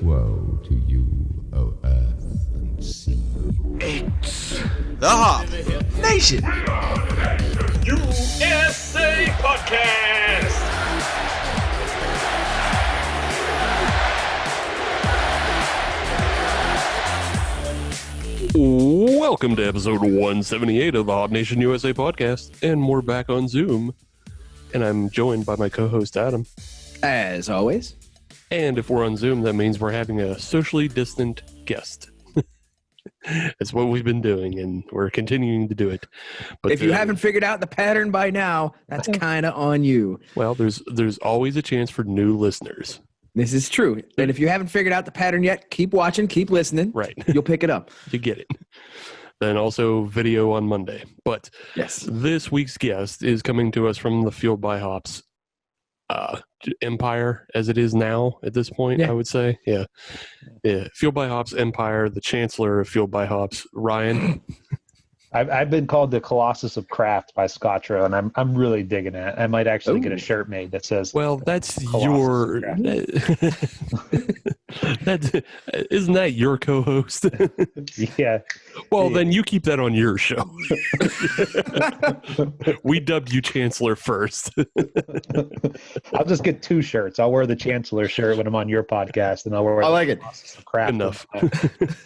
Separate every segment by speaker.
Speaker 1: Woe to you, O earth and sea.
Speaker 2: It's the Hop Nation
Speaker 3: USA Podcast.
Speaker 4: Welcome to episode 178 of the Hop Nation USA Podcast, and we're back on Zoom, and I'm joined by my co-host Adam.
Speaker 2: as always.
Speaker 4: And if we're on Zoom, that means we're having a socially distant guest. That's what we've been doing, and we're continuing to do it. But
Speaker 2: If you haven't figured out the pattern by now, that's kind of on you.
Speaker 4: well, there's always a chance for new listeners.
Speaker 2: This is true. And if you haven't figured out the pattern yet, keep watching, keep listening.
Speaker 4: Right.
Speaker 2: You'll pick it up.
Speaker 4: You get it. Then also video on Monday. But
Speaker 2: Yes.
Speaker 4: this week's guest is coming to us from the Fueled by Hops empire, as it is now at this point,
Speaker 2: Yeah.
Speaker 4: I would say. Yeah. Fueled by Hops empire, the chancellor of Fueled by Hops, Ryan.
Speaker 5: I've been called the Colossus of Craft by Scotro, and I'm really digging it. I might actually get a shirt made that says,
Speaker 4: Well, that's
Speaker 5: Colossus
Speaker 4: isn't that your co-host?
Speaker 5: yeah.
Speaker 4: Well,
Speaker 5: Yeah.
Speaker 4: then you keep that on your show. We dubbed you chancellor first.
Speaker 5: I'll just get two shirts. I'll wear the Chancellor shirt when I'm on your podcast, and I'll wear
Speaker 2: I
Speaker 5: the
Speaker 2: like it.
Speaker 5: Colossus of Craft.
Speaker 4: Enough.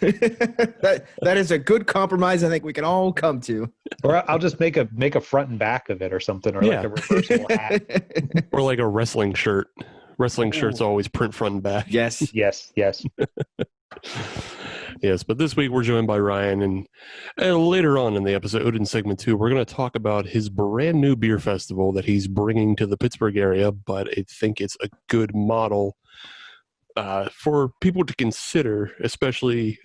Speaker 2: that is a good compromise I think we can all come to.
Speaker 5: Or I'll just make a front and back of it or something, or
Speaker 4: Yeah.
Speaker 5: like a reversible hat.
Speaker 4: Or like a wrestling shirt. Wrestling shirts always print front and back.
Speaker 2: Yes.
Speaker 5: Yes.
Speaker 4: Yes, but this week we're joined by Ryan, and later on in the episode, in segment 2, we're going to talk about his brand new beer festival that he's bringing to the Pittsburgh area, but I think it's a good model for people to consider, especially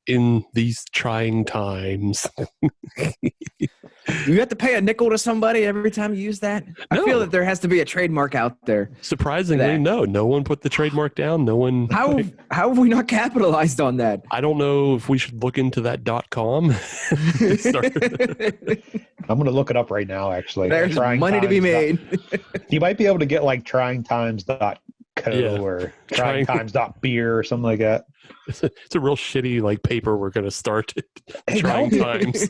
Speaker 4: in these trying times.
Speaker 2: You have to pay a nickel to somebody every time you use that? I
Speaker 4: No.
Speaker 2: feel that there has to be a trademark out there.
Speaker 4: Surprisingly,
Speaker 2: That.
Speaker 4: no one put the trademark down. No one.
Speaker 2: How have we not capitalized on that?
Speaker 4: I don't know if we should look into that .com.
Speaker 5: I'm going to look it up right now, actually.
Speaker 2: There's money to be made.
Speaker 5: You might be able to get like tryingtimes.co
Speaker 4: Yeah.
Speaker 5: or
Speaker 4: Trying-
Speaker 5: tryingtimes.beer or something like that.
Speaker 4: It's a real shitty like paper we're going to start.
Speaker 5: Hey,
Speaker 4: Trying
Speaker 5: that
Speaker 4: times.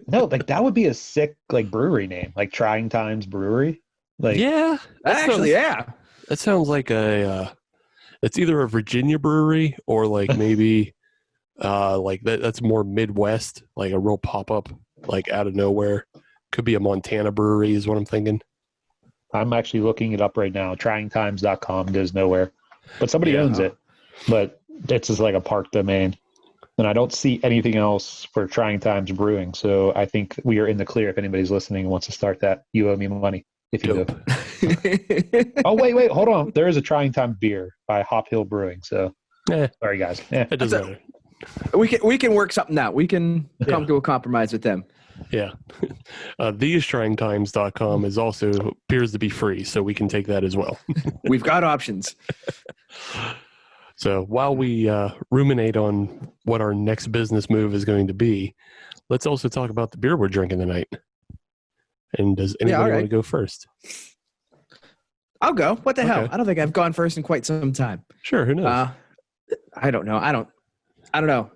Speaker 5: No, like that would be a sick like brewery name, like Trying Times Brewery. Like,
Speaker 4: Yeah,
Speaker 2: Actually, yeah.
Speaker 4: that sounds like it's either a Virginia brewery or like maybe like that's more Midwest, like a real pop up, like out of nowhere. Could be a Montana brewery, is what I'm thinking.
Speaker 5: I'm actually looking it up right now. Tryingtimes.com goes nowhere, but somebody
Speaker 4: Yeah.
Speaker 5: owns it. But it's just like a park domain, and I don't see anything else for Trying Times Brewing. So I think we are in the clear. If anybody's listening and wants to start that, you owe me money. If you
Speaker 4: Dope.
Speaker 5: do. Oh wait, hold on. There is a Trying Time beer by Hop Hill Brewing. So
Speaker 4: Eh,
Speaker 5: sorry guys. Yeah.
Speaker 4: it doesn't matter.
Speaker 2: We can work something out. We can come to a compromise with them.
Speaker 4: Yeah. TheseTryingTimes.com is also appears to be free, so we can take that as well.
Speaker 2: We've got options.
Speaker 4: So while we ruminate on what our next business move is going to be, let's also talk about the beer we're drinking tonight. And does anybody
Speaker 2: all right.
Speaker 4: want to go first?
Speaker 2: I'll go. What the hell?
Speaker 4: Okay.
Speaker 2: I don't think I've gone first in quite some time.
Speaker 4: Sure, who knows?
Speaker 2: I don't know. I don't know.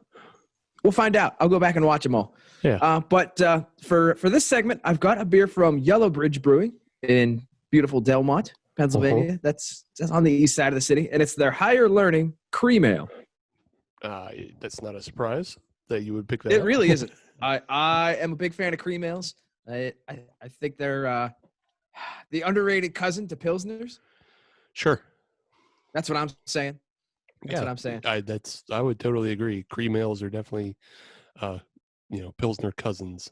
Speaker 2: We'll find out. I'll go back and watch them all.
Speaker 4: Yeah.
Speaker 2: But for this segment, I've got a beer from Yellow Bridge Brewing in beautiful Delmont, Pennsylvania. That's on the east side of the city, and it's their Higher Learning Cream Ale.
Speaker 4: That's not a surprise that you would pick that
Speaker 2: It
Speaker 4: up.
Speaker 2: really isn't. I am a big fan of cream ales. I think they're the underrated cousin to Pilsners.
Speaker 4: Sure.
Speaker 2: That's what I'm saying. That's what I'm saying.
Speaker 4: I would totally agree. Cream ales are definitely, Pilsner cousins.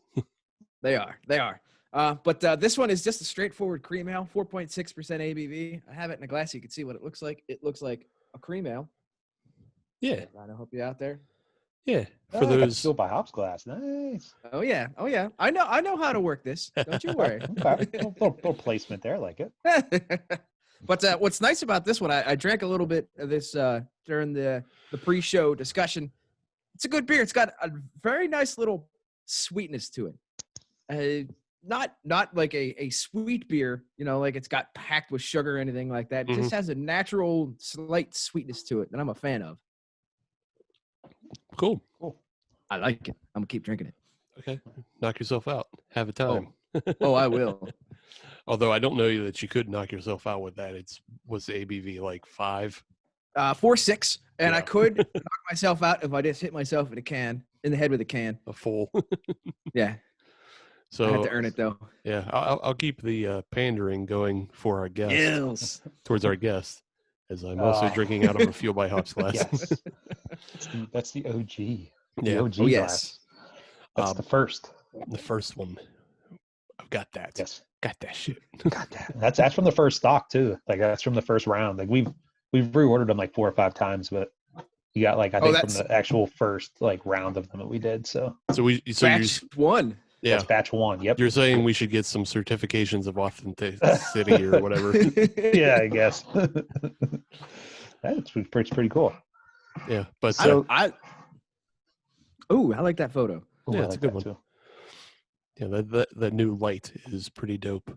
Speaker 2: They are. But this one is just a straightforward cream ale, 4.6% ABV. I have it in a glass. You can see what it looks like. It looks like a cream ale.
Speaker 4: Yeah.
Speaker 2: I hope you out there.
Speaker 4: Yeah.
Speaker 5: Oh,
Speaker 4: For
Speaker 5: I got
Speaker 4: those.
Speaker 5: Still by Hops Glass. Nice.
Speaker 2: Oh yeah. I know how to work this. Don't you worry.
Speaker 5: Okay. little placement there, I like it.
Speaker 2: But what's nice about this one, I drank a little bit of this during the pre-show discussion. It's a good beer. It's got a very nice little sweetness to it. not like a sweet beer, like it's got packed with sugar or anything like that. It just has a natural slight sweetness to it that I'm a fan of.
Speaker 4: Cool.
Speaker 2: I like it. I'm gonna keep drinking it.
Speaker 4: Okay. Knock yourself out. Have a time.
Speaker 2: Oh, I will.
Speaker 4: Although I don't know that you could knock yourself out with that. What's the ABV, like 5?
Speaker 2: 4.6, and
Speaker 4: Yeah.
Speaker 2: I could knock myself out if I just hit myself in the head with a can.
Speaker 4: A full.
Speaker 2: Yeah.
Speaker 4: So
Speaker 2: I had to earn it though.
Speaker 4: Yeah, I'll keep the pandering going for our guest, towards our guest, as I'm also drinking out of a Fuel by Hops glass.
Speaker 5: Yes. That's the OG. The
Speaker 4: Yeah.
Speaker 5: OG
Speaker 2: Oh,
Speaker 5: glass.
Speaker 2: yes.
Speaker 5: That's the first.
Speaker 4: The first one. I've got that.
Speaker 5: Yes.
Speaker 4: Got that shit.
Speaker 5: Got that. That's from the first stock too. Like that's from the first round. Like we've reordered them like 4 or 5 times, but you got like I think from the actual first like round of them that we did. So
Speaker 2: batch 1.
Speaker 4: Yeah,
Speaker 5: that's batch 1. Yep.
Speaker 4: You're saying we should get some certifications of authenticity or whatever.
Speaker 5: Yeah, I guess. That's pretty cool.
Speaker 4: Yeah, but
Speaker 2: I like that photo.
Speaker 4: Yeah,
Speaker 5: Ooh,
Speaker 4: it's a good one.
Speaker 5: Too.
Speaker 4: Yeah, that new light is pretty dope.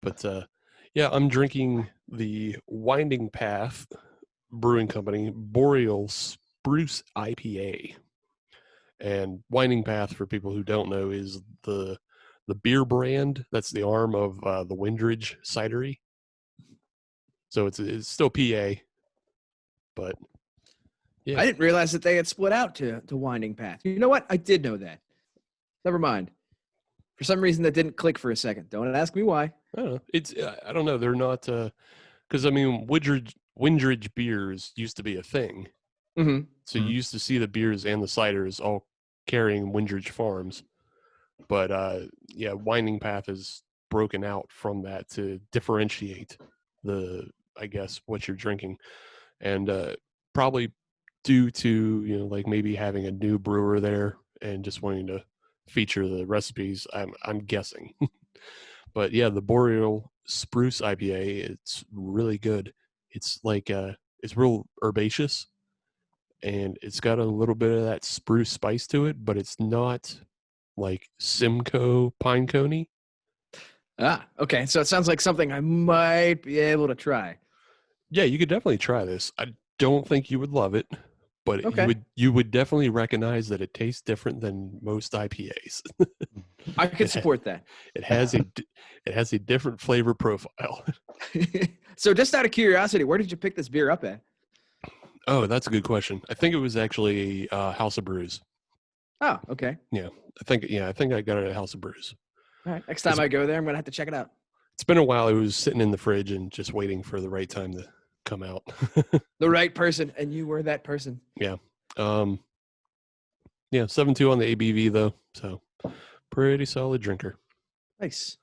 Speaker 4: But yeah, I'm drinking the Winding Path Brewing Company Boreal Spruce IPA. And Winding Path, for people who don't know, is the beer brand that's the arm of the Windridge Cidery. So it's still PA, but yeah.
Speaker 2: I didn't realize that they had split out to Winding Path. You know what? I did know that. Never mind. For some reason, that didn't click for a second. Don't ask me why.
Speaker 4: I don't know. I don't know. They're not because I mean Windridge beers used to be a thing.
Speaker 2: Mm-hmm.
Speaker 4: So you used to see the beers and the ciders all carrying Windridge Farms, but yeah, Winding Path is broken out from that to differentiate I guess what you're drinking, and probably due to like maybe having a new brewer there and just wanting to feature the recipes. I'm guessing, but yeah, the Boreal Spruce IPA, it's really good. It's like it's real herbaceous. And it's got a little bit of that spruce spice to it, but it's not like Simcoe Pinecone.
Speaker 2: Ah, okay. So it sounds like something I might be able to try.
Speaker 4: Yeah, you could definitely try this. I don't think you would love it, but
Speaker 2: Okay.
Speaker 4: you would definitely recognize that it tastes different than most IPAs.
Speaker 2: I could support that.
Speaker 4: It has a different flavor profile.
Speaker 2: So just out of curiosity, where did you pick this beer up at?
Speaker 4: Oh, that's a good question. I think it was actually House of Brews.
Speaker 2: Oh, okay.
Speaker 4: Yeah, I think I got it at House of Brews.
Speaker 2: All right. Next time I go there, I'm going to have to check it out.
Speaker 4: It's been a while. It was sitting in the fridge and just waiting for the right time to come out.
Speaker 2: The right person, and you were that person.
Speaker 4: Yeah. Yeah, 7.2 on the ABV though. So pretty solid drinker.
Speaker 2: Nice.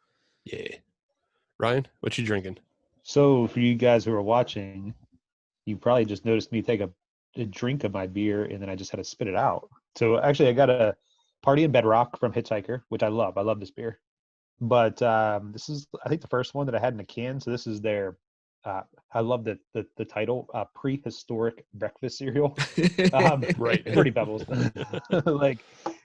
Speaker 4: Yeah. Ryan, what you drinking?
Speaker 5: So for you guys who are watching, you probably just noticed me take a drink of my beer and then I just had to spit it out. So actually I got a Party in Bedrock from Hitchhiker, which I love. I love this beer. But this is, I think, the first one that I had in a can. So this is their, I love the title, Prehistoric Breakfast Cereal.
Speaker 4: Right.
Speaker 5: Pretty Pebbles. Like,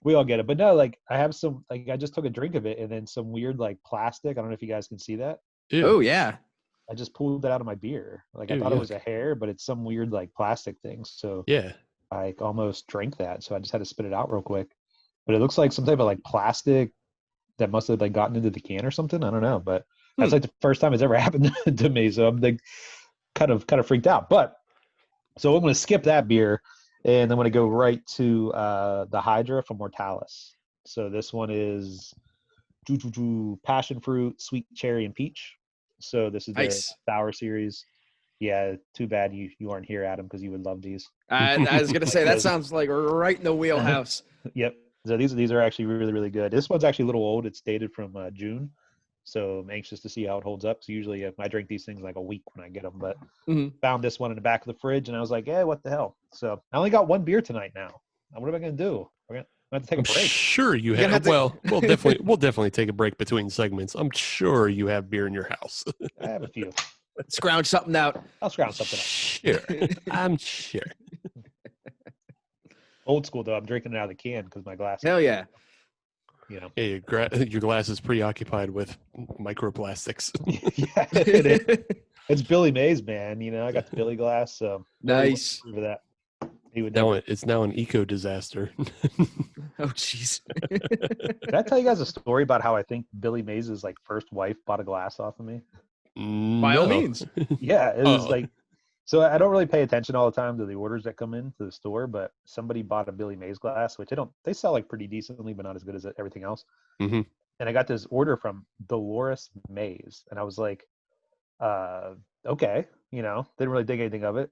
Speaker 5: we all get it. But no, like, I have some, like, I just took a drink of it and then some weird, like, plastic. I don't know if you guys can see that.
Speaker 4: Ew.
Speaker 2: Oh, yeah.
Speaker 5: I just pulled that out of my beer. Like, I
Speaker 4: Ew,
Speaker 5: thought it
Speaker 4: yuck.
Speaker 5: was a hair, but it's some weird, like, plastic thing. So
Speaker 4: Yeah.
Speaker 5: I almost drank that. So I just had to spit it out real quick. But it looks like some type of, like, plastic that must have, like, gotten into the can or something. I don't know. But that's, like, the first time it's ever happened to me. So I'm, like, kind of freaked out. But so I'm going to skip that beer. And I'm going to go right to the Hydra from Mortalis. So this one is passion fruit, sweet cherry, and peach. So this is
Speaker 2: Nice.
Speaker 5: their sour series. Yeah, too bad you aren't here, Adam, because you would love these.
Speaker 2: I was going to say, that sounds like right in the wheelhouse.
Speaker 5: Yep. So these are actually really, really good. This one's actually a little old. It's dated from June. So I'm anxious to see how it holds up. So usually I drink these things like a week when I get them. But found this one in the back of the fridge, and I was like, yeah, what the hell? So I only got one beer tonight now. What am I going to do? I'm going to have to take a break.
Speaker 4: Sure you
Speaker 2: You're gonna
Speaker 4: have.
Speaker 2: have to-
Speaker 4: Well, we'll definitely take a break between segments. I'm sure you have beer in your house.
Speaker 5: I have a few.
Speaker 2: Scrounge something out.
Speaker 5: I'll scrounge something up.
Speaker 4: Sure. I'm sure.
Speaker 5: Old school, though. I'm drinking it out of the can because my glass.
Speaker 2: Hell yeah.
Speaker 5: you know.
Speaker 4: Yeah, your glass is preoccupied with microplastics.
Speaker 5: Yeah, it's Billy Mays, man. You know, I got the Billy glass, so
Speaker 2: Nice.
Speaker 5: for that. He would
Speaker 4: Now
Speaker 5: never.
Speaker 4: it's now an eco disaster.
Speaker 2: Oh, jeez.
Speaker 5: Did I tell you guys a story about how I think Billy Mays' like first wife bought a glass off of me?
Speaker 2: By all means.
Speaker 5: Yeah, it was
Speaker 4: Oh.
Speaker 5: like, so I don't really pay attention all the time to the orders that come into the store, but somebody bought a Billy Mays glass, which they sell like pretty decently, but not as good as everything else.
Speaker 4: Mm-hmm.
Speaker 5: And I got this order from Dolores Mays, and I was like, okay, you know, didn't really think anything of it.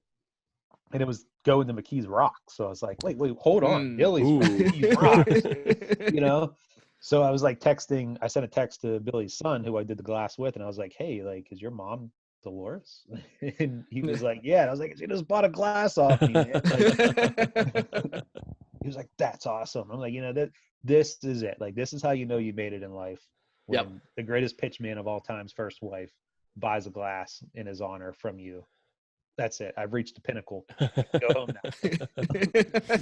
Speaker 5: And it was going to McKee's Rocks. So I was like, wait, hold on. Billy's from McKee's Rocks, you know? So I was like I sent a text to Billy's son, who I did the glass with, and I was like, hey, like, is your mom Dolores? And he was like, yeah. And I was like, she just bought a glass off me, man. Like, he was like, that's awesome. I'm like, you know, this is it. Like, this is how you know you made it in life. When the greatest pitchman of all time's first wife buys a glass in his honor from you. That's it. I've reached the pinnacle. Go home now.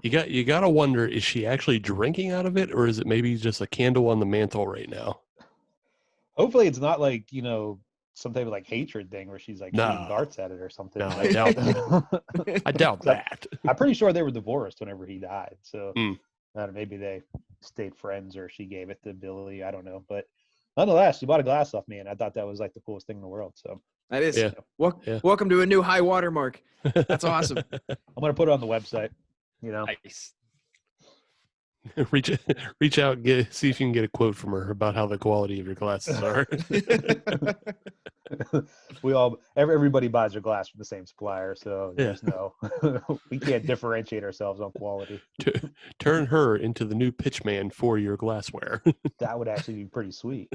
Speaker 4: You gotta wonder, is she actually drinking out of it, or is it maybe just a candle on the mantle right now?
Speaker 5: Hopefully it's not like, you know, some type of like hatred thing where she's like shooting darts at it or something.
Speaker 4: No, I doubt that. I doubt that.
Speaker 5: I'm pretty sure they were divorced whenever he died. So
Speaker 4: Mm.
Speaker 5: I don't know, maybe they stayed friends or she gave it to Billy. I don't know. But nonetheless, she bought a glass off me, and I thought that was like the coolest thing in the world. So
Speaker 2: That is.
Speaker 4: Yeah.
Speaker 2: Welcome to a new high water mark. That's awesome.
Speaker 5: I'm gonna put it on the website. You know,
Speaker 2: Nice.
Speaker 4: reach out, see if you can get a quote from her about how the quality of your glasses are.
Speaker 5: everybody buys their glass from the same supplier, so
Speaker 4: Yeah.
Speaker 5: there's no, we can't differentiate ourselves on quality.
Speaker 4: Turn her into the new pitchman for your glassware.
Speaker 5: That would actually be pretty sweet.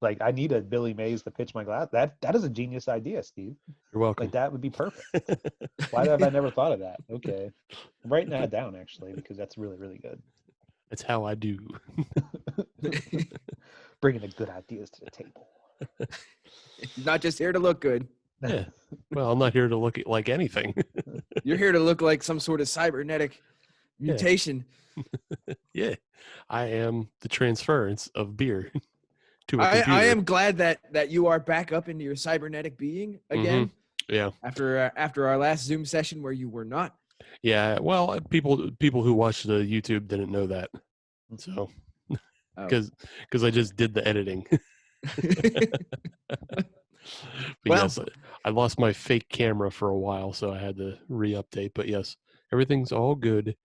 Speaker 5: Like, I need a Billy Mays to pitch my glass. That is a genius idea, Steve.
Speaker 4: You're welcome.
Speaker 5: Like, that would be perfect. Why have I never thought of that? Okay, I'm writing that down actually, because that's really, really good.
Speaker 4: That's how I do.
Speaker 5: Bringing the good ideas to the table.
Speaker 2: Not just here to look good.
Speaker 4: Yeah. Well, I'm not here to look like anything.
Speaker 2: You're here to look like some sort of cybernetic mutation.
Speaker 4: Yeah. I am the transference of beer to a
Speaker 2: I
Speaker 4: computer.
Speaker 2: am glad that you are back up into your cybernetic being again.
Speaker 4: Yeah.
Speaker 2: After our last Zoom session where you were not.
Speaker 4: Yeah. Well, people who watched the YouTube didn't know that. So, because I just did the editing. But
Speaker 2: Well,
Speaker 4: yes, I lost my fake camera for a while, so I had to re-update. But yes, everything's all good.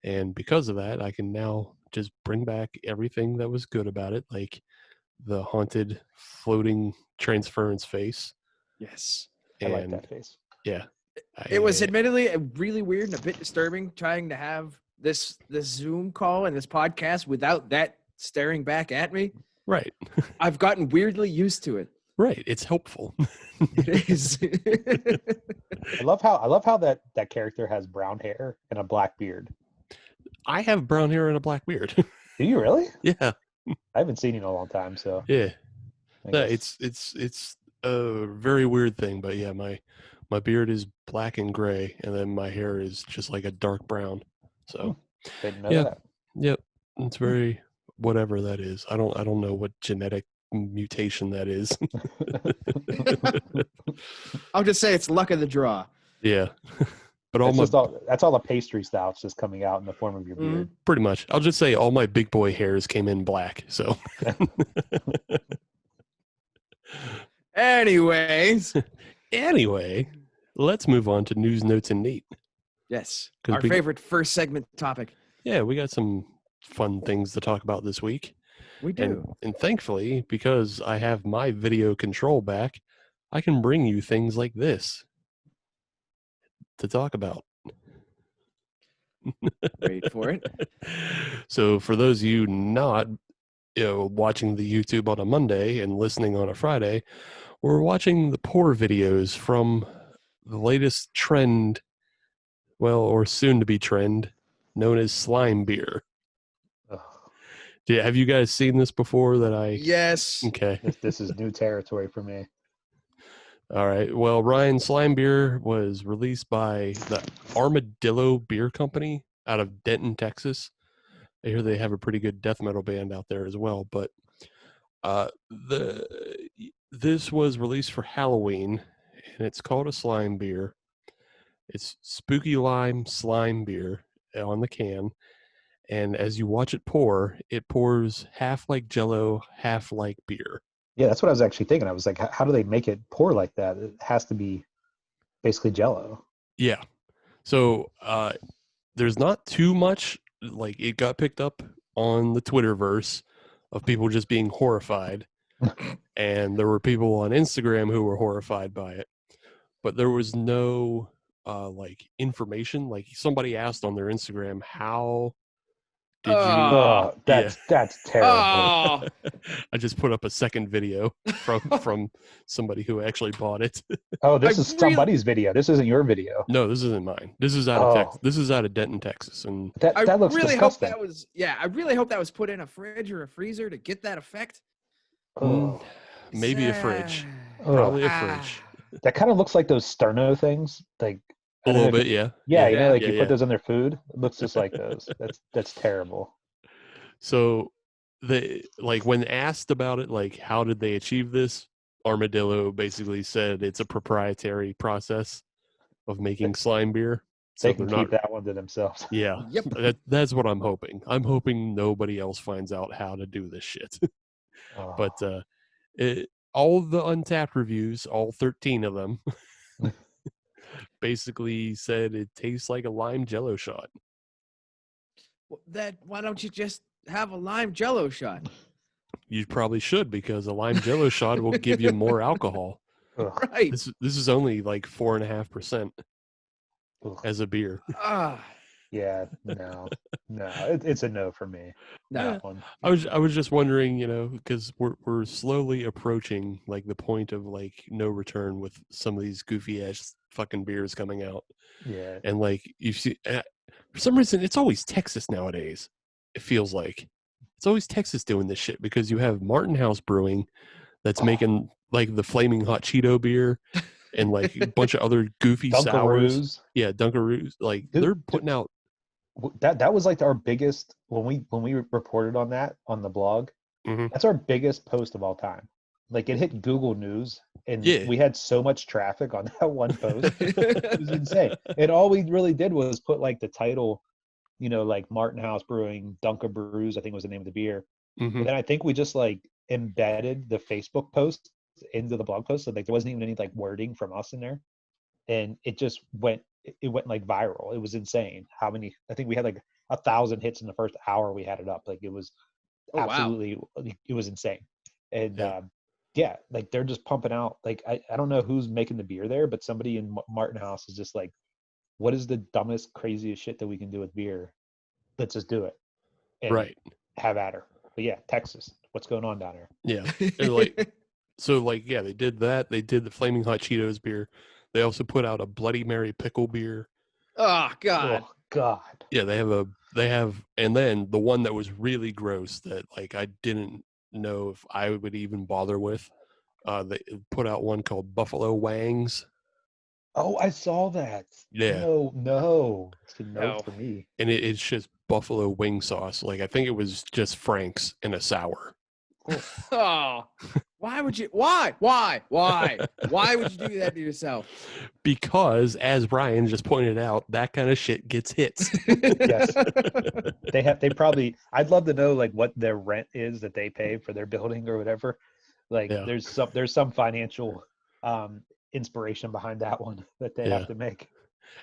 Speaker 4: And because of that, I can now just bring back everything that was good about it, like the haunted floating transference face.
Speaker 2: yes.
Speaker 5: I like that face.
Speaker 4: Yeah.
Speaker 2: It was admittedly really weird and a bit disturbing trying to have this Zoom call and this podcast without that staring back at me.
Speaker 4: Right.
Speaker 2: I've gotten weirdly used to it.
Speaker 4: Right. It's helpful.
Speaker 2: It is.
Speaker 5: I love how that character has brown hair and a black beard.
Speaker 4: I have brown hair and a black beard.
Speaker 5: Do you really?
Speaker 4: Yeah.
Speaker 5: I haven't seen you in a long time, so
Speaker 4: Yeah.
Speaker 5: I
Speaker 4: No,
Speaker 5: guess.
Speaker 4: it's a very weird thing, but yeah, my beard is black and gray, and then my hair is just like a dark brown. So
Speaker 5: Didn't know
Speaker 4: yeah.
Speaker 5: that.
Speaker 4: Yep, it's very whatever that is. I don't know what genetic mutation that is.
Speaker 2: I'll just say it's luck of the draw.
Speaker 4: Yeah, but
Speaker 5: That's all the pastry stuff's just coming out in the form of your beard.
Speaker 4: pretty much. I'll just say all my big boy hairs came in black. So
Speaker 2: Anyways.
Speaker 4: anyway, let's move on to news, notes, and neat.
Speaker 2: Yes.
Speaker 4: 'Cause
Speaker 2: Our favorite first segment topic.
Speaker 4: Yeah, we got some fun things to talk about this week.
Speaker 2: We do.
Speaker 4: And thankfully, because I have my video control back, I can bring you things like this to talk about.
Speaker 2: Wait for it.
Speaker 4: So for those of you not watching the YouTube on a Monday and listening on a Friday, we're watching the pour videos from the latest trend, well, or soon to be trend, known as slime beer.
Speaker 5: Ugh,
Speaker 4: Have you guys seen this before?
Speaker 2: Yes.
Speaker 4: Okay.
Speaker 5: this is new territory for me.
Speaker 4: All right. Well, Ryan, slime beer was released by the Armadillo Beer Company out of Denton, Texas. I hear they have a pretty good death metal band out there as well. But this was released for Halloween, and it's called a slime beer. It's Spooky Lime Slime Beer on the can. And as you watch it pours half like Jello, half like beer.
Speaker 5: Yeah, that's what I was actually thinking. I was like, how do they make it pour like that? It has to be basically Jello.
Speaker 4: Yeah. So there's not too much. Like, it got picked up on the Twitterverse of people just being horrified. And there were people on Instagram who were horrified by it. But there was no like information. Like, somebody asked on their Instagram, how did you...
Speaker 5: Oh, that's terrible.
Speaker 2: Oh,
Speaker 4: I just put up a second video from somebody who actually bought it.
Speaker 5: Oh, this is somebody's video. This isn't your video.
Speaker 4: No, this isn't mine. This is out of Texas. This is out of Denton, Texas, and
Speaker 5: That looks
Speaker 2: really
Speaker 5: disgusting.
Speaker 2: hope that was. Yeah, I really hope that was put in a fridge or a freezer to get that effect.
Speaker 5: Oh.
Speaker 4: maybe a fridge.
Speaker 5: Oh.
Speaker 4: Probably a fridge.
Speaker 5: That kind of looks like those Sterno things. Like
Speaker 4: A little bit, yeah.
Speaker 5: Yeah, you know, like
Speaker 4: Yeah,
Speaker 5: you
Speaker 4: yeah.
Speaker 5: put those in their food. It looks just like those. That's terrible.
Speaker 4: So they, like, when asked about it, like, how did they achieve this? Armadillo basically said it's a proprietary process of making slime beer. So
Speaker 5: They can
Speaker 4: they're
Speaker 5: keep
Speaker 4: not,
Speaker 5: that one to themselves.
Speaker 4: yeah.
Speaker 2: Yep.
Speaker 4: That's what I'm hoping. I'm hoping nobody else finds out how to do this shit.
Speaker 5: Oh.
Speaker 4: But all the Untapped reviews, all 13 of them, basically said it tastes like a lime Jello shot.
Speaker 2: Well, why don't you just have a lime Jello shot?
Speaker 4: You probably should, because a lime Jello shot will give you more alcohol.
Speaker 5: Ugh.
Speaker 2: Right.
Speaker 4: This is only like 4.5%
Speaker 5: Ugh.
Speaker 4: as a beer.
Speaker 2: Ah,
Speaker 5: Yeah, no, it's a no for me.
Speaker 2: no.
Speaker 5: That one.
Speaker 4: I was just wondering, you know, because we're slowly approaching like the point of like no return with some of these goofy ass fucking beers coming out,
Speaker 5: Yeah,
Speaker 4: and like you see, for some reason it's always Texas nowadays. It feels like it's always Texas doing this shit, because you have Martin House Brewing that's making like the flaming hot Cheeto beer and like a bunch of other goofy sours.
Speaker 5: Dunkaroos.
Speaker 4: Yeah, Dunkaroos. Like
Speaker 5: Dude,
Speaker 4: they're putting out.
Speaker 5: That was like our biggest when we reported on that on the blog.
Speaker 4: Mhm.
Speaker 5: That's our biggest post of all time. Like, it hit Google News, and
Speaker 4: Yeah.
Speaker 5: we had so much traffic on that one post. It was insane. And all we really did was put like the title, you know, like Martin House Brewing, Dunka Brews, I think was the name of the beer.
Speaker 4: Mhm.
Speaker 5: And then I think we just like embedded the Facebook post into the blog post, so like there wasn't even any like wording from us in there, and it just went like viral. It was insane how many. I think we had like 1,000 hits in the first hour we had it up. Like, it was
Speaker 2: Oh, wow.
Speaker 5: absolutely, it was insane. And
Speaker 4: Yeah.
Speaker 5: yeah, like they're just pumping out. Like, I don't know who's making the beer there, but somebody in Martin House is just like, what is the dumbest, craziest shit that we can do with beer? Let's just do it. And
Speaker 4: Right.
Speaker 5: have at her. But yeah, Texas, what's going on down there?
Speaker 4: Yeah. And like, so like, yeah, they did that. They did the flaming hot Cheetos beer. They also put out a Bloody Mary pickle beer.
Speaker 2: Oh God.
Speaker 5: Oh God.
Speaker 4: Yeah, they have, and then the one that was really gross that like I didn't know if I would even bother with. They put out one called Buffalo Wangs,
Speaker 5: Oh, I saw that.
Speaker 4: Yeah.
Speaker 5: No. It's a no
Speaker 2: No.
Speaker 5: for me.
Speaker 4: and it's just buffalo wing sauce. Like, I think it was just Frank's and a sour.
Speaker 2: Oh, why would you? Why would you do that to yourself?
Speaker 4: Because, as Ryan just pointed out, that kind of shit gets hits.
Speaker 5: Yes. They probably, I'd love to know like what their rent is that they pay for their building or whatever. Like,
Speaker 4: Yeah.
Speaker 5: there's some financial inspiration behind that one that they
Speaker 4: Yeah.
Speaker 5: have to make.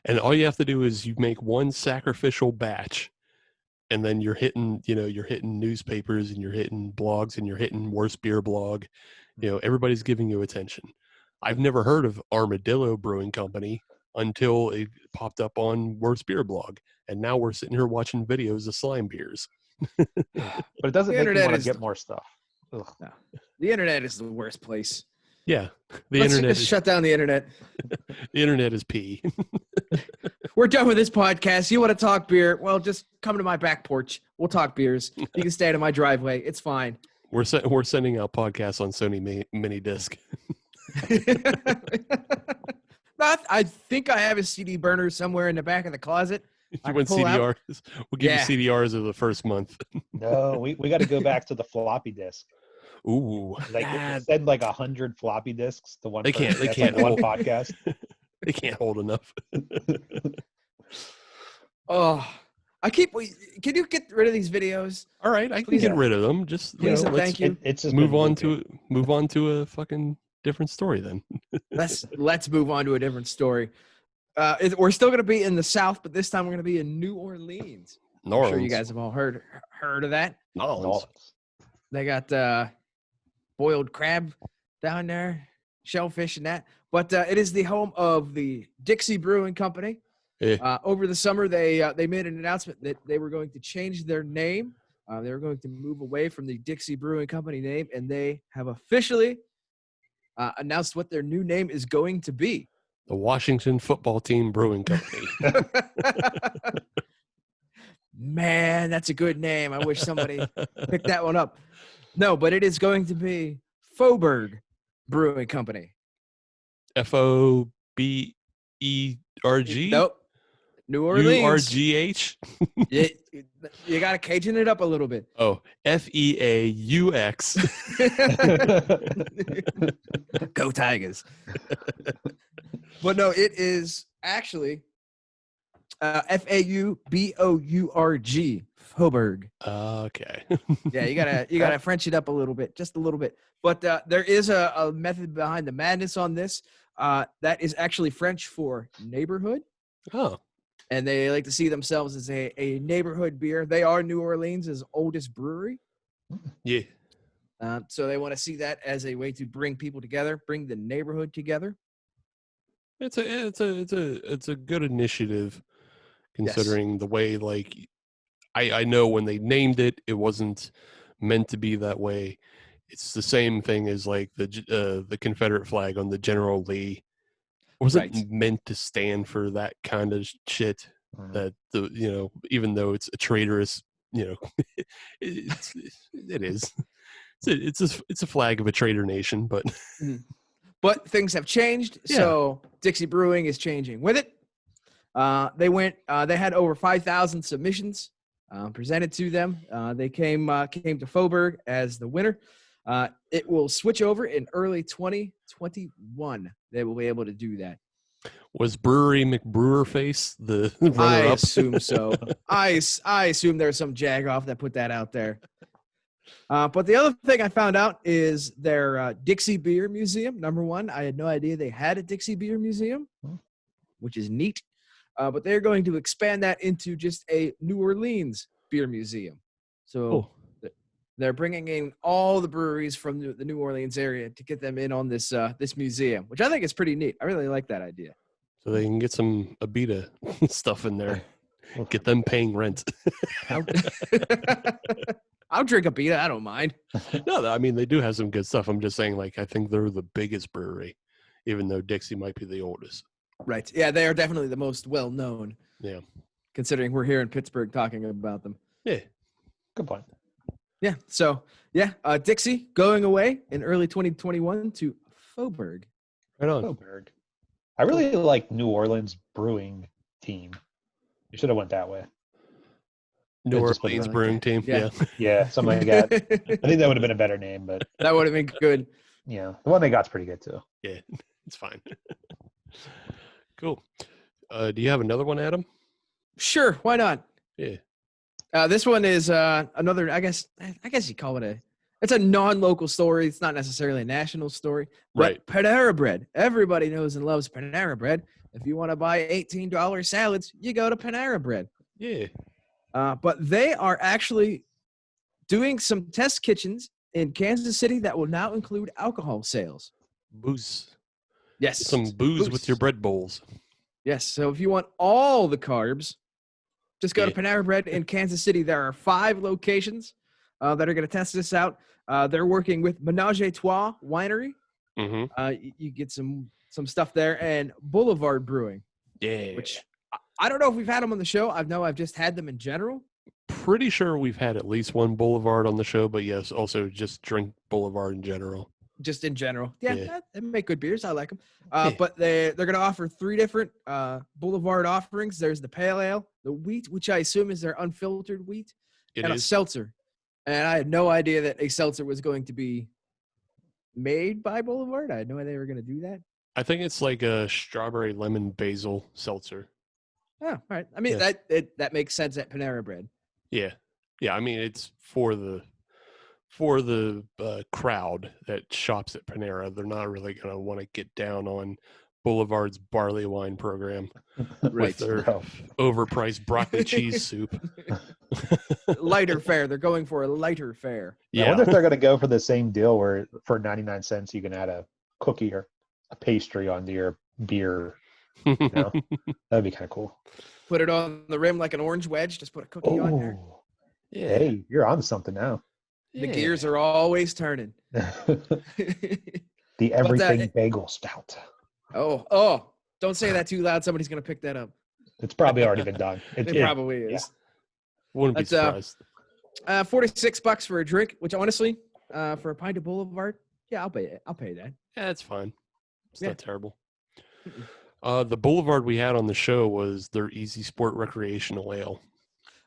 Speaker 4: And all you have to do is you make one sacrificial batch, and then you're hitting newspapers, and you're hitting blogs, and you're hitting Worst Beer Blog. You know, everybody's giving you attention. I've never heard of Armadillo Brewing Company until it popped up on Worst Beer Blog, and now we're sitting here watching videos of slime beers.
Speaker 5: But it doesn't
Speaker 2: The
Speaker 5: make me
Speaker 2: internet
Speaker 5: want
Speaker 2: is-
Speaker 5: to get more stuff. Ugh.
Speaker 2: The internet is the worst place.
Speaker 4: Yeah, the
Speaker 2: Let's
Speaker 4: internet.
Speaker 2: just shut down the internet.
Speaker 4: The internet is pee.
Speaker 2: We're done with this podcast. You want to talk beer? Well, just come to my back porch. We'll talk beers. You can stay out of my driveway. It's fine.
Speaker 4: We're sending out podcasts on Sony mini disc.
Speaker 2: I think I have a CD burner somewhere in the back of the closet. I
Speaker 4: You want
Speaker 2: can pull out-
Speaker 4: CDRs? We'll give
Speaker 2: Yeah.
Speaker 4: you CDRs of the first month.
Speaker 5: No, we got to go back to the floppy disk.
Speaker 4: Ooh,
Speaker 5: Like
Speaker 4: nah,
Speaker 5: send like 100 floppy disks to one.
Speaker 4: They can't-
Speaker 5: person.
Speaker 4: they
Speaker 5: That's
Speaker 4: can't
Speaker 5: like one
Speaker 4: hold-
Speaker 5: podcast.
Speaker 4: they can't hold enough.
Speaker 2: Oh, can you get rid of these videos?
Speaker 4: All right, I can
Speaker 2: Please
Speaker 4: get
Speaker 2: and-
Speaker 4: rid of them. Just
Speaker 2: Please and
Speaker 4: let's
Speaker 2: thank you.
Speaker 5: It's just
Speaker 4: move
Speaker 5: been
Speaker 4: on
Speaker 5: looping.
Speaker 4: to a fucking different story then.
Speaker 2: Let's move on to a different story. We're still going to be in the South, but this time we're going to be in New Orleans.
Speaker 4: New
Speaker 2: I'm sure you guys have all heard of that.
Speaker 4: Nolans.
Speaker 2: They got boiled crab down there, shellfish and that. But it is the home of the Dixie Brewing Company.
Speaker 4: Yeah.
Speaker 2: Over the summer, they made an announcement that they were going to change their name. They were going to move away from the Dixie Brewing Company name, and they have officially announced what their new name is going to be.
Speaker 4: The Washington Football Team Brewing Company.
Speaker 2: Man, that's a good name. I wish somebody picked that one up. No, but it is going to be Faubourg Brewing Company.
Speaker 4: FOBERG?
Speaker 2: Nope. New Orleans.
Speaker 4: URGH?
Speaker 2: You got to Cajun it up a little bit.
Speaker 4: Oh, FEAUX.
Speaker 2: Go Tigers. But no, it is actually FAUBOURG. Faubourg.
Speaker 4: Okay.
Speaker 2: Yeah, you gotta French it up a little bit, just a little bit. But there is a method behind the madness on this. That is actually French for neighborhood,
Speaker 4: Oh,
Speaker 2: and they like to see themselves as a neighborhood beer. They are New Orleans' oldest brewery,
Speaker 4: yeah.
Speaker 2: so they want to see that as a way to bring people together, bring the neighborhood together.
Speaker 4: It's a good initiative, considering the way, like, I know when they named it, it wasn't meant to be that way. It's the same thing as like the Confederate flag on the General Lee. It wasn't meant to stand for that kind of shit. That even though it's a traitorous, it is. It's a flag of a traitor nation, but.
Speaker 2: But things have changed, so Dixie Brewing is changing with it. They had over 5,000 submissions presented to them. They came to Faubourg as the winner. It will switch over in early 2021. They will be able to do that.
Speaker 4: Was Brewery McBrewerface the
Speaker 2: I
Speaker 4: runner-up?
Speaker 2: assume so. I assume there's some jagoff that put that out there. But the other thing I found out is their Dixie Beer Museum, number one. I had no idea they had a Dixie Beer Museum, which is neat. But they're going to expand that into just a New Orleans Beer Museum. So they're bringing in all the breweries from the New Orleans area to get them in on this museum, which I think is pretty neat. I really like that idea.
Speaker 4: So they can get some Abita stuff in there. Get them paying rent.
Speaker 2: I'll drink a Beta. I don't mind.
Speaker 4: No, I mean, they do have some good stuff. I'm just saying, like, I think they're the biggest brewery, even though Dixie might be the oldest.
Speaker 2: Right. Yeah, they are definitely the most well-known.
Speaker 4: Yeah.
Speaker 2: Considering we're here in Pittsburgh talking about them.
Speaker 4: Yeah.
Speaker 5: Good point.
Speaker 2: Yeah. So, Dixie going away in early 2021 to Faubourg.
Speaker 4: Right on.
Speaker 5: Faubourg. I really like New Orleans brewing team. You should have went that way.
Speaker 4: New
Speaker 5: Just put it
Speaker 4: Orleans
Speaker 2: like
Speaker 4: Brewing
Speaker 2: that.
Speaker 4: Team.
Speaker 2: Yeah.
Speaker 4: Yeah.
Speaker 5: Yeah, something like that. I think that would have been a better name, but
Speaker 2: That would have been good.
Speaker 5: the one they got's pretty good too.
Speaker 4: Yeah. It's fine. Cool. Do you have another one, Adam?
Speaker 2: Sure. Why not?
Speaker 4: Yeah.
Speaker 2: This one is another, I guess you call it it's a non-local story. It's not necessarily a national story. But
Speaker 4: Right.
Speaker 2: Panera Bread. Everybody knows and loves Panera Bread. If you want to buy $18 salads, you go to Panera Bread.
Speaker 4: Yeah.
Speaker 2: But they are actually doing some test kitchens in Kansas City that will now include alcohol sales.
Speaker 4: Booze.
Speaker 2: Yes.
Speaker 4: Some booze with your bread bowls.
Speaker 2: Yes. So if you want all the carbs, just go to
Speaker 4: Yeah.
Speaker 2: Panera Bread in Kansas City. There are 5 locations that are going to test this out. They're working with Menage a Trois Winery.
Speaker 4: Mm-hmm.
Speaker 2: You get some stuff there, and Boulevard Brewing,
Speaker 4: Yeah.
Speaker 2: which I don't know if we've had them on the show. I've just had them in general.
Speaker 4: Pretty sure we've had at least one Boulevard on the show, but yes, also just drink Boulevard in general.
Speaker 2: just in general. Yeah,
Speaker 4: Yeah.
Speaker 2: they make good beers. I like them.
Speaker 4: Yeah.
Speaker 2: But they're going to offer 3 different Boulevard offerings. There's the pale ale, the wheat, which I assume is their unfiltered wheat,
Speaker 4: It
Speaker 2: and a
Speaker 4: is.
Speaker 2: seltzer. And I had no idea that a seltzer was going to be made by Boulevard. I had no idea they were going to do that.
Speaker 4: I think it's like a strawberry lemon basil seltzer.
Speaker 2: Oh, all right. I mean,
Speaker 4: Yeah.
Speaker 2: that makes sense at Panera Bread.
Speaker 4: Yeah. I mean, it's for the crowd that shops at Panera. They're not really going to want to get down on Boulevard's barley wine program with their
Speaker 5: No.
Speaker 4: overpriced broccoli cheese soup.
Speaker 2: Lighter fare. They're going for a lighter fare.
Speaker 5: I wonder if they're going to go for the same deal where for 99 cents you can add a cookie or a pastry onto your beer. You know? That'd be kind of cool.
Speaker 2: Put it on the rim like an orange wedge. Just put a cookie on there.
Speaker 5: Oh,
Speaker 4: Yeah.
Speaker 5: hey, you're on to something now.
Speaker 2: The gears are always turning.
Speaker 5: The everything bagel spout.
Speaker 2: Oh! Don't say that too loud. Somebody's gonna pick that up.
Speaker 5: It's probably already been done.
Speaker 2: It probably is.
Speaker 4: Wouldn't be
Speaker 2: That's,
Speaker 4: surprised.
Speaker 2: $46 for a drink, which honestly, for a pint of Boulevard, yeah, I'll pay it. I'll pay that.
Speaker 4: Yeah, it's fine. It's
Speaker 2: Yeah.
Speaker 4: not terrible. The Boulevard we had on the show was their Easy Sport Recreational Ale.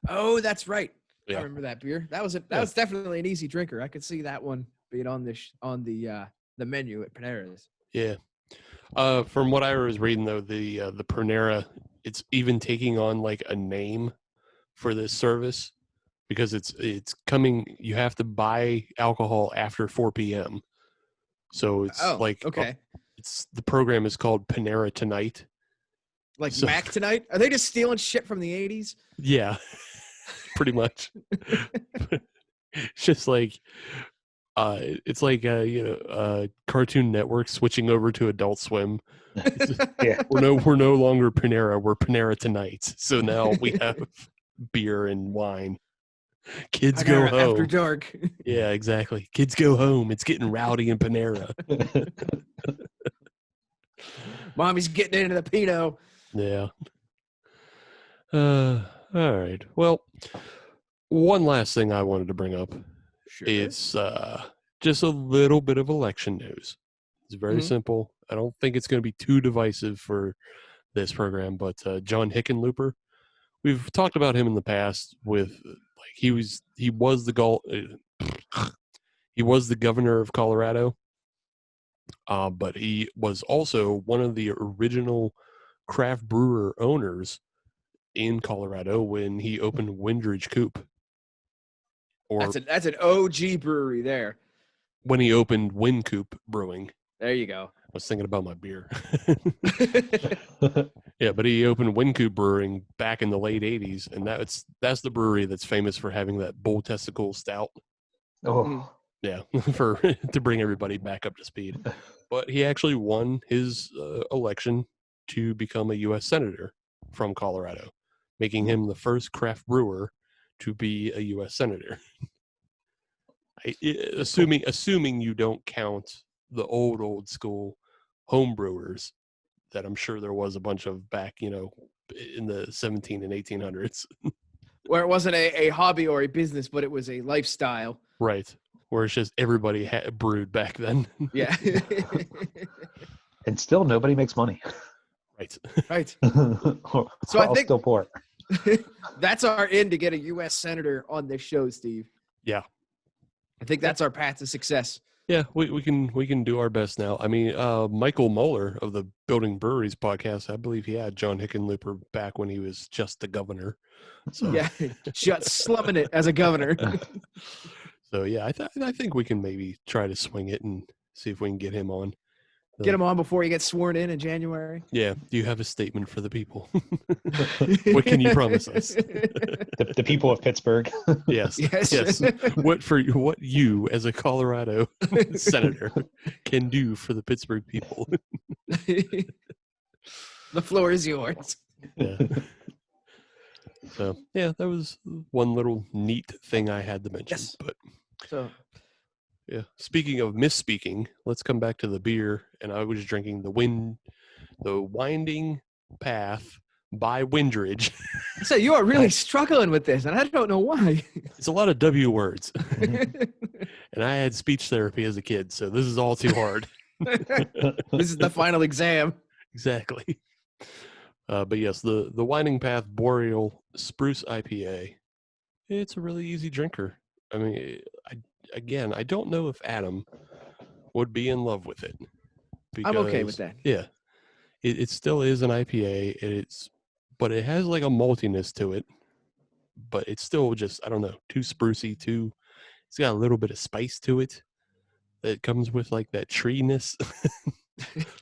Speaker 2: Oh, that's right. I
Speaker 4: Yeah.
Speaker 2: remember that beer. That was definitely an easy drinker. I could see that one being on the menu at Panera's.
Speaker 4: Yeah. From what I was reading though, the Panera, it's even taking on like a name for this service because it's coming. You have to buy alcohol after 4 p.m. So it's
Speaker 2: okay,
Speaker 4: it's the program is called Panera Tonight.
Speaker 2: like
Speaker 4: so-
Speaker 2: Mac Tonight. Are they just stealing shit from the 80s?
Speaker 4: Yeah, pretty much. It's just like it's like Cartoon Network switching over to Adult Swim.
Speaker 5: Yeah.
Speaker 4: We're no longer Panera. We're Panera Tonight. So now we have beer and wine. Kids go
Speaker 2: Panera
Speaker 4: home.
Speaker 2: after dark.
Speaker 4: Yeah, exactly. Kids go home. It's getting rowdy in Panera.
Speaker 2: Mommy's getting into the Pinot.
Speaker 4: Yeah. All right. Well, one last thing I wanted to bring up.
Speaker 2: Sure.
Speaker 4: It's just a little bit of election news. It's very
Speaker 2: Mhm.
Speaker 4: simple. I don't think it's going to be too divisive for this program, but John Hickenlooper, we've talked about him in the past with like he was the governor of Colorado, but he was also one of the original craft brewer owners in Colorado when he opened Windridge Coop. Or
Speaker 2: That's an OG brewery there.
Speaker 4: when he opened Wind Coop Brewing.
Speaker 2: There you go.
Speaker 4: I was thinking about my beer. Yeah, but he opened Wind Coop Brewing back in the late 80s, and that's the brewery that's famous for having that bull testicle stout.
Speaker 5: Oh,
Speaker 4: Yeah, to bring everybody back up to speed. But he actually won his election to become a U.S. Senator from Colorado, making him the first craft brewer to be a U.S. Senator. Assuming you don't count the old school home brewers that I'm sure there was a bunch of back, in the 17 and 1800s.
Speaker 2: Where it wasn't a hobby or a business, but it was a lifestyle.
Speaker 4: Right. Where it's just everybody brewed back then.
Speaker 2: Yeah.
Speaker 5: and still nobody makes money.
Speaker 4: Right.
Speaker 2: Right.
Speaker 5: So
Speaker 2: I think-
Speaker 5: still poor.
Speaker 2: That's our end to get a U.S. Senator on this show, Steve.
Speaker 4: Yeah.
Speaker 2: I think that's our path to success.
Speaker 4: Yeah, we can do our best now. I mean, Michael Mueller of the Building Breweries podcast, I believe he had John Hickenlooper back when he was just the governor. So
Speaker 2: Yeah. Just slumming it as a governor.
Speaker 4: So yeah, I think we can maybe try to swing it and see if we can get him on.
Speaker 2: Get him on before he gets sworn in January.
Speaker 4: Yeah. Do you have a statement for the people? What can you promise us?
Speaker 5: The people of Pittsburgh.
Speaker 4: Yes.
Speaker 2: Yes.
Speaker 4: Yes. What you as a Colorado senator can do for the Pittsburgh people.
Speaker 2: The floor is yours.
Speaker 4: Yeah. So yeah, that was one little neat thing I had to mention.
Speaker 2: Yes.
Speaker 4: But
Speaker 2: So
Speaker 4: yeah, speaking of misspeaking, let's come back to the beer. And I was drinking the Winding Path by Windridge.
Speaker 2: So you are really struggling with this, and I don't know why.
Speaker 4: It's a lot of W words. And I had speech therapy as a kid, so this is all too hard.
Speaker 2: This is the final exam.
Speaker 4: Exactly. But yes, the Winding Path Boreal Spruce IPA. It's a really easy drinker. I mean, I don't know if Adam would be in love with it.
Speaker 2: I'm okay with that.
Speaker 4: Yeah. It still is an IPA. But it has like a maltiness to it. But it's still just, I don't know, too sprucey, it's got a little bit of spice to it that comes with like that treeness.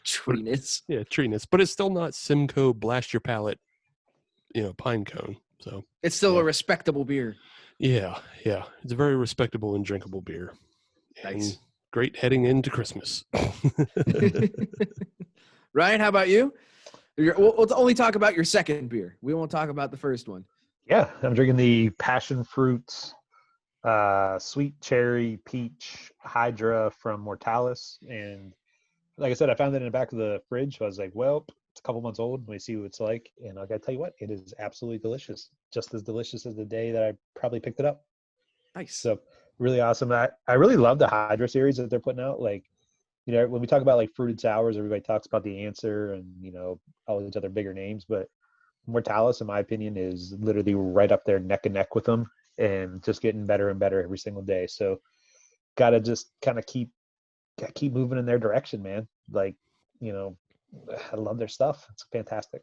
Speaker 2: Treeness.
Speaker 4: Yeah, treeness. But it's still not Simcoe blast your palate, pine cone. So
Speaker 2: It's still a respectable beer.
Speaker 4: yeah. It's a very respectable and drinkable beer.
Speaker 2: Nice.
Speaker 4: And great heading into Christmas.
Speaker 2: Ryan, how about you? We'll only talk about your second beer. We won't talk about the first one.
Speaker 5: Yeah, I'm drinking the passion fruits, sweet cherry peach Hydra from Mortalis. And like I said, I found it in the back of the fridge. So I was like, well, it's a couple months old. Let me see what it's like. And I got to tell you what, it is absolutely delicious. Just as delicious as the day that I probably picked it up.
Speaker 2: Nice.
Speaker 5: So really awesome. I really love the Hydra series that they're putting out. Like, when we talk about like fruited sours, everybody talks about the Answer and, all these other bigger names. But Mortalis, in my opinion, is literally right up there neck and neck with them and just getting better and better every single day. So got to just kind of keep moving in their direction, man. Like, I love their stuff. It's fantastic.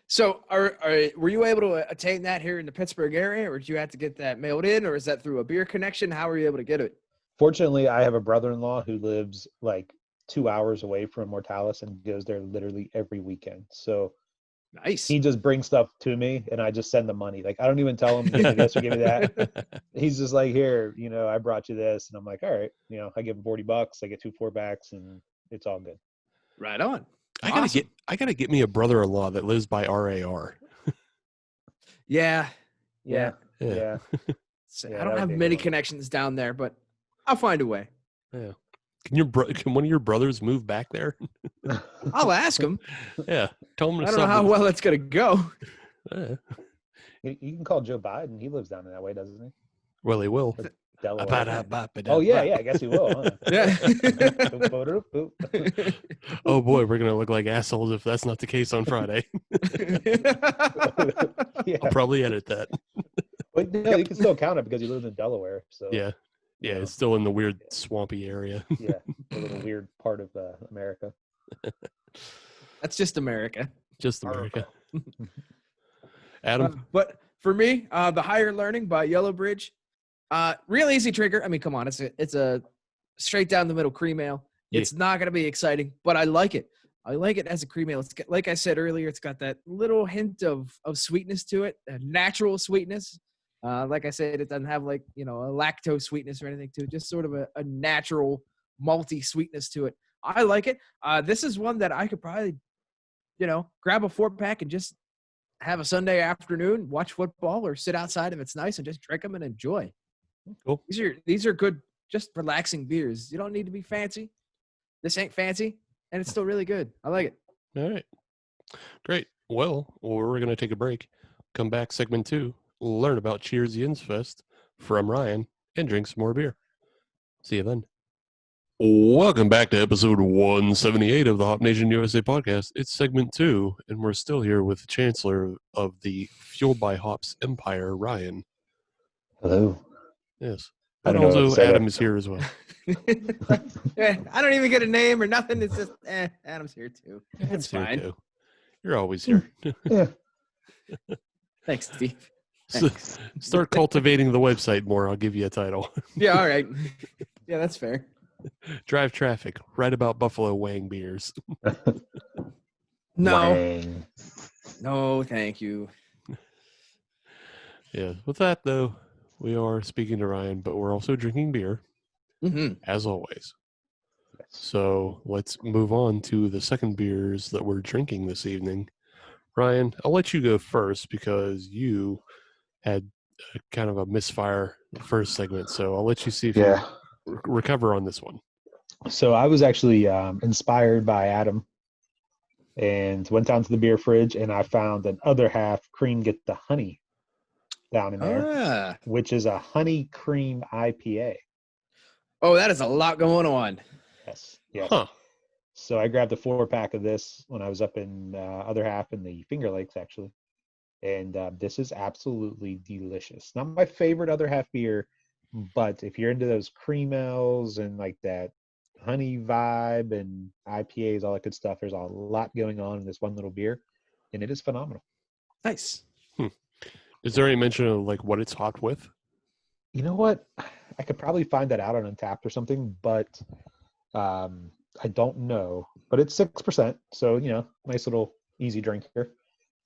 Speaker 2: So were you able to attain that here in the Pittsburgh area, or did you have to get that mailed in, or is that through a beer connection? How were you able to get it?
Speaker 5: Fortunately, I have a brother-in-law who lives like 2 hours away from Mortalis and goes there literally every weekend. So
Speaker 2: nice.
Speaker 5: He just brings stuff to me and I just send the money. Like, I don't even tell him, give me this or give me that. He's just like, here, I brought you this. And I'm like, all right, I give him $40. I get 2 4-packs and it's all good.
Speaker 2: Right on.
Speaker 4: I
Speaker 2: Awesome.
Speaker 4: gotta get me a brother-in-law that lives by RAR.
Speaker 2: Yeah.
Speaker 5: Yeah.
Speaker 2: So I don't have many connections down there, but I'll find a way.
Speaker 4: Yeah. Can one of your brothers move back there?
Speaker 2: I'll ask him.
Speaker 4: Yeah. Tell him to
Speaker 2: I don't know how well it's gonna go.
Speaker 5: You can call Joe Biden. He lives down in that way, doesn't he?
Speaker 4: Well, he will.
Speaker 5: Delaware. Oh yeah, I guess he will. Huh?
Speaker 2: Yeah.
Speaker 4: Oh boy, we're gonna look like assholes if that's not the case on Friday.
Speaker 5: Yeah.
Speaker 4: I'll probably edit that.
Speaker 5: But no, you can still count it because he lives in Delaware. So
Speaker 4: Yeah, it's still in the weird swampy area.
Speaker 5: Yeah, a little weird part of America.
Speaker 2: That's just America.
Speaker 4: Just America. Adam?
Speaker 2: But for me, the Higher Learning by Yellow Bridge, real easy drinker. I mean, come on, it's a straight down the middle cream ale.
Speaker 4: Yeah.
Speaker 2: It's not going to be exciting, but I like it. I like it as a cream ale. It's got, like I said earlier, it's got that little hint of sweetness to it, a natural sweetness. Like I said, it doesn't have like, a lactose sweetness or anything to it, just sort of a natural malty sweetness to it. I like it. This is one that I could probably, grab a 4-pack and just have a Sunday afternoon, watch football or sit outside if it's nice and just drink them and enjoy.
Speaker 4: Cool.
Speaker 2: These are good, just relaxing beers. You don't need to be fancy. This ain't fancy, and it's still really good. I like it.
Speaker 4: All right. Great. Well, we're going to take a break. Come back, segment 2. We'll learn about Cheers Yinz Fest from Ryan and drink some more beer. See you then. Welcome back to episode 178 of the Hop Nation USA podcast. It's segment 2, and we're still here with the Chancellor of the Fueled by Hops Empire, Ryan.
Speaker 5: Hello.
Speaker 4: Yes.
Speaker 5: I
Speaker 4: And
Speaker 5: don't know what to
Speaker 4: also
Speaker 5: say
Speaker 4: Adam
Speaker 5: there.
Speaker 4: is here as well.
Speaker 2: Yeah, I don't even get a name or nothing. It's just, Adam's here too. It's
Speaker 4: Here
Speaker 2: fine.
Speaker 4: too. You're always here.
Speaker 5: Yeah.
Speaker 2: Thanks, Steve.
Speaker 4: So,
Speaker 2: Thanks.
Speaker 4: start cultivating the website more. I'll give you a title.
Speaker 2: Yeah, all right. Yeah, that's fair.
Speaker 4: Drive traffic. Write about Buffalo Wang beers.
Speaker 2: No,
Speaker 5: Wang.
Speaker 2: no, thank you.
Speaker 4: Yeah. With that, though, we are speaking to Ryan, but we're also drinking beer, as always.
Speaker 5: Yes.
Speaker 4: So let's move on to the second beers that we're drinking this evening. Ryan, I'll let you go first because you had kind of a misfire the first segment. So I'll let you see if you recover on this one.
Speaker 5: So I was actually inspired by Adam and went down to the beer fridge, and I found an other half cream get the honey down in there,
Speaker 2: Ah.
Speaker 5: which is a honey cream IPA.
Speaker 2: Oh, that is a lot going on.
Speaker 5: Yes, yes.
Speaker 4: Huh.
Speaker 5: So I grabbed a 4-pack of this when I was up in other half in the Finger Lakes, actually. And this is absolutely delicious. Not my favorite other half beer, but if you're into those cream ales and like that honey vibe and IPAs, all that good stuff, there's a lot going on in this one little beer, and it is phenomenal.
Speaker 2: Nice.
Speaker 4: Is there any mention of like what it's hopped with?
Speaker 5: You know what? I could probably find that out on Untapped or something, but I don't know. But it's 6%, so nice little easy drinker,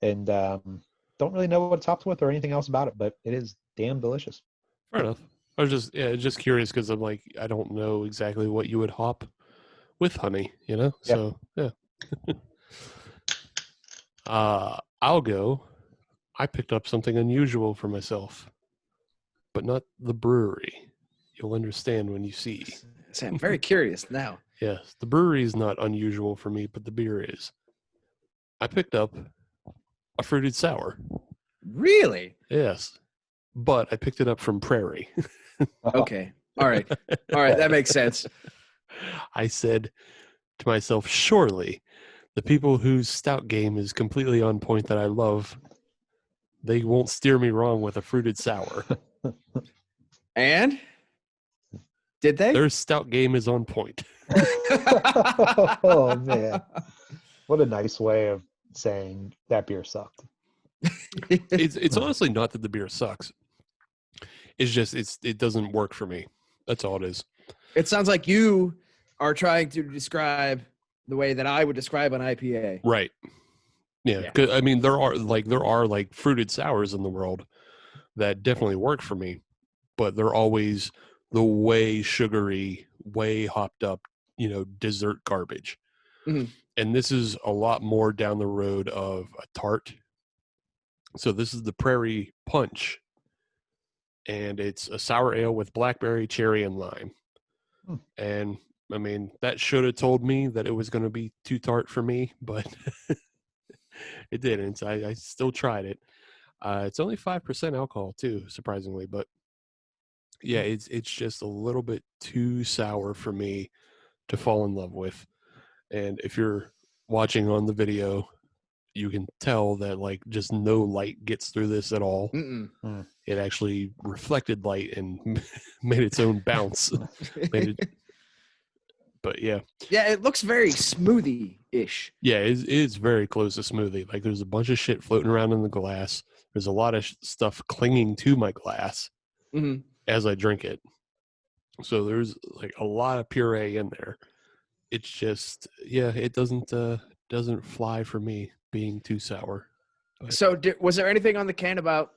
Speaker 5: and don't really know what it's hopped with or anything else about it, but it is damn delicious.
Speaker 4: Fair enough. I was just curious because I'm like, I don't know exactly what you would hop with honey,
Speaker 5: Yeah.
Speaker 4: So yeah. I'll go. I picked up something unusual for myself, but not the brewery. You'll understand when you see.
Speaker 2: So I'm very curious now.
Speaker 4: Yes, the brewery is not unusual for me, but the beer is. I picked up a fruited sour.
Speaker 2: Really?
Speaker 4: Yes, but I picked it up from Prairie.
Speaker 2: Okay. All right. That makes sense.
Speaker 4: I said to myself, surely the people whose stout game is completely on point that I love, they won't steer me wrong with a fruited sour.
Speaker 2: And did they?
Speaker 4: Their stout game is on point.
Speaker 5: Oh man, what a nice way of saying that beer sucked.
Speaker 4: It's honestly not that the beer sucks. It's just it doesn't work for me. That's all it is.
Speaker 2: It sounds like you are trying to describe the way that I would describe an IPA.
Speaker 4: Right. Yeah. 'Cause, I mean, there are like fruited sours in the world that definitely work for me, but they're always the way sugary, way hopped up, dessert garbage.
Speaker 2: Mhm.
Speaker 4: And this is a lot more down the road of a tart. So this is the Prairie Punch, and it's a sour ale with blackberry, cherry, and lime. And I mean, that should have told me that it was going to be too tart for me, but it didn't. I still tried it. It's only 5% alcohol too, surprisingly, but yeah, it's just a little bit too sour for me to fall in love with. And if you're watching on the video, you can tell that like just no light gets through this at all.
Speaker 2: Mm-mm.
Speaker 4: It actually reflected light and made its own bounce. But yeah.
Speaker 2: Yeah, it looks very smoothie-ish.
Speaker 4: Yeah, it's very close to smoothie. Like there's a bunch of shit floating around in the glass. There's a lot of stuff clinging to my glass
Speaker 2: Mm-hmm.
Speaker 4: as I drink it. So there's like a lot of puree in there. It's just, it doesn't fly for me being too sour. But
Speaker 2: So was there anything on the can about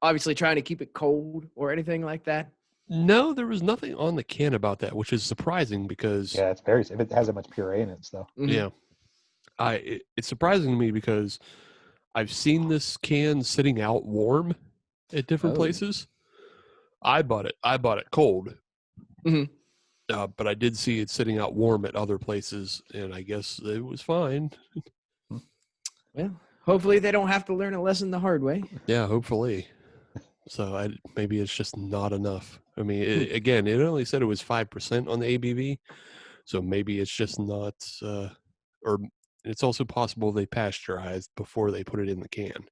Speaker 2: obviously trying to keep it cold or anything like that?
Speaker 4: no, there was nothing on the can about that, which is surprising because
Speaker 5: Yeah, it's very. If it has that much puree in it, so
Speaker 2: Mhm.
Speaker 4: yeah, it's surprising to me because I've seen this can sitting out warm at different
Speaker 2: Oh.
Speaker 4: places. I bought it cold,
Speaker 2: Mhm.
Speaker 4: but I did see it sitting out warm at other places, and I guess it was fine.
Speaker 2: Well, hopefully they don't have to learn a lesson the hard way.
Speaker 4: Yeah, hopefully. So maybe it's just not enough. I mean, again, it only said it was 5% on the ABV, so maybe it's just not. Or it's also possible they pasteurized before they put it in the can.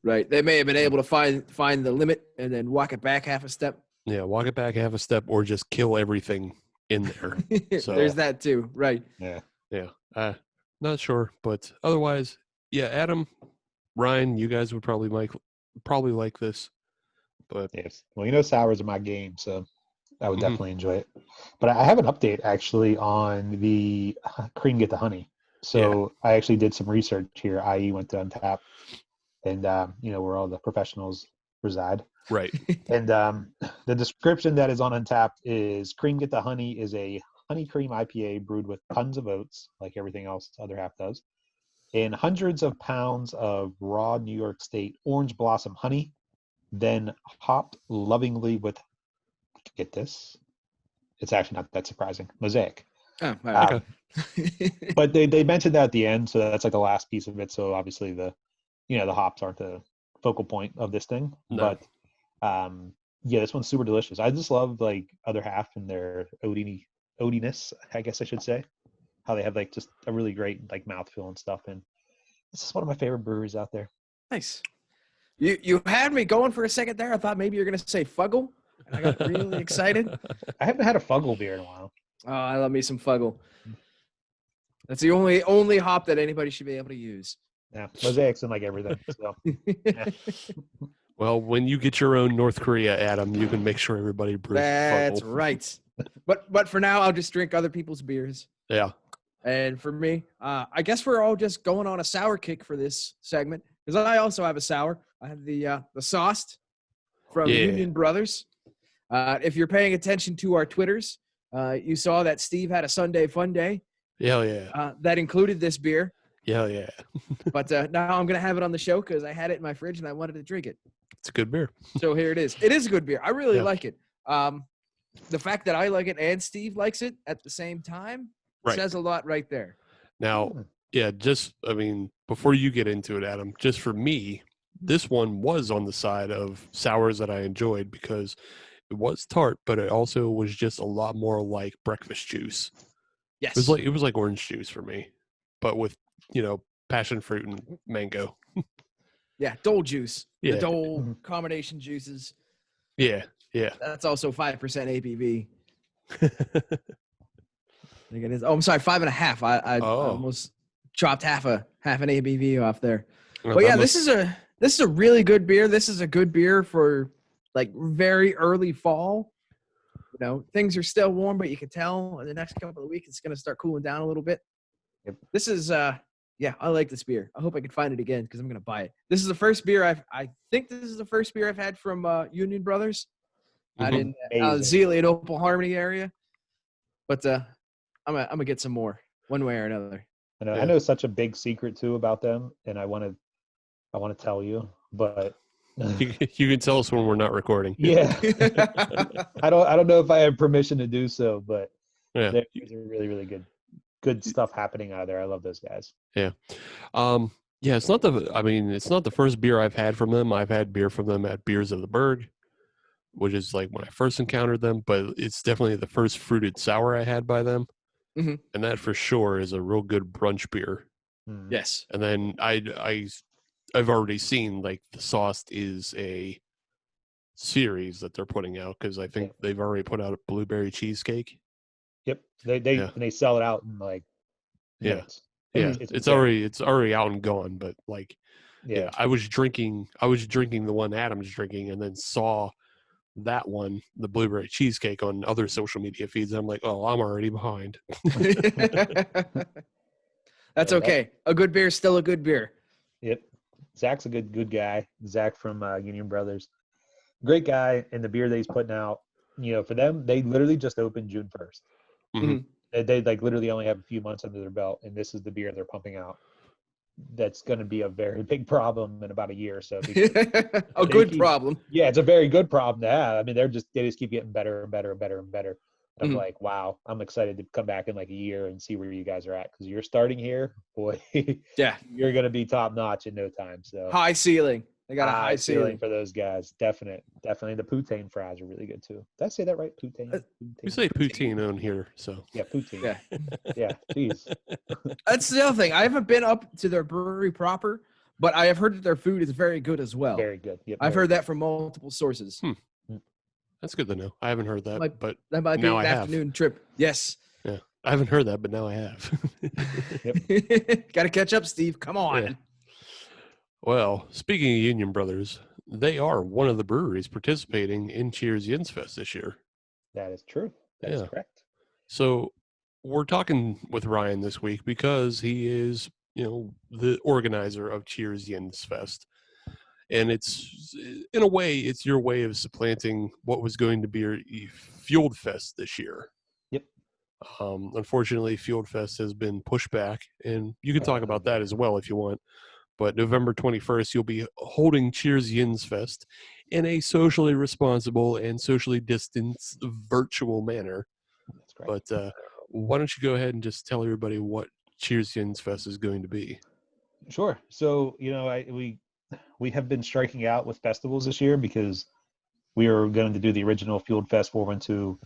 Speaker 2: Right. They may have been able to find the limit and then walk it back half a step.
Speaker 4: Yeah, walk it back half a step, or just kill everything in there. So
Speaker 2: There's that too. Right.
Speaker 5: yeah.
Speaker 4: Not sure, but otherwise, yeah. Adam, Ryan, you guys would probably like this. But
Speaker 5: Yes. Well, sours are my game, so I would
Speaker 4: Mhm.
Speaker 5: definitely enjoy it. But I have an update actually on the cream get the honey. So I actually did some research here, i.e. went to Untappd, and where all the professionals reside.
Speaker 4: right,
Speaker 5: And the description that is on Untappd is cream get the honey is a honey cream IPA brewed with tons of oats, like everything else the other half does, and hundreds of pounds of raw New York State orange blossom honey, then hopped lovingly with, get this, it's actually not that surprising, mosaic.
Speaker 2: Oh, all right.
Speaker 5: Um, but they mentioned that at the end, so that's like the last piece of it. So obviously the hops aren't the focal point of this thing.
Speaker 4: No.
Speaker 5: But yeah, this one's super delicious. I just love like other half and their oatiness, I guess I should say. How they have like just a really great like mouthfeel and stuff. And this is one of my favorite breweries out there.
Speaker 2: Nice. You had me going for a second there. I thought maybe you're gonna say Fuggle, and I got really excited.
Speaker 5: I haven't had a Fuggle beer in a while.
Speaker 2: Oh, I love me some Fuggle. That's the only hop that anybody should be able to use.
Speaker 5: Yeah, mosaics and like everything. So yeah.
Speaker 4: Well, when you get your own North Korea, Adam, you can make sure everybody brews.
Speaker 2: That's
Speaker 4: Fuggle.
Speaker 2: right. But for now, I'll just drink other people's beers.
Speaker 4: Yeah.
Speaker 2: And for me, I guess we're all just going on a sour kick for this segment because I also have a sour. I have the sauced from Union Brothers. If you're paying attention to our Twitters, you saw that Steve had a Sunday fun day.
Speaker 4: Hell yeah.
Speaker 2: That included this beer.
Speaker 4: Hell yeah.
Speaker 2: But now I'm going to have it on the show because I had it in my fridge and I wanted to drink it.
Speaker 4: It's a good beer.
Speaker 2: So here it is. It is a good beer. I really like it. The fact that I like it and Steve likes it at the same time says a lot right there.
Speaker 4: Now, yeah, before you get into it, Adam, just for me, this one was on the side of sours that I enjoyed because it was tart, but it also was just a lot more like breakfast juice.
Speaker 2: Yes.
Speaker 4: It was like orange juice for me, but with, passion fruit and mango.
Speaker 2: Yeah, Dole juice.
Speaker 4: Yeah.
Speaker 2: The Dole combination juices.
Speaker 4: Yeah, yeah.
Speaker 2: That's also 5% ABV. I think it is. Oh, I'm sorry, 5.5. I almost chopped half an ABV off there. But yeah, this is a really good beer. This is a good beer for like very early fall. Things are still warm, but you can tell in the next couple of weeks it's going to start cooling down a little bit.
Speaker 5: Yep.
Speaker 2: This is I like this beer. I hope I can find it again because I'm going to buy it. This is the first beer I think this is the first beer I've had from Union Brothers out in Zealand, Opal Harmony area. But I'm gonna get some more one way or another.
Speaker 5: I know such a big secret too about them, and I want to tell you, but
Speaker 4: you can tell us when we're not recording.
Speaker 5: Yeah. I don't know if I have permission to do so, but there's really, really good stuff happening out of there. I love those guys.
Speaker 4: Yeah. It's not the first beer I've had from them. I've had beer from them at Beers of the Berg, which is like when I first encountered them, but it's definitely the first fruited sour I had by them.
Speaker 2: Mm-hmm.
Speaker 4: And that for sure is a real good brunch beer.
Speaker 5: Mm.
Speaker 2: Yes.
Speaker 4: And then I've already seen like the sauced is a series that they're putting out because I think they've already put out a blueberry cheesecake.
Speaker 5: Yep. They sell it out in like minutes.
Speaker 4: Yeah. It's already out and gone, but like I was drinking the one Adam's drinking and then saw that one, the blueberry cheesecake, on other social media feeds. I'm like, oh, I'm already behind.
Speaker 2: That's okay. A good beer is still a good beer.
Speaker 5: Yep. Zach's a good guy. Zach from Union Brothers. Great guy. And the beer that he's putting out, for them, they literally just opened June 1st.
Speaker 4: Mm-hmm.
Speaker 5: They like literally only have a few months under their belt, and this is the beer they're pumping out. That's going to be a very big problem in about a year or so.
Speaker 2: Problem.
Speaker 5: Yeah, it's a very good problem to have. I mean, they just keep getting better and better and better and better. And I'm like, wow, I'm excited to come back in like a year and see where you guys are at, because you're starting here, boy.
Speaker 2: Yeah,
Speaker 5: you're going to be top notch in no time. So
Speaker 2: high ceiling. They got a high ceiling
Speaker 5: for those guys. Definitely. The poutine fries are really good too. Did I say that right? Poutine.
Speaker 4: We say poutine on here, so
Speaker 5: yeah, poutine.
Speaker 2: Yeah,
Speaker 5: yeah. Jeez.
Speaker 2: That's the other thing. I haven't been up to their brewery proper, but I have heard that their food is very good as well.
Speaker 5: Very good. Yep,
Speaker 2: I've heard that from multiple sources.
Speaker 4: That's good to know. I haven't heard that, but
Speaker 2: that might be
Speaker 4: now
Speaker 2: an afternoon trip. Yes.
Speaker 4: Yeah, I haven't heard that, but now I have.
Speaker 2: Got to catch up, Steve. Come on.
Speaker 4: Yeah. Well, speaking of Union Brothers, they are one of the breweries participating in Cheers Yinz Fest this year.
Speaker 5: That is true. That is correct.
Speaker 4: So we're talking with Ryan this week because he is, the organizer of Cheers Yinz Fest. And it's, in a way, it's your way of supplanting what was going to be your Fueled Fest this year.
Speaker 5: Yep.
Speaker 4: Unfortunately, Fueled Fest has been pushed back, and you can talk about that as well if you want. But November 21st, you'll be holding Cheers Yinz Fest in a socially responsible and socially distanced virtual manner.
Speaker 5: That's correct.
Speaker 4: But why don't you go ahead and just tell everybody what Cheers Yinz Fest is going to be?
Speaker 5: Sure. So, we have been striking out with festivals this year because we were going to do the original Fueled Fest 412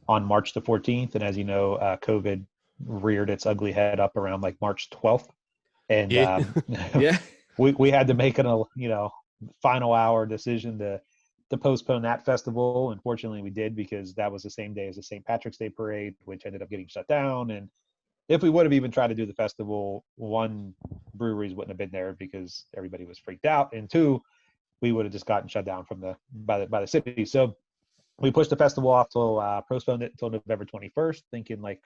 Speaker 5: on March the 14th. And as you know, COVID reared its ugly head up around like March 12th. And
Speaker 4: Yeah.
Speaker 2: Yeah.
Speaker 5: we had to make an, final hour decision to postpone that festival. Unfortunately, we did because that was the same day as the St. Patrick's Day parade, which ended up getting shut down. And if we would have even tried to do the festival, one, breweries wouldn't have been there because everybody was freaked out, and two, we would have just gotten shut down by the city. So we pushed the festival off till postponed it until November 21st, thinking like,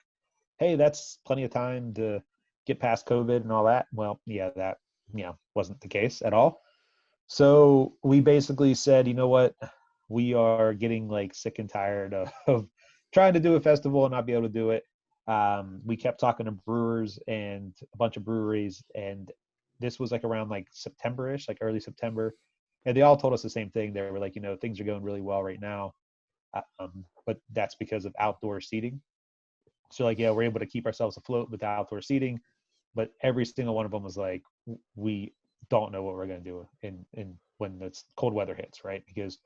Speaker 5: hey, that's plenty of time to get past COVID and all that. Well, yeah, that wasn't the case at all. So we basically said, you know what, we are getting like sick and tired of trying to do a festival and not be able to do it. We kept talking to brewers and a bunch of breweries, and this was like around like September-ish, like early September, and they all told us the same thing. They were like, things are going really well right now, but that's because of outdoor seating. So like, yeah, we're able to keep ourselves afloat with the outdoor seating, but every single one of them was like, we don't know what we're going to do in when it's cold weather hits, right? Because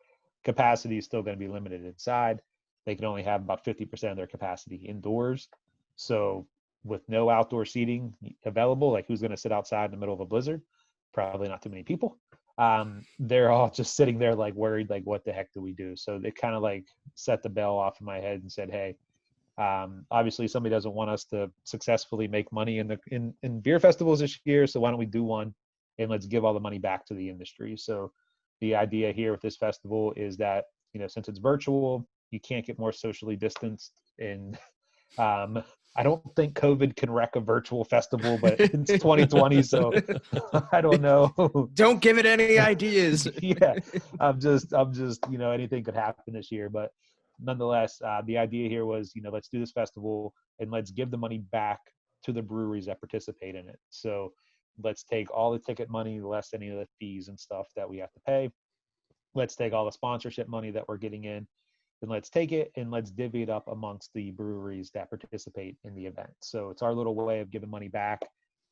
Speaker 5: capacity is still going to be limited inside. They can only have about 50% of their capacity indoors. So with no outdoor seating available, like who's going to sit outside in the middle of a blizzard? Probably not too many people. They're all just sitting there like worried, like what the heck do we do? So they kind of like set the bell off in my head and said, hey, obviously somebody doesn't want us to successfully make money in beer festivals this year. So why don't we do one and let's give all the money back to the industry? So the idea here with this festival is that, since it's virtual, you can't get more socially distanced. And I don't think COVID can wreck a virtual festival, but it's 2020, so I don't know.
Speaker 2: Don't give it any ideas.
Speaker 5: Yeah, I'm just, anything could happen this year, but nonetheless, the idea here was, let's do this festival and let's give the money back to the breweries that participate in it. So let's take all the ticket money, less any of the fees and stuff that we have to pay. Let's take all the sponsorship money that we're getting in, and let's take it and let's divvy it up amongst the breweries that participate in the event. So it's our little way of giving money back.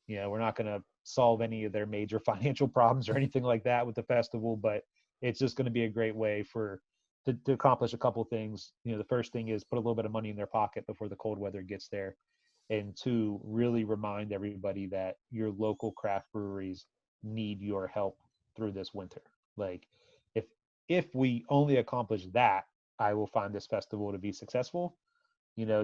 Speaker 5: We're not going to solve any of their major financial problems or anything like that with the festival, but it's just going to be a great way to accomplish a couple things. The first thing is put a little bit of money in their pocket before the cold weather gets there. And two, really remind everybody that your local craft breweries need your help through this winter. Like if we only accomplish that, I will find this festival to be successful.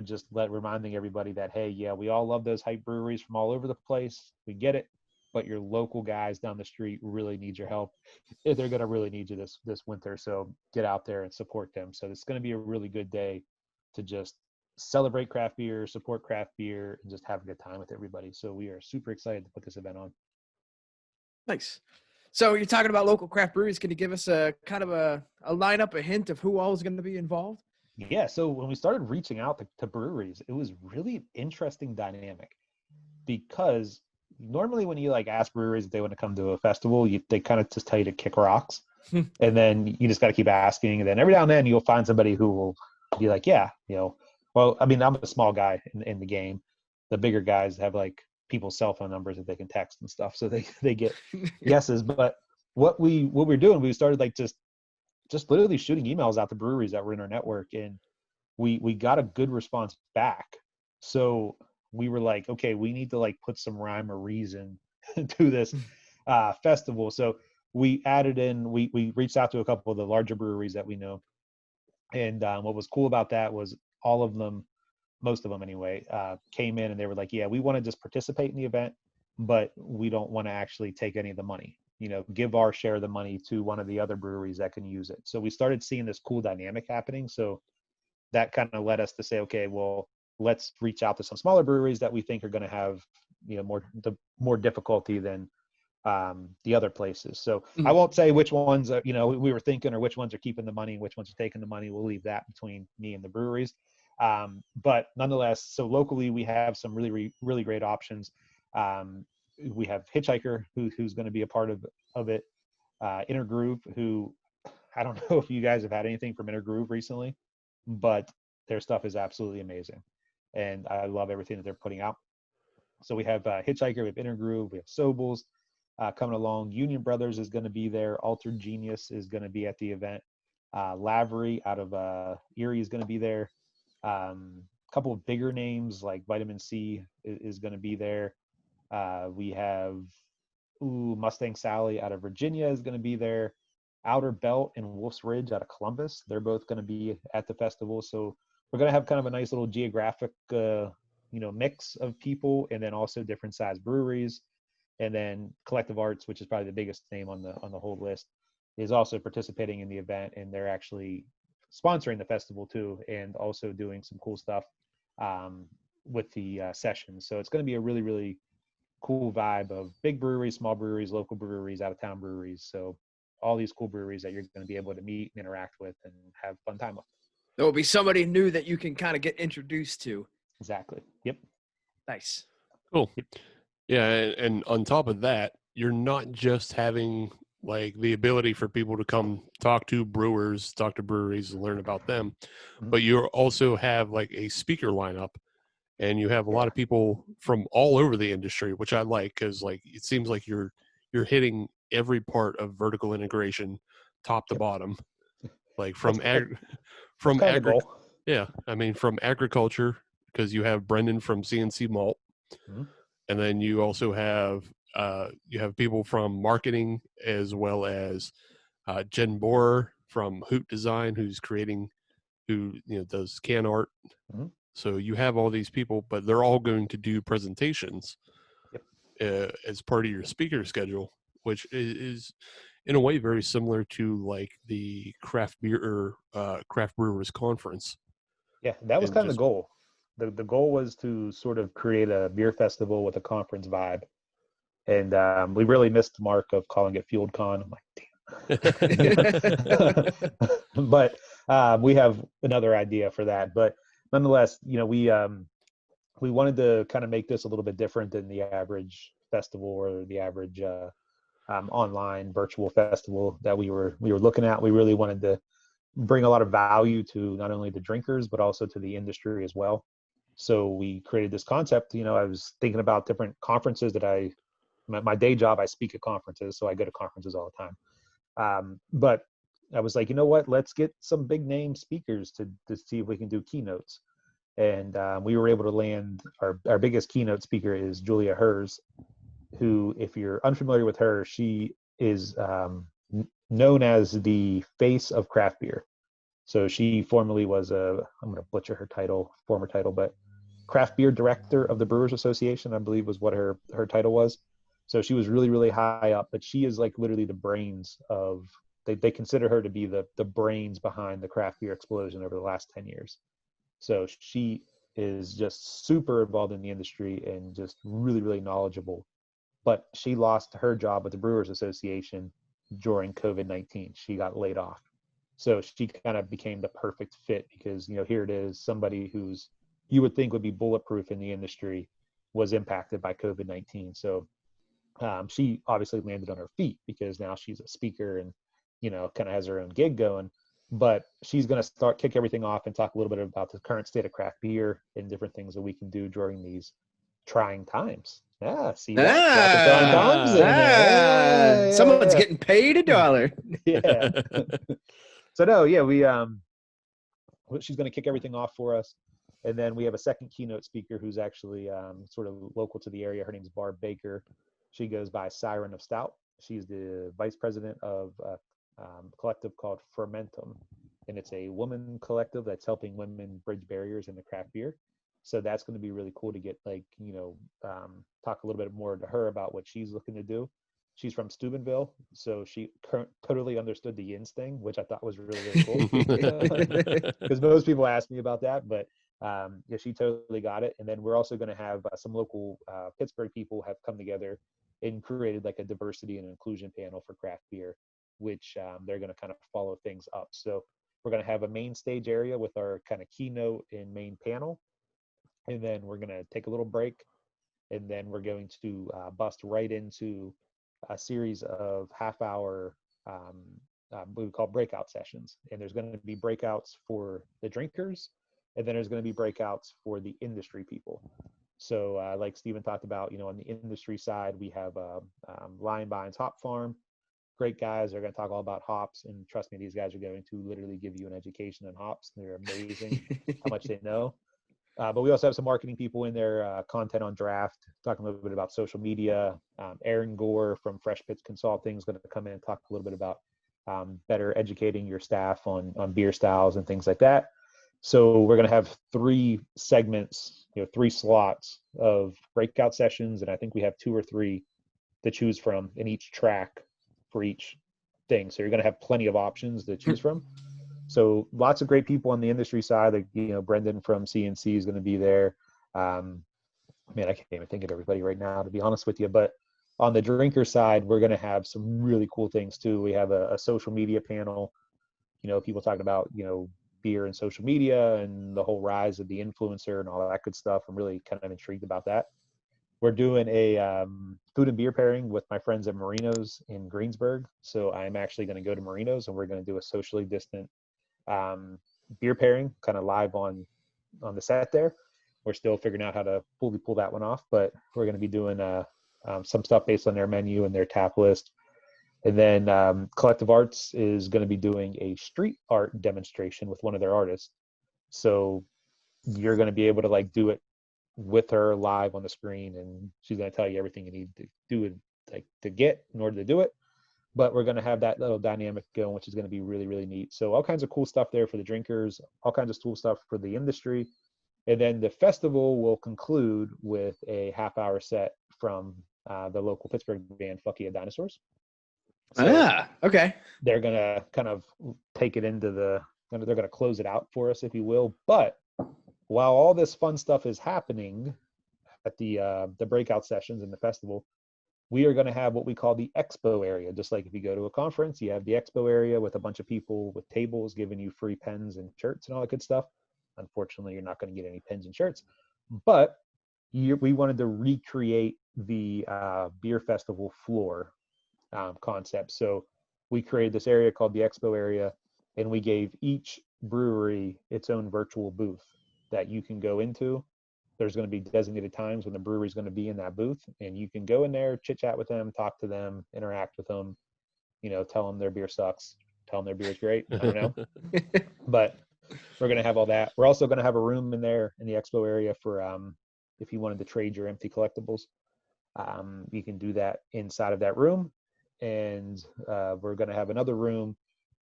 Speaker 5: Just reminding everybody that, hey, yeah, we all love those hype breweries from all over the place. We get it, but your local guys down the street really need your help. They're going to really need you this winter. So get out there and support them. So it's going to be a really good day to just celebrate craft beer, support craft beer, and just have a good time with everybody. So we are super excited to put this event on.
Speaker 2: Nice. So you're talking about local craft breweries. Can you give us a kind of a lineup, a hint of who all is going to be involved?
Speaker 5: Yeah. So when we started reaching out to breweries, it was really an interesting dynamic, because normally when you like ask breweries if they want to come to a festival, they kind of just tell you to kick rocks. And then you just got to keep asking. And then every now and then you'll find somebody who will be like, yeah, well, I mean, I'm a small guy in the game. The bigger guys have like people's cell phone numbers that they can text and stuff. So they get yeses. But what we're doing, we started like just literally shooting emails out to breweries that were in our network, and we got a good response back. So we were like, okay, we need to like put some rhyme or reason to this festival. So we reached out to a couple of the larger breweries that we know. And what was cool about that was all of them, most of them anyway, came in and they were like, yeah, we want to just participate in the event, but we don't want to actually take any of the money. Give our share of the money to one of the other breweries that can use it. So we started seeing this cool dynamic happening. So that kind of led us to say, okay, well, let's reach out to some smaller breweries that we think are going to have, more difficulty than the other places. So I won't say which ones we were thinking, or which ones are keeping the money and which ones are taking the money. We'll leave that between me and the breweries. But nonetheless, so locally we have some really, really great options. We have Hitchhiker, who's going to be a part of it. Inner Groove, who I don't know if you guys have had anything from Inner Groove recently, but their stuff is absolutely amazing. and I love everything that they're putting out. So we have Hitchhiker, we have Intergroove, we have Sobles coming along. Union Brothers is going to be there. Altered Genius is going to be at the event. Lavery out of Erie is going to be there. A couple of bigger names like Vitamin C is going to be there. We have Mustang Sally out of Virginia is going to be there. Outer Belt and Wolf's Ridge out of Columbus, they're both going to be at the festival. So we're going to have kind of a nice little geographic mix of people, and then also different size breweries. And then Collective Arts, which is probably the biggest name on the whole list, is also participating in the event, and they're actually sponsoring the festival too, and also doing some cool stuff with the sessions. So it's going to be a really, really cool vibe of big breweries, small breweries, local breweries, out of town breweries. So all these cool breweries that you're going to be able to meet and interact with and have fun time with.
Speaker 2: There will be somebody new that you can kind of get introduced to.
Speaker 5: Exactly. Yep.
Speaker 2: Nice.
Speaker 4: Cool. Yeah, and on top of that, you're not just having like the ability for people to come talk to brewers, talk to breweries, and learn about them, but you also have like a speaker lineup, and you have a lot of people from all over the industry, which I like because like it seems like you're hitting every part of vertical integration, top to bottom, like from yeah, I mean from agriculture, because you have Brendan from CNC Malt. And then you also have people from marketing, as well as Jen Borer from Hoot Design, who does can art. So you have all these people, but they're all going to do presentations as part of your speaker schedule, which is in a way very similar to like the craft brewers conference.
Speaker 5: Yeah, that was kind of the goal. The goal was to sort of create a beer festival with a conference vibe. And we really missed the mark of calling it Fueled Con. I'm like, damn. But we have another idea for that. But nonetheless, we wanted to kind of make this a little bit different than the average festival or the average online virtual festival that we were looking at. We really wanted to bring a lot of value to not only the drinkers, but also to the industry as well. So we created this concept. I was thinking about different conferences that my day job, I speak at conferences, so I go to conferences all the time. But I was like, you know what, let's get some big name speakers to see if we can do keynotes. And we were able to land our biggest keynote speaker is Julia Hers, who, if you're unfamiliar with her, she is known as the face of craft beer. So she formerly was I'm going to butcher her former title, but craft beer director of the Brewers Association, I believe was what her title was. So she was really, really high up, but she is like literally the brains of, they consider her to be the brains behind the craft beer explosion over the last 10 years. So she is just super involved in the industry and just really, really knowledgeable. But she lost her job with the Brewers Association during COVID-19. She got laid off. So she kind of became the perfect fit because, here it is, somebody who's you would think would be bulletproof in the industry was impacted by COVID-19. So she obviously landed on her feet because now she's a speaker and, kind of has her own gig going. But she's going to kick everything off and talk a little bit about the current state of craft beer and different things that we can do during these trying times. Yeah, see that? Trying times.
Speaker 2: Someone's getting paid $1.
Speaker 5: Yeah. So no, yeah, she's going to kick everything off for us. And then we have a second keynote speaker who's actually sort of local to the area. Her name's Barb Baker. She goes by Siren of Stout. She's the vice president of a collective called Fermentum. And it's a woman collective that's helping women bridge barriers into craft beer. So that's going to be really cool to get talk a little bit more to her about what she's looking to do. She's from Steubenville, so she totally understood the Yinz thing, which I thought was really, really cool. Because most people ask me about that, but yeah, she totally got it. And then we're also going to have some local Pittsburgh people have come together and created like a diversity and inclusion panel for craft beer, which they're going to kind of follow things up. So we're going to have a main stage area with our kind of keynote and main panel. And then we're going to take a little break. And then we're going to bust right into a series of half-hour what we call breakout sessions. And there's going to be breakouts for the drinkers, and then there's going to be breakouts for the industry people. So like Steven talked about, on the industry side, we have Lion Vines Hop Farm. Great guys. They're going to talk all about hops, and trust me, these guys are going to literally give you an education on hops. They're amazing how much they know. But we also have some marketing people in there, content on draft, talking a little bit about social media. Aaron Gore from Fresh Pits Consulting is going to come in and talk a little bit about better educating your staff on beer styles and things like that. So we're going to have 3 segments, 3 slots of breakout sessions, and I think we have 2 or 3 to choose from in each track for each thing. So you're going to have plenty of options to choose from. So lots of great people on the industry side, like, Brendan from CNC is going to be there. Man, I can't even think of everybody right now, to be honest with you. But on the drinker side, we're going to have some really cool things too. We have a social media panel, people talking about, beer and social media and the whole rise of the influencer and all that good stuff. I'm really kind of intrigued about that. We're doing a food and beer pairing with my friends at Marino's in Greensburg. So I'm actually going to go to Marino's, and we're going to do a socially distant beer pairing kind of live on the set there. We're still figuring out how to pull that one off, but we're going to be doing some stuff based on their menu and their tap list. And then Collective Arts is going to be doing a street art demonstration with one of their artists. So you're going to be able to like do it with her live on the screen, and she's going to tell you everything you need to do it, like to get in order to do it. But we're going to have that little dynamic going, which is going to be really, really neat. So all kinds of cool stuff there for the drinkers, all kinds of cool stuff for the industry. And then the festival will conclude with a half-hour set from the local Pittsburgh band, Fuck Yeah Dinosaurs. So
Speaker 2: okay.
Speaker 5: They're going to kind of take it into they're going to close it out for us, if you will. But while all this fun stuff is happening at the breakout sessions in the festival, we are going to have what we call the expo area. Just like if you go to a conference, you have the expo area with a bunch of people with tables giving you free pens and shirts and all that good stuff. Unfortunately, you're not going to get any pens and shirts. But we wanted to recreate the beer festival floor concept. So we created this area called the expo area, and we gave each brewery its own virtual booth that you can go into. There's going to be designated times when the brewery is going to be in that booth, and you can go in there, chit chat with them, talk to them, interact with them, tell them their beer sucks, tell them their beer is great. I don't know. But we're going to have all that. We're also going to have a room in there in the expo area for if you wanted to trade your empty collectibles. You can do that inside of that room. And we're going to have another room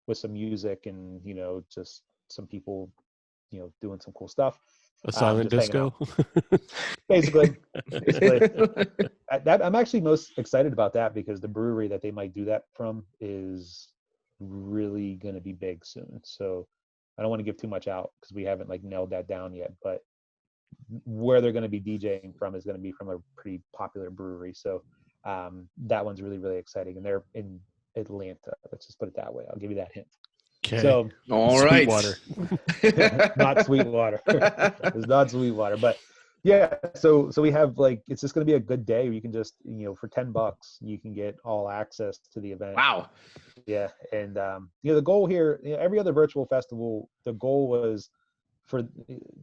Speaker 5: with some music and, just some people, doing some cool stuff.
Speaker 4: A silent disco.
Speaker 5: Basically. I'm actually most excited about that because the brewery that they might do that from is really going to be big soon. So I don't want to give too much out because we haven't like nailed that down yet, but where they're going to be DJing from is going to be from a pretty popular brewery. So that one's really, really exciting. And they're in Atlanta. Let's just put it that way. I'll give you that hint.
Speaker 4: Okay.
Speaker 5: So
Speaker 2: all right.
Speaker 4: Sweetwater.
Speaker 5: Not Sweetwater. It's not Sweetwater. But yeah, so we have like, it's just going to be a good day where you can just, for $10, you can get all access to the event.
Speaker 2: Wow.
Speaker 5: Yeah. And, the goal here, every other virtual festival, the goal was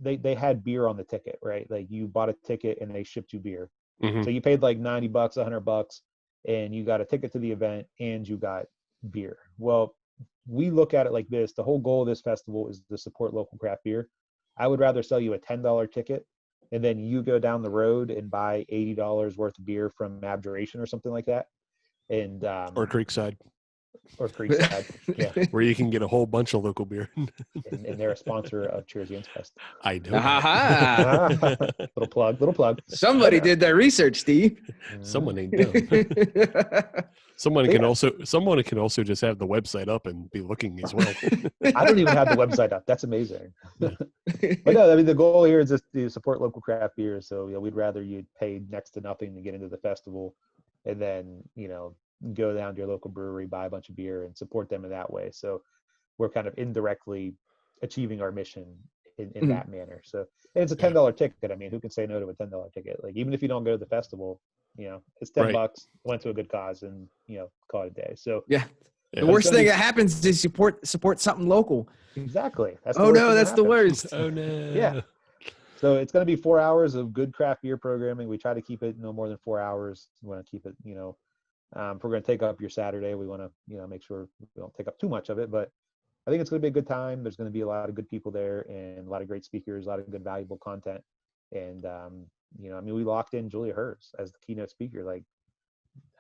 Speaker 5: they had beer on the ticket, right? Like you bought a ticket and they shipped you beer.
Speaker 4: Mm-hmm.
Speaker 5: So you paid like $90, $100, and you got a ticket to the event and you got beer. Well, we look at it like this. The whole goal of this festival is to support local craft beer. I would rather sell you a $10 ticket and then you go down the road and buy $80 worth of beer from Abjuration or something like that. And
Speaker 4: Or Creekside.
Speaker 5: Yeah.
Speaker 4: Where you can get a whole bunch of local beer.
Speaker 5: and they're a sponsor of Cheers Yinz Fest.
Speaker 4: I know.
Speaker 2: Aha.
Speaker 5: Little plug.
Speaker 2: Somebody did their research, Steve.
Speaker 4: Someone ain't dumb. Someone can also just have the website up and be looking as well.
Speaker 5: I don't even have the website up. That's amazing. But no, I mean, the goal here is just to support local craft beer. So, we'd rather you pay next to nothing to get into the festival and then, go down to your local brewery, buy a bunch of beer and support them in that way. So we're kind of indirectly achieving our mission in that manner. So and it's a $10 ticket. I mean, who can say no to a $10 ticket? Like, even if you don't go to the festival, it's $10, went to a good cause and, call it a day. So
Speaker 2: yeah, The worst thing that happens is support something local.
Speaker 5: Exactly. That's
Speaker 2: Oh no, that's the worst.
Speaker 4: Oh no.
Speaker 5: Yeah. So it's going to be 4 hours of good craft beer programming. We try to keep it no more than 4 hours. We want to keep it, if we're going to take up your Saturday, we want to, make sure we don't take up too much of it. But I think it's going to be a good time. There's going to be a lot of good people there and a lot of great speakers, a lot of good, valuable content. And, we locked in Julia Hers as the keynote speaker. Like,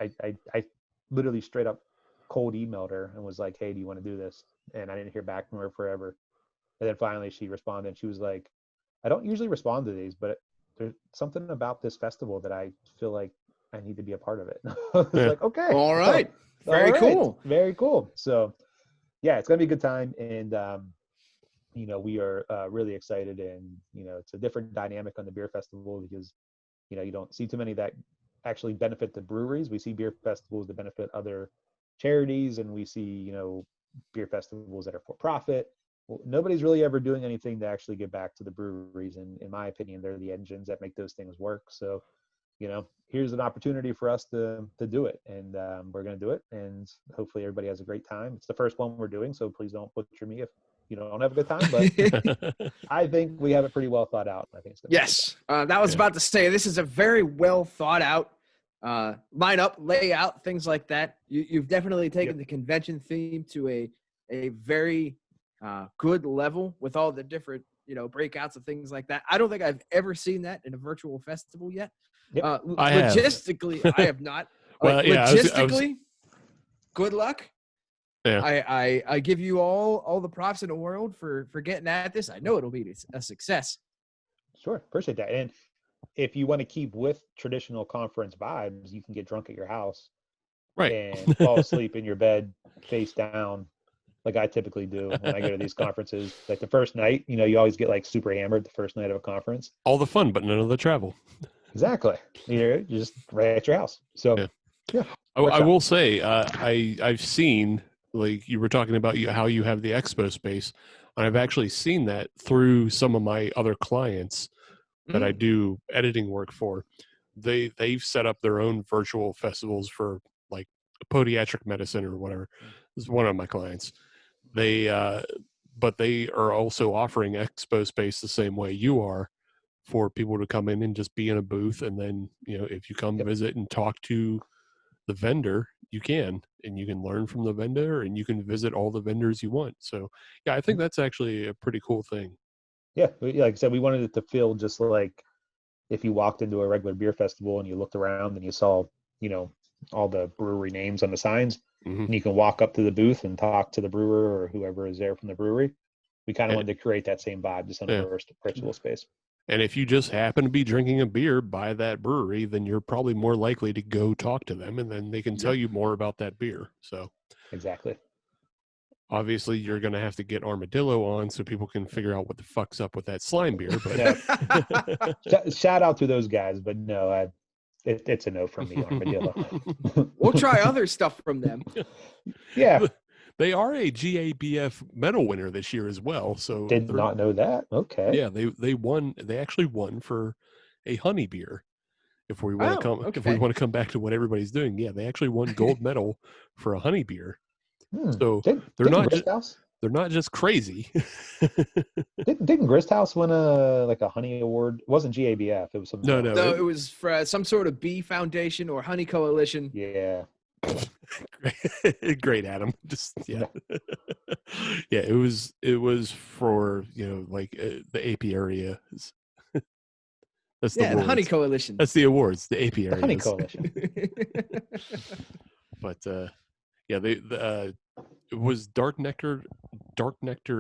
Speaker 5: I literally straight up cold emailed her and was like, hey, do you want to do this? And I didn't hear back from her forever. And then finally she responded and she was like, I don't usually respond to these, but there's something about this festival that I feel like I need to be a part of it. It's like, okay.
Speaker 2: All right. Very cool.
Speaker 5: Very cool. So yeah, it's going to be a good time. And, we are really excited, and, it's a different dynamic on the beer festival because, you don't see too many that actually benefit the breweries. We see beer festivals that benefit other charities, and we see, beer festivals that are for profit. Well, nobody's really ever doing anything to actually get back to the breweries. And in my opinion, they're the engines that make those things work. So, here's an opportunity for us to do it. And we're going to do it. And hopefully everybody has a great time. It's the first one we're doing, so please don't butcher me if you don't have a good time. But I think we have it pretty well thought out. I think it's gonna
Speaker 2: Yes. That was about to say, this is a very well thought out lineup, layout, things like that. You've definitely taken the convention theme to a very good level with all the different, breakouts and things like that. I don't think I've ever seen that in a virtual festival yet.
Speaker 5: Yep.
Speaker 2: Logistically, I have not.
Speaker 4: Well, yeah,
Speaker 2: logistically, good luck.
Speaker 4: Yeah.
Speaker 2: I give you all the props in the world for getting at this. I know it'll be a success.
Speaker 5: Sure. Appreciate that. And if you want to keep with traditional conference vibes, you can get drunk at your house.
Speaker 4: Right.
Speaker 5: And fall asleep in your bed face down, like I typically do when I go to these conferences. Like the first night, you always get like super hammered the first night of a conference.
Speaker 4: All the fun, but none of the travel.
Speaker 5: Exactly. You're just right at your house. So yeah.
Speaker 4: I will say, I've seen, like you were talking about how you have the expo space, and I've actually seen that through some of my other clients that I do editing work for. They've set up their own virtual festivals for like podiatric medicine or whatever. This is one of my clients. But they are also offering expo space the same way you are, for people to come in and just be in a booth. And then, if you come visit and talk to the vendor, you can learn from the vendor, and you can visit all the vendors you want. So yeah, I think that's actually a pretty cool thing.
Speaker 5: Yeah. Like I said, we wanted it to feel just like if you walked into a regular beer festival and you looked around and you saw, all the brewery names on the signs, and you can walk up to the booth and talk to the brewer or whoever is there from the brewery. We kind of wanted to create that same vibe, just in a virtual space.
Speaker 4: And if you just happen to be drinking a beer by that brewery, then you're probably more likely to go talk to them, and then they can tell you more about that beer. So
Speaker 5: exactly.
Speaker 4: Obviously, you're going to have to get Armadillo on so people can figure out what the fuck's up with that slime beer. But
Speaker 5: shout out to those guys, but no, it's a no from me, Armadillo.
Speaker 2: We'll try other stuff from them.
Speaker 5: Yeah.
Speaker 4: They are a GABF medal winner this year as well. So
Speaker 5: did not know that. Okay.
Speaker 4: Yeah, they won. They actually won for a honey beer. If we want to come back to what everybody's doing, they actually won gold medal for a honey beer. So they're not just crazy.
Speaker 5: Didn't Gristhouse win a honey award? It wasn't GABF. It was some.
Speaker 2: No. It was for some sort of bee foundation or honey coalition.
Speaker 5: Yeah.
Speaker 4: Great, Adam. It was for the apiary. That's
Speaker 2: the honey coalition.
Speaker 4: That's the awards, the apiary.
Speaker 5: The honey coalition.
Speaker 4: But it was Dark Nectar,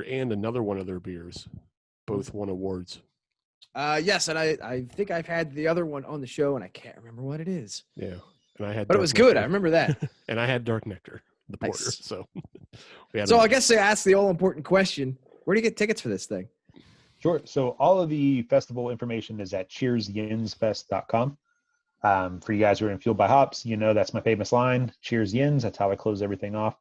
Speaker 4: and another one of their beers, both won awards.
Speaker 2: Yes, and I think I've had the other one on the show, and I can't remember what it is.
Speaker 4: Yeah. And I had,
Speaker 2: but it was good. I remember that.
Speaker 4: And I had Dark Nectar, the porter.
Speaker 2: Nice.
Speaker 4: So,
Speaker 2: I guess they asked the all important question: where do you get tickets for this thing?
Speaker 5: Sure. So all of the festival information is at cheersyinzfest.com. For you guys who are in Fueled by Hops, that's my famous line: Cheers Yinz. That's how I close everything off.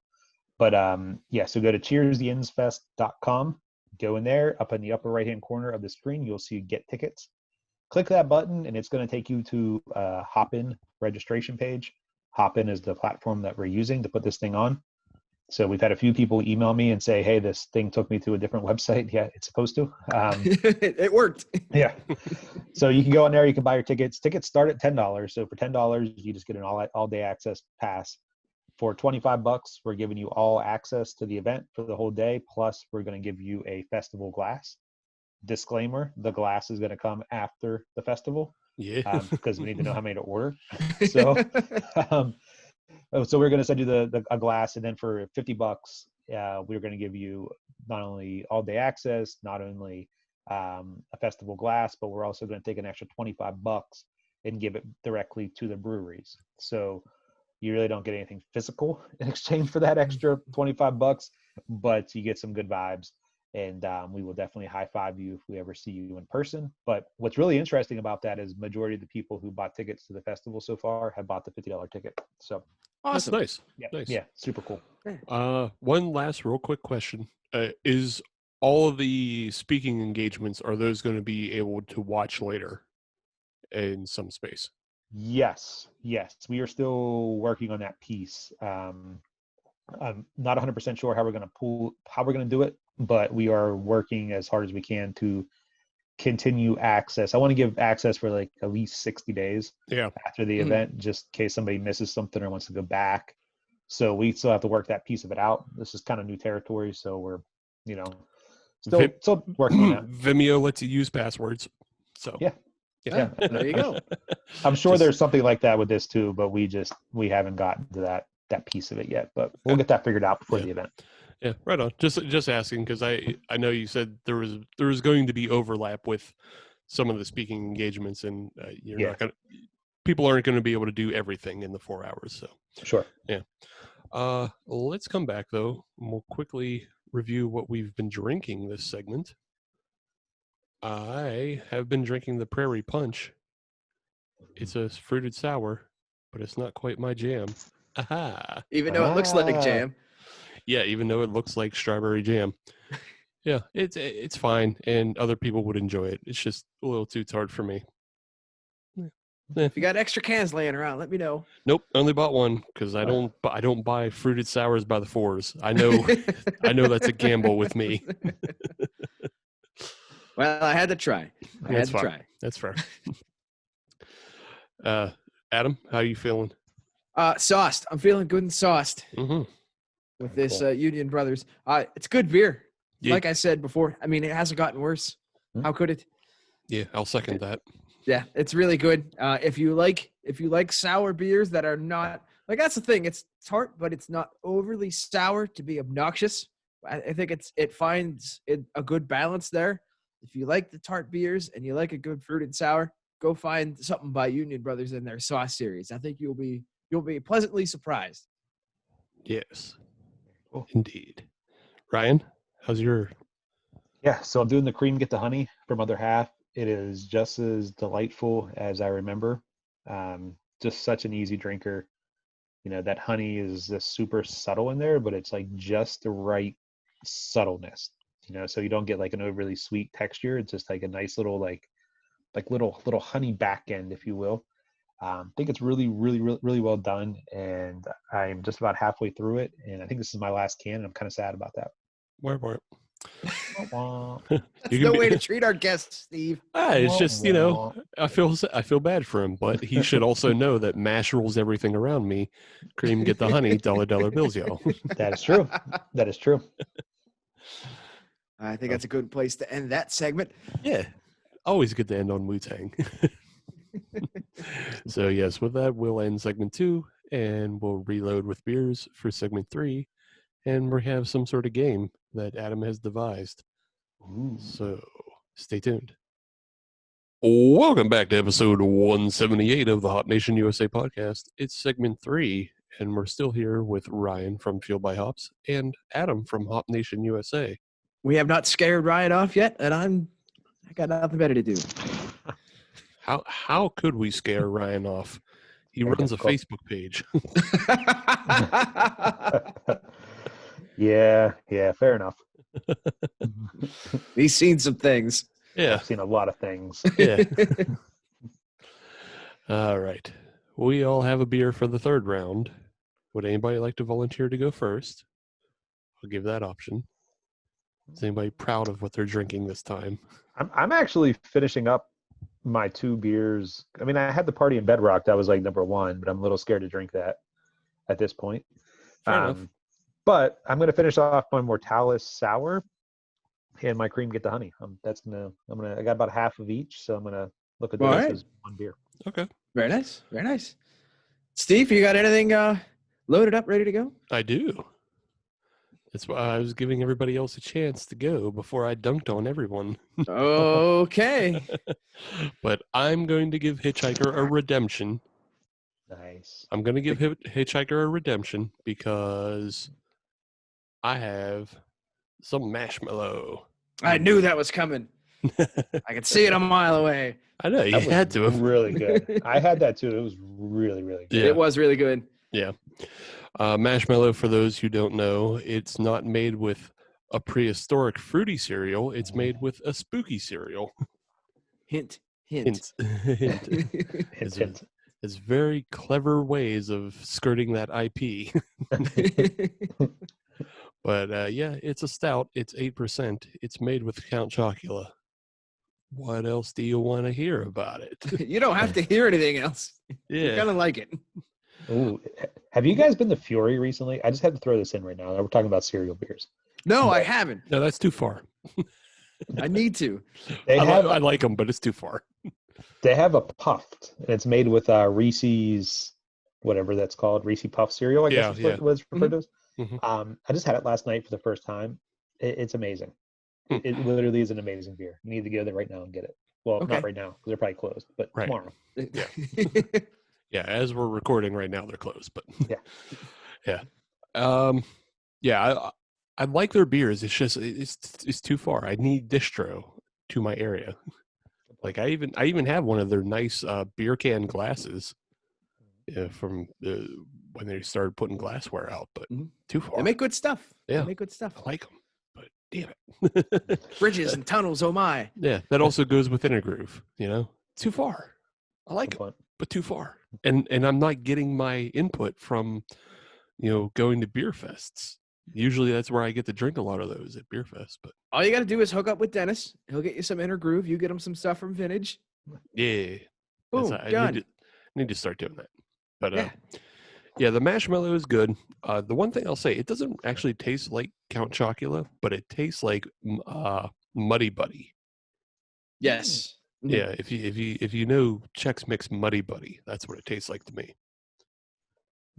Speaker 5: But so go to cheersyinzfest.com. Go in there. Up in the upper right hand corner of the screen, you'll see Get Tickets. Click that button, and it's going to take you to a Hopin registration page. Hopin is the platform that we're using to put this thing on. So we've had a few people email me and say, hey, this thing took me to a different website. Yeah, it's supposed to.
Speaker 2: It worked.
Speaker 5: Yeah. So you can go on there, you can buy your tickets. Tickets start at $10. So for $10, you just get an all day access pass. For $25, we're giving you all access to the event for the whole day. Plus, we're going to give you a festival glass. Disclaimer, the glass is going to come after the festival.
Speaker 4: Yeah.
Speaker 5: Because we need to know how many to order. So, so we're going to send you a glass, and then for $50, we're going to give you not only all day access, not only a festival glass, but we're also going to take an extra $25 and give it directly to the breweries. So you really don't get anything physical in exchange for that extra $25, but you get some good vibes. And we will definitely high five you if we ever see you in person. But what's really interesting about that is majority of the people who bought tickets to the festival so far have bought the $50 ticket. So
Speaker 2: Awesome.
Speaker 4: That's nice.
Speaker 5: yeah,
Speaker 4: Nice.
Speaker 5: yeah, super cool.
Speaker 4: One last real quick question. Is all of the speaking engagements, are those going to be able to watch later in some space?
Speaker 5: Yes, we are still working on that piece. I'm not 100% sure how we're going to do it, but we are working as hard as we can to continue access. I want to give access for like at least 60 days after the event, just in case somebody misses something or wants to go back. So we still have to work that piece of it out. This is kind of new territory, so we're, still working on that.
Speaker 4: Vimeo lets you use passwords. So
Speaker 5: Yeah.
Speaker 2: There you go.
Speaker 5: I'm sure there's something like that with this too, but we haven't gotten to that piece of it yet, but we'll get that figured out before the event.
Speaker 4: Yeah, right on. Just asking, because I know you said there was going to be overlap with some of the speaking engagements, and people aren't going to be able to do everything in the 4 hours. So
Speaker 5: Sure.
Speaker 4: Yeah. Let's come back though, and we'll quickly review what we've been drinking this segment. I have been drinking the Prairie Punch. It's a fruited sour, but it's not quite my jam. Aha!
Speaker 2: Even though it looks like jam.
Speaker 4: Yeah, even though it looks like strawberry jam. Yeah, it's fine, and other people would enjoy it. It's just a little too tart for me.
Speaker 2: If you got extra cans laying around, let me know.
Speaker 4: Nope, only bought one because I don't buy fruited sours by the fours. I know that's a gamble with me.
Speaker 2: Well, I had to try.
Speaker 4: That's fair. Adam, how are you feeling?
Speaker 2: Sauced. I'm feeling good and sauced with this Union Brothers. It's good beer.
Speaker 4: Yeah.
Speaker 2: Like I said before, I mean, it hasn't gotten worse. How could it?
Speaker 4: Yeah, I'll second that.
Speaker 2: Yeah, it's really good. If you like sour beers that are not like, that's the thing. It's tart, but it's not overly sour to be obnoxious. I think it finds a good balance there. If you like the tart beers and you like a good fruited sour, go find something by Union Brothers in their sauce series. I think you'll be pleasantly surprised.
Speaker 4: Yes, indeed. Ryan, how's your?
Speaker 5: Yeah, so I'm doing the cream get the honey from Other Half. It is just as delightful as I remember. Just such an easy drinker. That honey is just super subtle in there, but it's like just the right subtleness. So you don't get like an overly sweet texture. It's just like a nice little like little honey back end, if you will. I think it's really, really, really, really well done, and I'm just about halfway through it. And I think this is my last can, and I'm kind of sad about that.
Speaker 4: Where?
Speaker 2: That's no way to treat our guests, Steve.
Speaker 4: It's just I feel bad for him, but he should also know that mash rules everything around me. Cream get the honey, dollar bills, y'all.
Speaker 5: That is true. That is true.
Speaker 2: I think that's a good place to end that segment.
Speaker 4: Yeah, always good to end on Wu-Tang. So yes, with that, we'll end segment 2, and we'll reload with beers for segment 3, and we have some sort of game that Adam has devised.
Speaker 5: Ooh.
Speaker 4: So stay tuned. Welcome back to episode 178 of the Hop Nation USA podcast. It's segment 3, and we're still here with Ryan from Fueled by Hops and Adam from Hop Nation USA.
Speaker 2: We have not scared Ryan off yet, and I got nothing better to do.
Speaker 4: How could we scare Ryan off? He runs a Facebook page.
Speaker 5: Yeah, fair enough.
Speaker 2: He's seen some things.
Speaker 4: Yeah.
Speaker 5: I've seen a lot of things.
Speaker 4: Yeah. All right. We all have a beer for the third round. Would anybody like to volunteer to go first? I'll give that option. Is anybody proud of what they're drinking this time?
Speaker 5: I'm actually finishing up my 2 beers. I mean, I had the Party in Bedrock. That was like number 1, but I'm a little scared to drink that at this point.
Speaker 4: Fair enough.
Speaker 5: But I'm going to finish off my Mortalis sour and my cream get the honey. I got about half of each, so I'm going to look at this
Speaker 2: Alright.
Speaker 5: as 1 beer.
Speaker 4: Okay.
Speaker 2: Very nice. Very nice. Steve, you got anything loaded up, ready to go?
Speaker 4: I do. That's why I was giving everybody else a chance to go before I dunked on everyone.
Speaker 2: Okay.
Speaker 4: But I'm going to give Hitchhiker a redemption.
Speaker 5: Nice.
Speaker 4: I'm going to give Hitchhiker a redemption because I have some marshmallow.
Speaker 2: I knew that was coming. I could see it a mile away.
Speaker 4: I know, you
Speaker 5: That was
Speaker 4: had to have.
Speaker 5: really good. I had that too. It was really, really good.
Speaker 4: Yeah.
Speaker 2: It was really good.
Speaker 4: Yeah. Marshmallow, for those who don't know, it's not made with a prehistoric fruity cereal. It's made with a spooky cereal.
Speaker 2: Hint, hint.
Speaker 4: Hint. It's very clever ways of skirting that IP. But yeah, it's a stout. It's 8%. It's made with Count Chocula. What else do you want to hear about it?
Speaker 2: You don't have to hear anything else. You're
Speaker 4: Yeah.
Speaker 2: going to like it.
Speaker 5: Ooh, have you guys been to Fury recently? I just had to throw this in right now. We're talking about cereal beers.
Speaker 2: No, I haven't.
Speaker 4: No, that's too far.
Speaker 2: I need to.
Speaker 4: I like them, but it's too far.
Speaker 5: They have a puffed, and it's made with Reese's, whatever that's called, Reese Puff cereal, I guess is what it was referred to as.
Speaker 4: Mhm.
Speaker 5: I just had it last night for the first time. It's amazing. It literally is an amazing beer. You need to go there right now and get it. Well,
Speaker 2: Okay.
Speaker 5: not right now because they're probably closed, but
Speaker 4: Right.
Speaker 5: tomorrow.
Speaker 4: Yeah, as we're recording right now, they're closed. But
Speaker 5: Yeah.
Speaker 4: yeah. I like their beers. It's just it's too far. I need distro to my area. Like I even have one of their nice beer can glasses from when they started putting glassware out, but too far.
Speaker 2: They make good stuff.
Speaker 4: Yeah.
Speaker 2: They make good stuff.
Speaker 4: I like them, but damn it.
Speaker 2: Bridges and tunnels, oh my.
Speaker 4: Yeah, that also goes within a groove. Too far. I like them, but too far. And I'm not getting my input from, going to beer fests. Usually that's where I get to drink a lot of those at beer fest. But
Speaker 2: All you got to do is hook up with Dennis. He'll get you some inner groove. You get him some stuff from Vintage.
Speaker 4: yeah,
Speaker 2: Boom,
Speaker 4: I
Speaker 2: done.
Speaker 4: need to start doing that. But yeah, the marshmallow is good. The one thing I'll say, it doesn't actually taste like Count Chocula, but it tastes like Muddy Buddy.
Speaker 2: Yes.
Speaker 4: Yeah, if you know Chex Mix Muddy Buddy, that's what it tastes like to me,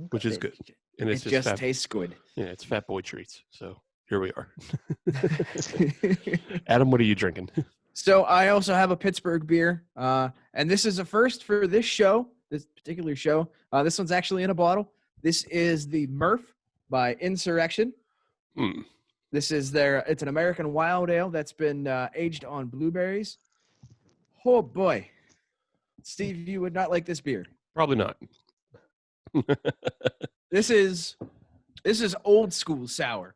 Speaker 4: which is good. And
Speaker 2: It
Speaker 4: it's
Speaker 2: just
Speaker 4: fat,
Speaker 2: tastes good.
Speaker 4: yeah, it's fat boy treats. So here we are. Adam, what are you drinking?
Speaker 2: So I also have a Pittsburgh beer, and this is a first for this show, this particular show. This one's actually in a bottle. This is the Murph by Insurrection. This is it's an American wild ale that's been aged on blueberries. Oh boy, Steve, you would not like this beer.
Speaker 4: Probably not.
Speaker 2: This is old school sour.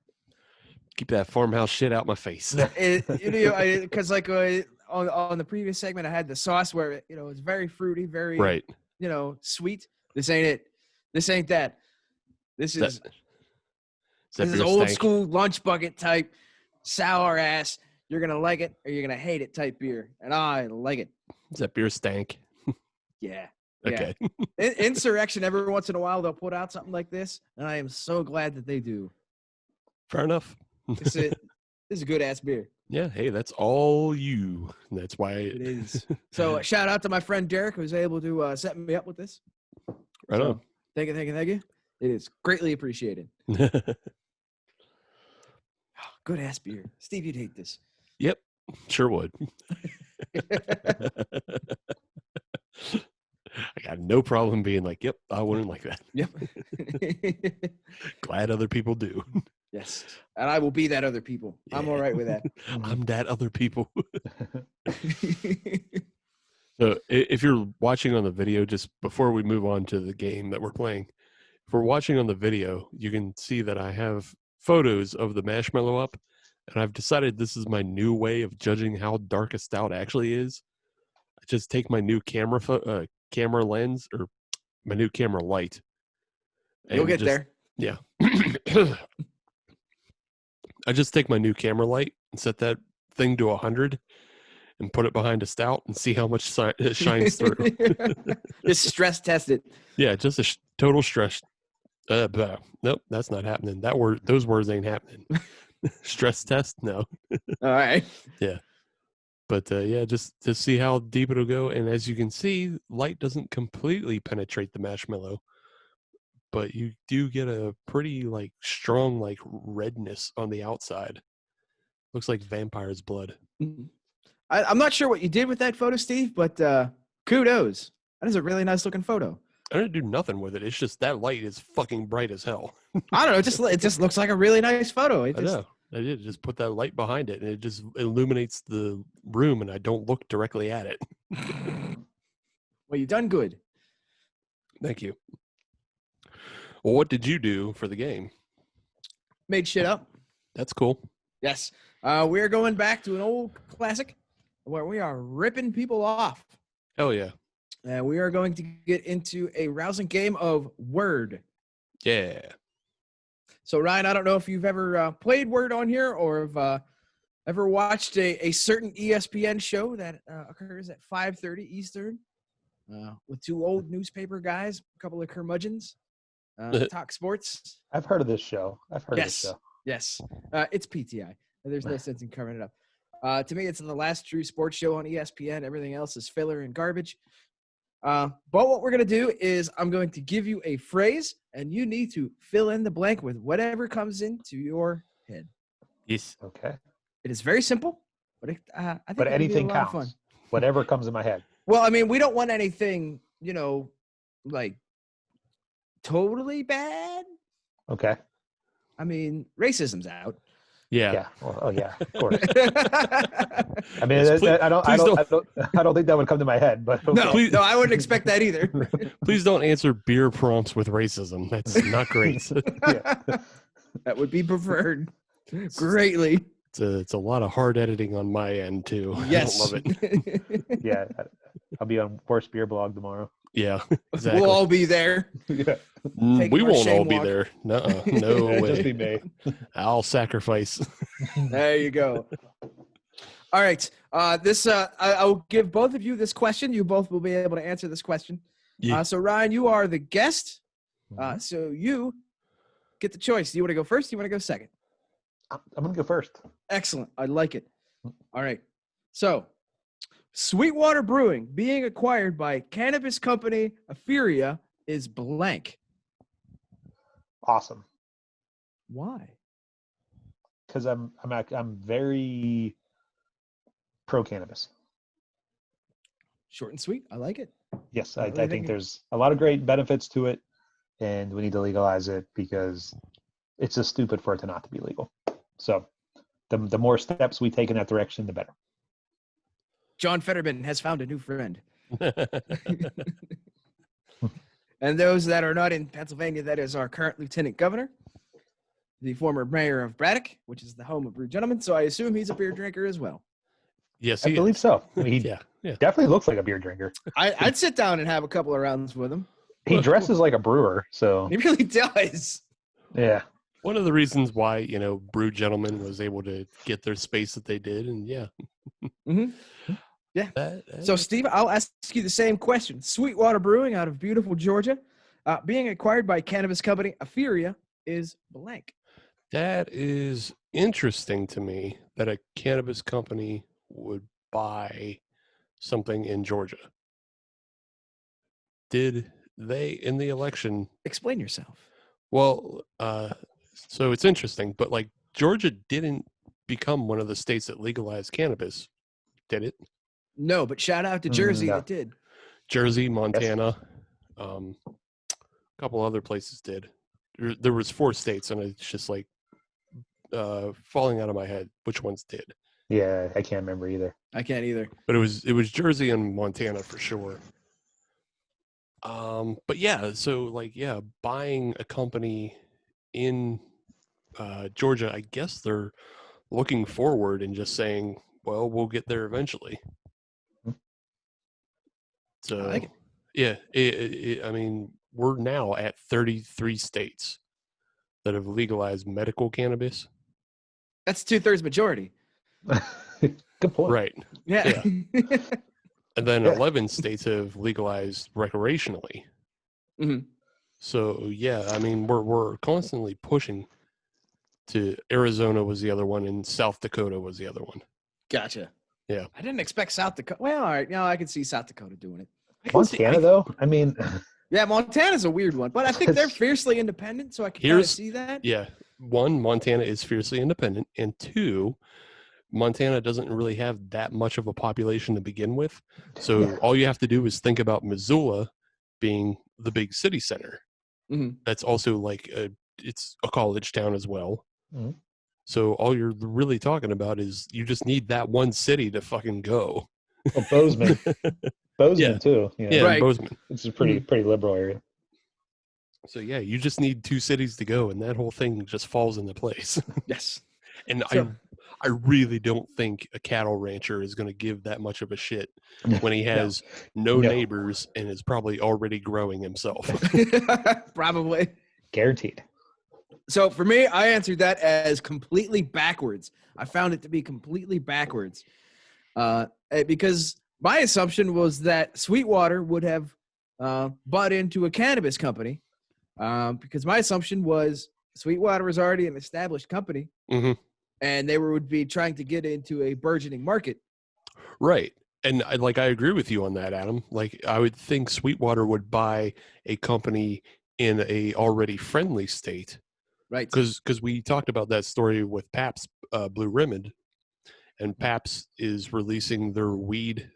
Speaker 4: Keep that farmhouse shit out my face.
Speaker 2: Because on the previous segment, I had the sauce where it's very fruity, very
Speaker 4: Right.
Speaker 2: sweet. This ain't it. This ain't that. This is
Speaker 4: This
Speaker 2: this is old school lunch bucket type sour ass. You're gonna like it or you're gonna hate it type beer, and I like it.
Speaker 4: Is that beer stank?
Speaker 2: Yeah.
Speaker 4: Okay.
Speaker 2: Insurrection. Every once in a while, they'll put out something like this, and I am so glad that they do.
Speaker 4: Fair enough.
Speaker 2: This is a good ass beer.
Speaker 4: Yeah. Hey, that's all you. That's why
Speaker 2: It is. So shout out to my friend Derek, who was able to set me up with this.
Speaker 4: Right on.
Speaker 2: Thank you. It is greatly appreciated. Good ass beer. Steve, you'd hate this.
Speaker 4: Yep. Sure would. I got no problem being like, yep, I wouldn't like that.
Speaker 2: Yep.
Speaker 4: Glad other people do.
Speaker 2: Yes. And I will be that other people. I'm all right with that.
Speaker 4: I'm that other people. So if you're watching on the video, just before we move on to the game that we're playing, if we're watching on the video, you can see that I have photos of the marshmallow up, and I've decided this is my new way of judging how dark a stout actually is. I just take my new camera lens, or my new camera light.
Speaker 2: You'll get there.
Speaker 4: Yeah. I just take my new camera light and set that thing to 100 and put it behind a stout and see how much it shines through.
Speaker 2: Just stress test it.
Speaker 4: Yeah, just a total stress. Nope, that's not happening. Those words ain't happening. Stress test? No.
Speaker 2: All right.
Speaker 4: Yeah. But yeah, just to see how deep it'll go. And as you can see, light doesn't completely penetrate the marshmallow, but you do get a pretty like strong like redness on the outside. Looks like vampire's blood.
Speaker 2: I'm not sure what you did with that photo, Steve, but kudos. That is a really nice looking photo.
Speaker 4: I didn't do nothing with it. It's just that light is fucking bright as hell.
Speaker 2: I don't know. It just looks like a really nice photo.
Speaker 4: I know. I did just put that light behind it, and it just illuminates the room, and I don't look directly at it.
Speaker 2: Well, you've done good.
Speaker 4: Thank you. Well, what did you do for the game?
Speaker 2: Made shit up.
Speaker 4: That's cool.
Speaker 2: Yes. We're going back to an old classic where we are ripping people off.
Speaker 4: Hell yeah.
Speaker 2: And we are going to get into a rousing game of Word.
Speaker 4: Yeah.
Speaker 2: So, Ryan, I don't know if you've ever played Word on here or have ever watched a certain ESPN show that occurs at 5:30 Eastern with two old newspaper guys, a couple of curmudgeons, talk sports.
Speaker 5: I've heard of this show. Of this show.
Speaker 2: Yes. It's PTI. There's no sense in covering it up. To me, it's the last true sports show on ESPN. Everything else is filler and garbage. But what we're going to do is I'm going to give you a phrase, and you need to fill in the blank with whatever comes into your head.
Speaker 4: Yes.
Speaker 5: Okay.
Speaker 2: It is very simple, but I think
Speaker 5: But anything
Speaker 2: a lot of
Speaker 5: counts.
Speaker 2: fun.
Speaker 5: Whatever comes in my head.
Speaker 2: Well, I mean, we don't want anything, like totally bad.
Speaker 5: Okay.
Speaker 2: I mean, racism's out.
Speaker 4: Yeah.
Speaker 5: Yeah. Well, oh yeah. Of course.
Speaker 2: I
Speaker 5: I mean, I don't think that would come to my head, but okay.
Speaker 2: No, I wouldn't expect that either.
Speaker 4: Please don't answer beer prompts with racism. That's not great.
Speaker 2: That would be preferred greatly.
Speaker 4: It's a lot of hard editing on my end too.
Speaker 2: Yes.
Speaker 4: I don't love it.
Speaker 5: Yeah. I'll be on Worst Beer Blog tomorrow.
Speaker 4: Yeah, exactly.
Speaker 2: We'll all be there.
Speaker 5: Yeah.
Speaker 4: We won't all
Speaker 2: shame
Speaker 4: be
Speaker 2: walk.
Speaker 4: there. No, no
Speaker 5: It'll
Speaker 4: way.
Speaker 5: just be me.
Speaker 4: I'll sacrifice.
Speaker 2: There you go. All right. I'll give both of you this question. You both will be able to answer this question.
Speaker 4: Yeah.
Speaker 2: So, Ryan, you are the guest. So you get the choice. Do you want to go first? Do you want to go second?
Speaker 5: I'm going to go first.
Speaker 2: Excellent. I like it. All right. So, Sweetwater Brewing being acquired by cannabis company Aferia is blank.
Speaker 5: Awesome.
Speaker 2: Why?
Speaker 5: Because I'm very pro cannabis.
Speaker 2: Short and sweet. I like it.
Speaker 5: Yes,
Speaker 2: I
Speaker 5: I
Speaker 2: really
Speaker 5: think there's a lot of great benefits to it, and we need to legalize it because it's just stupid for it to not to be legal. So the more steps we take in that direction, the better.
Speaker 2: John Fetterman has found a new friend. And those that are not in Pennsylvania, that is our current lieutenant governor, the former mayor of Braddock, which is the home of Brew Gentlemen. So I assume he's a beer drinker as well.
Speaker 4: Yes,
Speaker 5: I
Speaker 4: he
Speaker 5: believe
Speaker 4: is.
Speaker 5: so. I mean, he
Speaker 4: Yeah.
Speaker 5: definitely looks like a beer drinker.
Speaker 2: I'd sit down and have a couple of rounds with him.
Speaker 5: He dresses like a brewer, so
Speaker 2: He really does.
Speaker 5: yeah.
Speaker 4: One of the reasons why, Brew Gentlemen was able to get their space that they did. And yeah.
Speaker 2: Mm-hmm. Yeah. So, Steve, I'll ask you the same question. Sweetwater Brewing out of beautiful Georgia, being acquired by cannabis company Aferia is blank.
Speaker 4: That is interesting to me that a cannabis company would buy something in Georgia. Did they, in the election?
Speaker 2: Explain yourself.
Speaker 4: Well, so it's interesting, but like Georgia didn't become one of the states that legalized cannabis, did it?
Speaker 2: No, but shout out to Jersey
Speaker 5: No.
Speaker 2: that did.
Speaker 4: Jersey, Montana, a couple other places did. There was 4 states, and it's just like falling out of my head which ones did.
Speaker 5: Yeah, I can't remember either.
Speaker 2: I can't either.
Speaker 4: But it was Jersey and Montana for sure. But yeah, so like buying a company in Georgia, I guess they're looking forward and just saying, well, we'll get there eventually. So
Speaker 2: I like
Speaker 4: yeah, I mean, we're now at 33 states that have legalized medical cannabis.
Speaker 2: That's 2/3 majority.
Speaker 5: Good point.
Speaker 4: Right.
Speaker 2: Yeah.
Speaker 4: And then
Speaker 5: Yeah.
Speaker 4: 11 states have legalized recreationally.
Speaker 2: Mhm.
Speaker 4: So yeah, I mean we're constantly pushing to Arizona was the other one and South Dakota was the other one.
Speaker 2: Gotcha.
Speaker 4: Yeah.
Speaker 2: I didn't expect South Dakota. Well, all right. Now I can see South Dakota doing it.
Speaker 5: Montana, though, I mean,
Speaker 2: Yeah, Montana's a weird one, but I think they're fiercely independent, so I can kind of
Speaker 4: Here's-
Speaker 2: see that.
Speaker 4: Yeah. One, Montana is fiercely independent, and two, Montana doesn't really have that much of a population to begin with. So
Speaker 5: Yeah.
Speaker 4: all you have to do is think about Missoula being the big city center.
Speaker 2: Mhm.
Speaker 4: That's also like it's a college town as well.
Speaker 5: Mhm.
Speaker 4: So all you're really talking about is you just need that one city to fucking go.
Speaker 5: Well, Bozeman. Bozeman,
Speaker 4: Yeah.
Speaker 5: too. You know,
Speaker 4: Yeah,
Speaker 2: Right.
Speaker 4: Bozeman.
Speaker 5: It's a pretty liberal area.
Speaker 4: So yeah, you just need 2 cities to go, and that whole thing just falls into place.
Speaker 2: Yes.
Speaker 4: And
Speaker 2: So-
Speaker 4: I really don't think a cattle rancher is going to give that much of a shit when he has no
Speaker 5: No.
Speaker 4: neighbors and is probably already growing himself.
Speaker 2: Probably.
Speaker 5: Guaranteed.
Speaker 2: So for me, I answered that as completely backwards. I found it to be completely backwards because my assumption was that Sweetwater would have bought into a cannabis company because my assumption was Sweetwater was already an established company
Speaker 4: hmm
Speaker 2: and they would be trying to get into a burgeoning market.
Speaker 4: Right. And I agree with you on that, Adam. Like I would think Sweetwater would buy a company in a already friendly state
Speaker 2: Right.
Speaker 4: because we talked about that story with Pabst Blue Ribbon, and Pabst is releasing their weed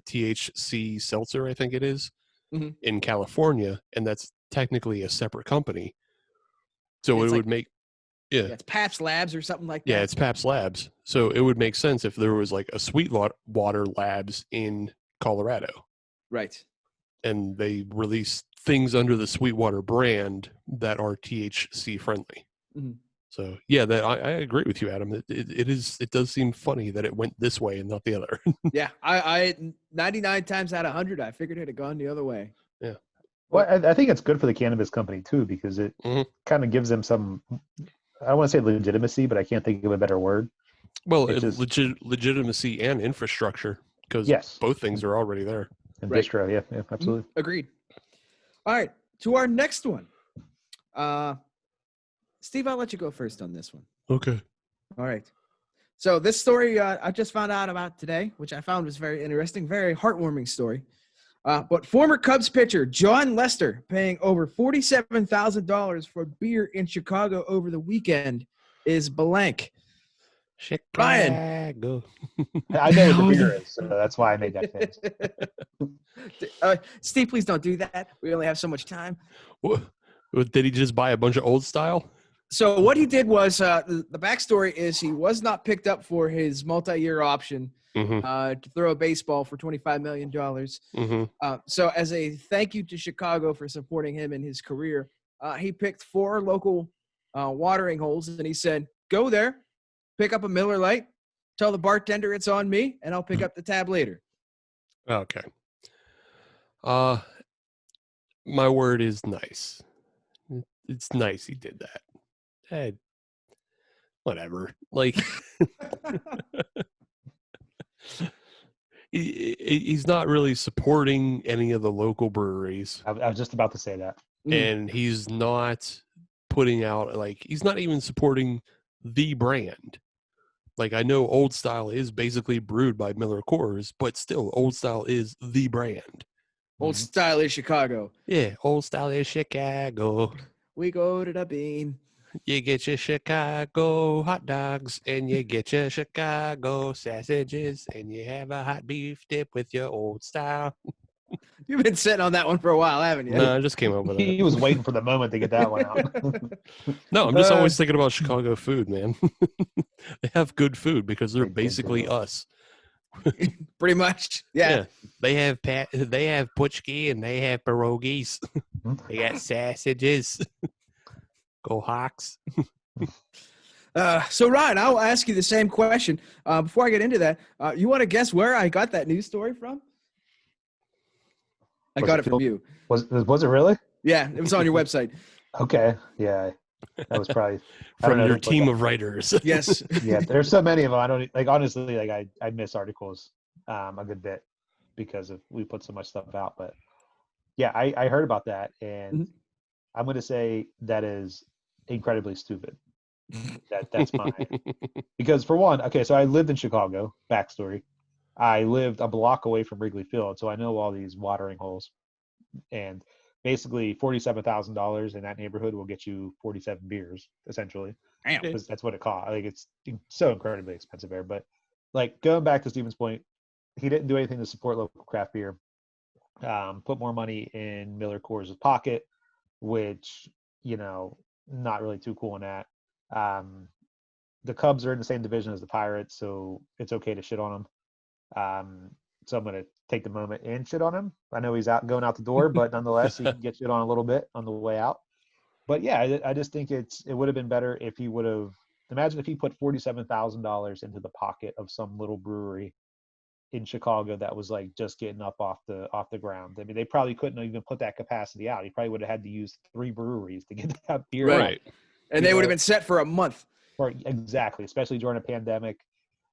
Speaker 4: THC seltzer, I think it is,
Speaker 2: Mhm.
Speaker 4: in California, and that's technically a separate company. So
Speaker 2: It's
Speaker 4: it
Speaker 2: like-
Speaker 4: would make
Speaker 2: It's Pabst Labs or something like that.
Speaker 4: yeah, it's Pabst Labs. So it would make sense if there was like a Sweetwater Labs in Colorado,
Speaker 2: Right.
Speaker 4: and they release things under the Sweetwater brand that are THC friendly.
Speaker 2: Mhm.
Speaker 4: So yeah, that I agree with you, Adam. It does seem funny that it went this way and not the other.
Speaker 2: Yeah. I 99 times out of 100, I figured it had gone the other way.
Speaker 5: Well, I think it's good for the cannabis company, too, because it
Speaker 4: Mhm.
Speaker 5: kind of gives them some, I don't want to say legitimacy, but I can't think of a better word.
Speaker 4: Well,
Speaker 5: It's just-
Speaker 4: legitimacy and infrastructure, because
Speaker 5: Yes.
Speaker 4: both things are already there.
Speaker 5: And
Speaker 2: Right.
Speaker 5: distro, yeah, absolutely.
Speaker 2: Agreed. All right. To our next one. Steve, I'll let you go first on this one.
Speaker 4: Okay.
Speaker 2: All right. So this story I just found out about today, which I found was very interesting, very heartwarming story. But former Cubs pitcher John Lester paying over $47,000 for beer in Chicago over the weekend is blank.
Speaker 4: Chicago.
Speaker 5: I know what the beer is, so that's why I made that face.
Speaker 2: Steve, please don't do that. We only have so much time.
Speaker 4: What? Did he just buy a bunch of old style?
Speaker 2: So what he did was the backstory is he was not picked up for his multi-year option
Speaker 4: Mm-hmm.
Speaker 2: to throw a baseball for $25 million.
Speaker 4: Mm-hmm.
Speaker 2: So as a thank you to Chicago for supporting him in his career, he picked 4 local watering holes, and he said, go there, pick up a Miller Lite, tell the bartender it's on me, and I'll pick up the tab later.
Speaker 4: Okay. My word is nice. It's nice he did that. Whatever. Like he's not really supporting any of the local breweries,
Speaker 5: I was just about to say that.
Speaker 4: and he's not putting out he's not even supporting the brand. Like I know Old Style is basically brewed by Miller Coors, but still Old Style is the brand.
Speaker 2: Old Style is Chicago.
Speaker 4: Yeah, Old Style is Chicago.
Speaker 2: We go to the bean.
Speaker 4: You get your Chicago hot dogs, and you get your Chicago sausages, and you have a hot beef dip with your Old Style.
Speaker 2: You've been sitting on that one for a while, haven't you?
Speaker 4: No, I just came up with
Speaker 5: He
Speaker 4: it.
Speaker 5: was waiting for the moment to get that one out.
Speaker 4: No, I'm just always thinking about Chicago food, man. They have good food because they're
Speaker 5: They do.
Speaker 4: basically us.
Speaker 2: Pretty much. Yeah.
Speaker 4: They have putchki and they have pierogies. They got sausages. Go Hawks.
Speaker 2: So Ryan, I'll ask you the same question. Before I get into that, you want to guess where I got that news story from? I
Speaker 5: Was
Speaker 2: got
Speaker 5: it
Speaker 2: it from you.
Speaker 5: Was it really?
Speaker 2: Yeah, it was on your website.
Speaker 5: Okay, yeah. That was probably I don't
Speaker 4: From
Speaker 5: know,
Speaker 4: your
Speaker 5: they put
Speaker 4: team
Speaker 5: that-
Speaker 4: of writers.
Speaker 2: Yes.
Speaker 5: Yeah, there's so many of them. I don't like honestly. Like I miss articles a good bit because of we put so much stuff out. But yeah, I heard about that, and
Speaker 2: Mhm.
Speaker 5: I'm going to say that is incredibly stupid. That's my because for one, okay, so I lived in Chicago. Backstory: I lived a block away from Wrigley Field, so I know all these watering holes. And basically, $47,000 in that neighborhood will get you 47 beers, essentially.
Speaker 2: Damn.
Speaker 5: Because that's what it costs. Like it's so incredibly expensive there. But like going back to Steven's point, he didn't do anything to support local craft beer. Put more money in Miller Coors' pocket, which not really too cool in that. The Cubs are in the same division as the Pirates, so it's okay to shit on them. So I'm going to take the moment and shit on him. I know he's going out the door, but nonetheless, he can get shit on a little bit on the way out. But yeah, I just think it would have been better if he would have. Imagine if he put $47,000 into the pocket of some little brewery in Chicago that was like just getting up off the ground. I mean, they probably couldn't even put that capacity out. He probably would have had to use 3 breweries to get that beer out.
Speaker 4: Right.
Speaker 2: And they would have been set for a month.
Speaker 5: Or exactly, especially during a pandemic.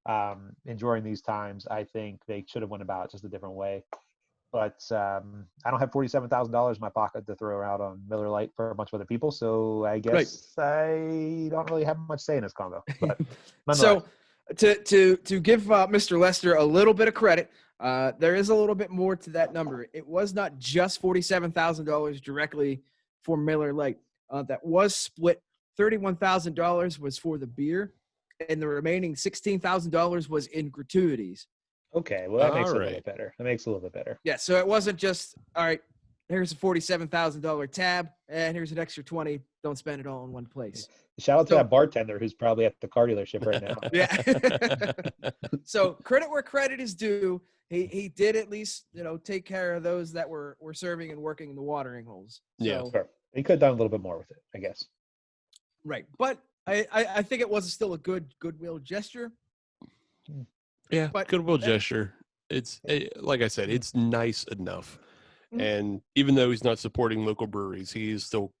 Speaker 5: And during these times, I think they should have went about it just a different way. But I don't have $47,000 in my pocket to throw out on Miller Lite for a bunch of other people, so I guess I don't really have much say in this combo. But
Speaker 2: So to give Mr. Lester a little bit of credit, there is a little bit more to that number. It was not just $47,000 directly for Miller Lite. That was split. $31,000 was for the beer, and the remaining $16,000 was in gratuities.
Speaker 5: okay, well that makes it a
Speaker 4: Alright.
Speaker 5: little bit better. That makes it a little bit better.
Speaker 2: Yeah, so it wasn't just, all right, here's a $47,000 tab, and here's an extra 20. Don't spend it all in one place.
Speaker 5: Shout out to
Speaker 2: So-
Speaker 5: that bartender who's probably at the car dealership right now.
Speaker 2: Yeah. So credit where credit is due. He did at least, take care of those that were serving and working in the watering holes.
Speaker 4: Yeah.
Speaker 2: So,
Speaker 5: Sure. He could have done a little bit more with it, I guess.
Speaker 2: right. But I think it was still a goodwill gesture.
Speaker 4: Yeah,
Speaker 2: But
Speaker 4: goodwill
Speaker 2: that-
Speaker 4: gesture. It's like I said, it's nice enough.
Speaker 2: Mhm.
Speaker 4: And even though he's not supporting local breweries, he is still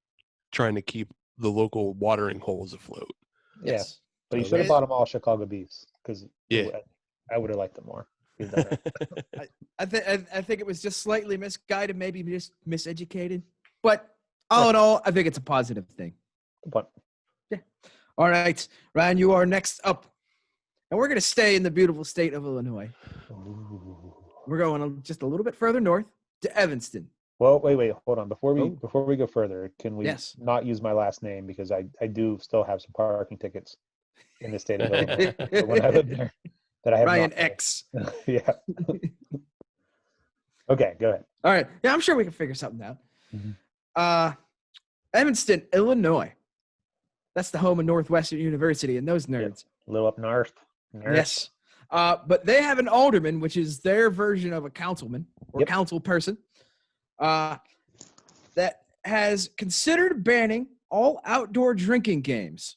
Speaker 4: trying to keep the local watering holes afloat.
Speaker 2: Yes.
Speaker 5: But he
Speaker 4: So
Speaker 5: should have
Speaker 2: it-
Speaker 5: bought them all Chicago beefs because
Speaker 4: Yeah.
Speaker 5: I would have liked them more. He's done that.
Speaker 2: I think it was just slightly misguided, maybe miseducated. But all in all, I think it's a positive thing.
Speaker 5: Good point.
Speaker 2: All right, Ryan, you are next up. And we're going to stay in the beautiful state of Illinois.
Speaker 5: Ooh.
Speaker 2: We're going just a little bit further north to Evanston.
Speaker 5: Well, wait, hold on. Before
Speaker 2: Oh.
Speaker 5: we go further, can we
Speaker 2: Yes.
Speaker 5: not use my last name because I do still have some parking tickets in the state of Illinois for when I lived there that I have
Speaker 2: Ryan
Speaker 5: not paid.
Speaker 2: X.
Speaker 5: Yeah. Okay, go ahead.
Speaker 2: All right. Yeah, I'm sure we can figure something out.
Speaker 5: Mhm.
Speaker 2: Evanston, Illinois. That's the home of Northwestern University and those nerds.
Speaker 5: A little up north.
Speaker 2: Yes. But they have an alderman, which is their version of a councilman or
Speaker 5: Yep.
Speaker 2: council person, that has considered banning all outdoor drinking games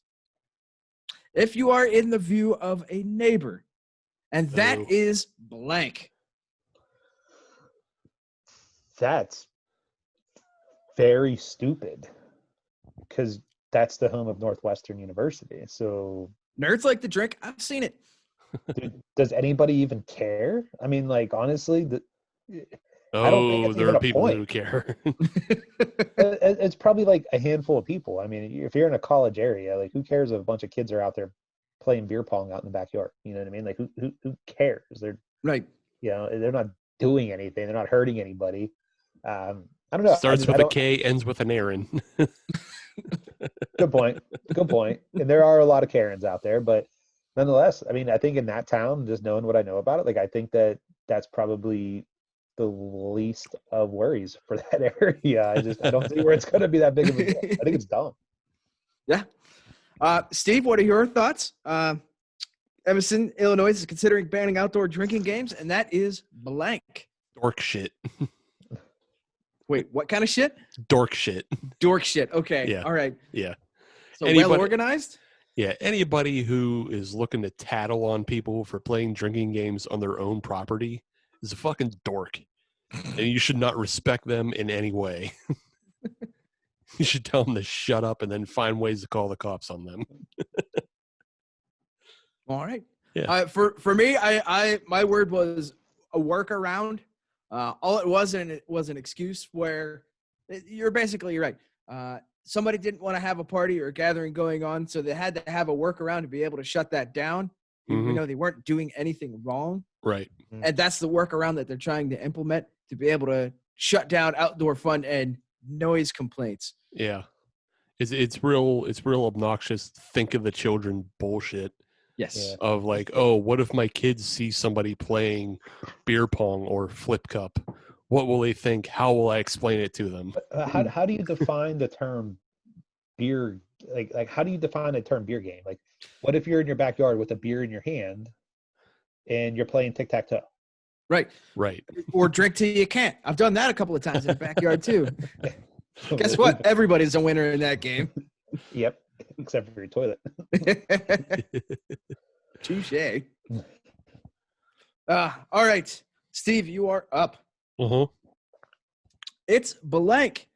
Speaker 2: if you are in the view of a neighbor. And that
Speaker 4: Oh.
Speaker 2: is blank.
Speaker 5: That's very stupid because that's the home of Northwestern University. So
Speaker 2: Nerds like to drink. I've seen it.
Speaker 5: does anybody even care? I mean, like, honestly, I don't think
Speaker 4: Oh,
Speaker 5: it's
Speaker 4: there
Speaker 5: even
Speaker 4: are
Speaker 5: a
Speaker 4: people
Speaker 5: point.
Speaker 4: who care.
Speaker 5: it's probably like a handful of people. I mean, if you're in a college area, like, who cares if a bunch of kids are out there playing beer pong out in the backyard? You know what I mean? Like, who cares? They're,
Speaker 2: Right.
Speaker 5: they're not doing anything. They're not hurting anybody. I don't know.
Speaker 4: Starts
Speaker 5: I
Speaker 4: with a
Speaker 5: don't-
Speaker 4: K, ends with an Aaron.
Speaker 5: Good point. Good point. And there are a lot of Karens out there, but nonetheless, I mean, I think in that town, just knowing what I know about it, like, I think that's probably the least of worries for that area. I don't see where it's going to be that big of a deal. I think it's dumb.
Speaker 2: Yeah. Steve, what are your thoughts? Evanston, Illinois is considering banning outdoor drinking games, and that is blank.
Speaker 4: Dork shit.
Speaker 2: Wait, what kind of shit?
Speaker 4: Dork shit.
Speaker 2: Dork shit. Okay.
Speaker 4: Yeah.
Speaker 2: All right.
Speaker 4: Yeah.
Speaker 2: So
Speaker 4: Anybody-
Speaker 2: well organized?
Speaker 4: Yeah. Anybody who is looking to tattle on people for playing drinking games on their own property is a fucking dork. And you should not respect them in any way. You should tell them to shut up and then find ways to call the cops on them.
Speaker 2: All right.
Speaker 4: Yeah.
Speaker 2: For me, I my word was a workaround. All it was an excuse where you're right. Somebody didn't want to have a party or a gathering going on, so they had to have a workaround to be able to shut that down.
Speaker 4: Mhm.
Speaker 2: You know, they weren't doing anything wrong.
Speaker 4: Right.
Speaker 2: And that's the workaround that they're trying to implement to be able to shut down outdoor fun and noise complaints.
Speaker 4: Yeah. It's real obnoxious. Think of the children bullshit
Speaker 2: Yes.
Speaker 5: Yeah.
Speaker 4: of like, oh, what if my kids see somebody playing beer pong or flip cup? What will they think? How will I explain it to them?
Speaker 5: How do you define the term beer? Like how do you define the term beer game? Like, what if you're in your backyard with a beer in your hand and you're playing tic-tac-toe?
Speaker 2: Right.
Speaker 4: Right.
Speaker 2: Or drink till you can't. I've done that a couple of times in the backyard too. Guess what? Everybody's a winner in that game.
Speaker 5: Yep, except for your toilet.
Speaker 2: Touche. All right. Steve, you are up.
Speaker 4: Uh-huh.
Speaker 2: It's blank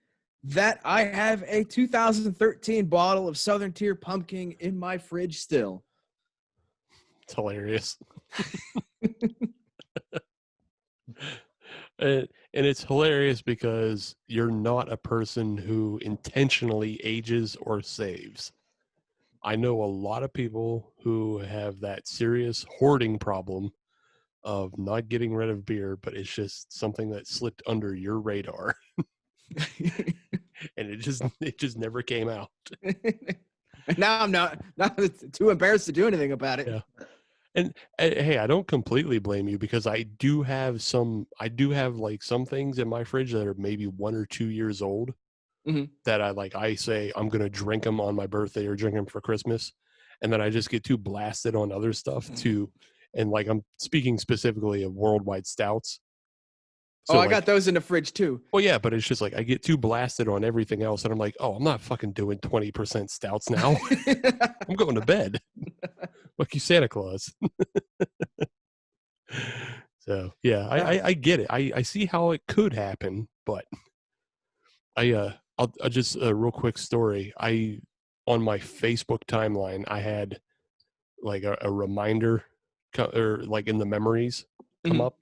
Speaker 2: that I have a 2013 bottle of Southern Tier Pumpkin in my fridge still.
Speaker 4: It's hilarious. And it's hilarious because you're not a person who intentionally ages or saves. I know a lot of people who have that serious hoarding problem of not getting rid of beer, but it's just something that slipped under your radar. And it just never came out.
Speaker 2: Now I'm not too embarrassed to do anything about it.
Speaker 4: Yeah. And hey, I don't completely blame you because I do have like some things in my fridge that are maybe 1 or 2 years old that I say I'm going to drink them on my birthday or drink them for Christmas. And then I just get too blasted on other stuff too. And like, I'm speaking specifically of worldwide stouts. So
Speaker 2: I got those in the fridge too.
Speaker 4: Well, yeah, but it's just like I get too blasted on everything else. And I'm like, oh, I'm not fucking doing 20% stouts now. I'm going to bed. Fuck you, Santa Claus. So, yeah, I get it. I see how it could happen, but I'll just a real quick story. On my Facebook timeline, I had like a reminder or like in the memories come up.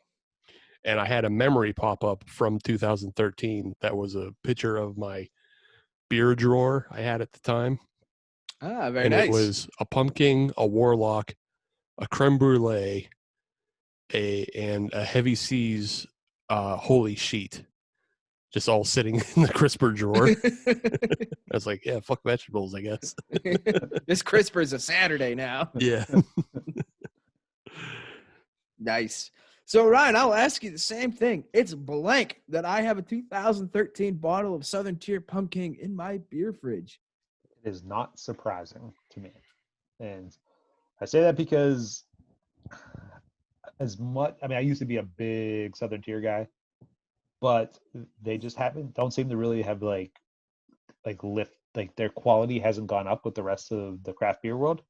Speaker 4: And I had a memory pop up from 2013 that was a picture of my beer drawer I had at the time.
Speaker 2: Ah, very
Speaker 4: and
Speaker 2: nice.
Speaker 4: It was a Pumking, a Warlock, a creme brulee, and a Heavy Seas holy sheet, just all sitting in the crisper drawer. I was like, yeah, fuck vegetables, I guess.
Speaker 2: This crisper's a Saturday now.
Speaker 4: Yeah.
Speaker 2: Nice. So, Ryan, I'll ask you the same thing. It's blank that I have a 2013 bottle of Southern Tier Pumpkin in my beer fridge.
Speaker 5: It is not surprising to me. And I say that because I used to be a big Southern Tier guy, but they just don't seem to really have like their quality hasn't gone up with the rest of the craft beer world.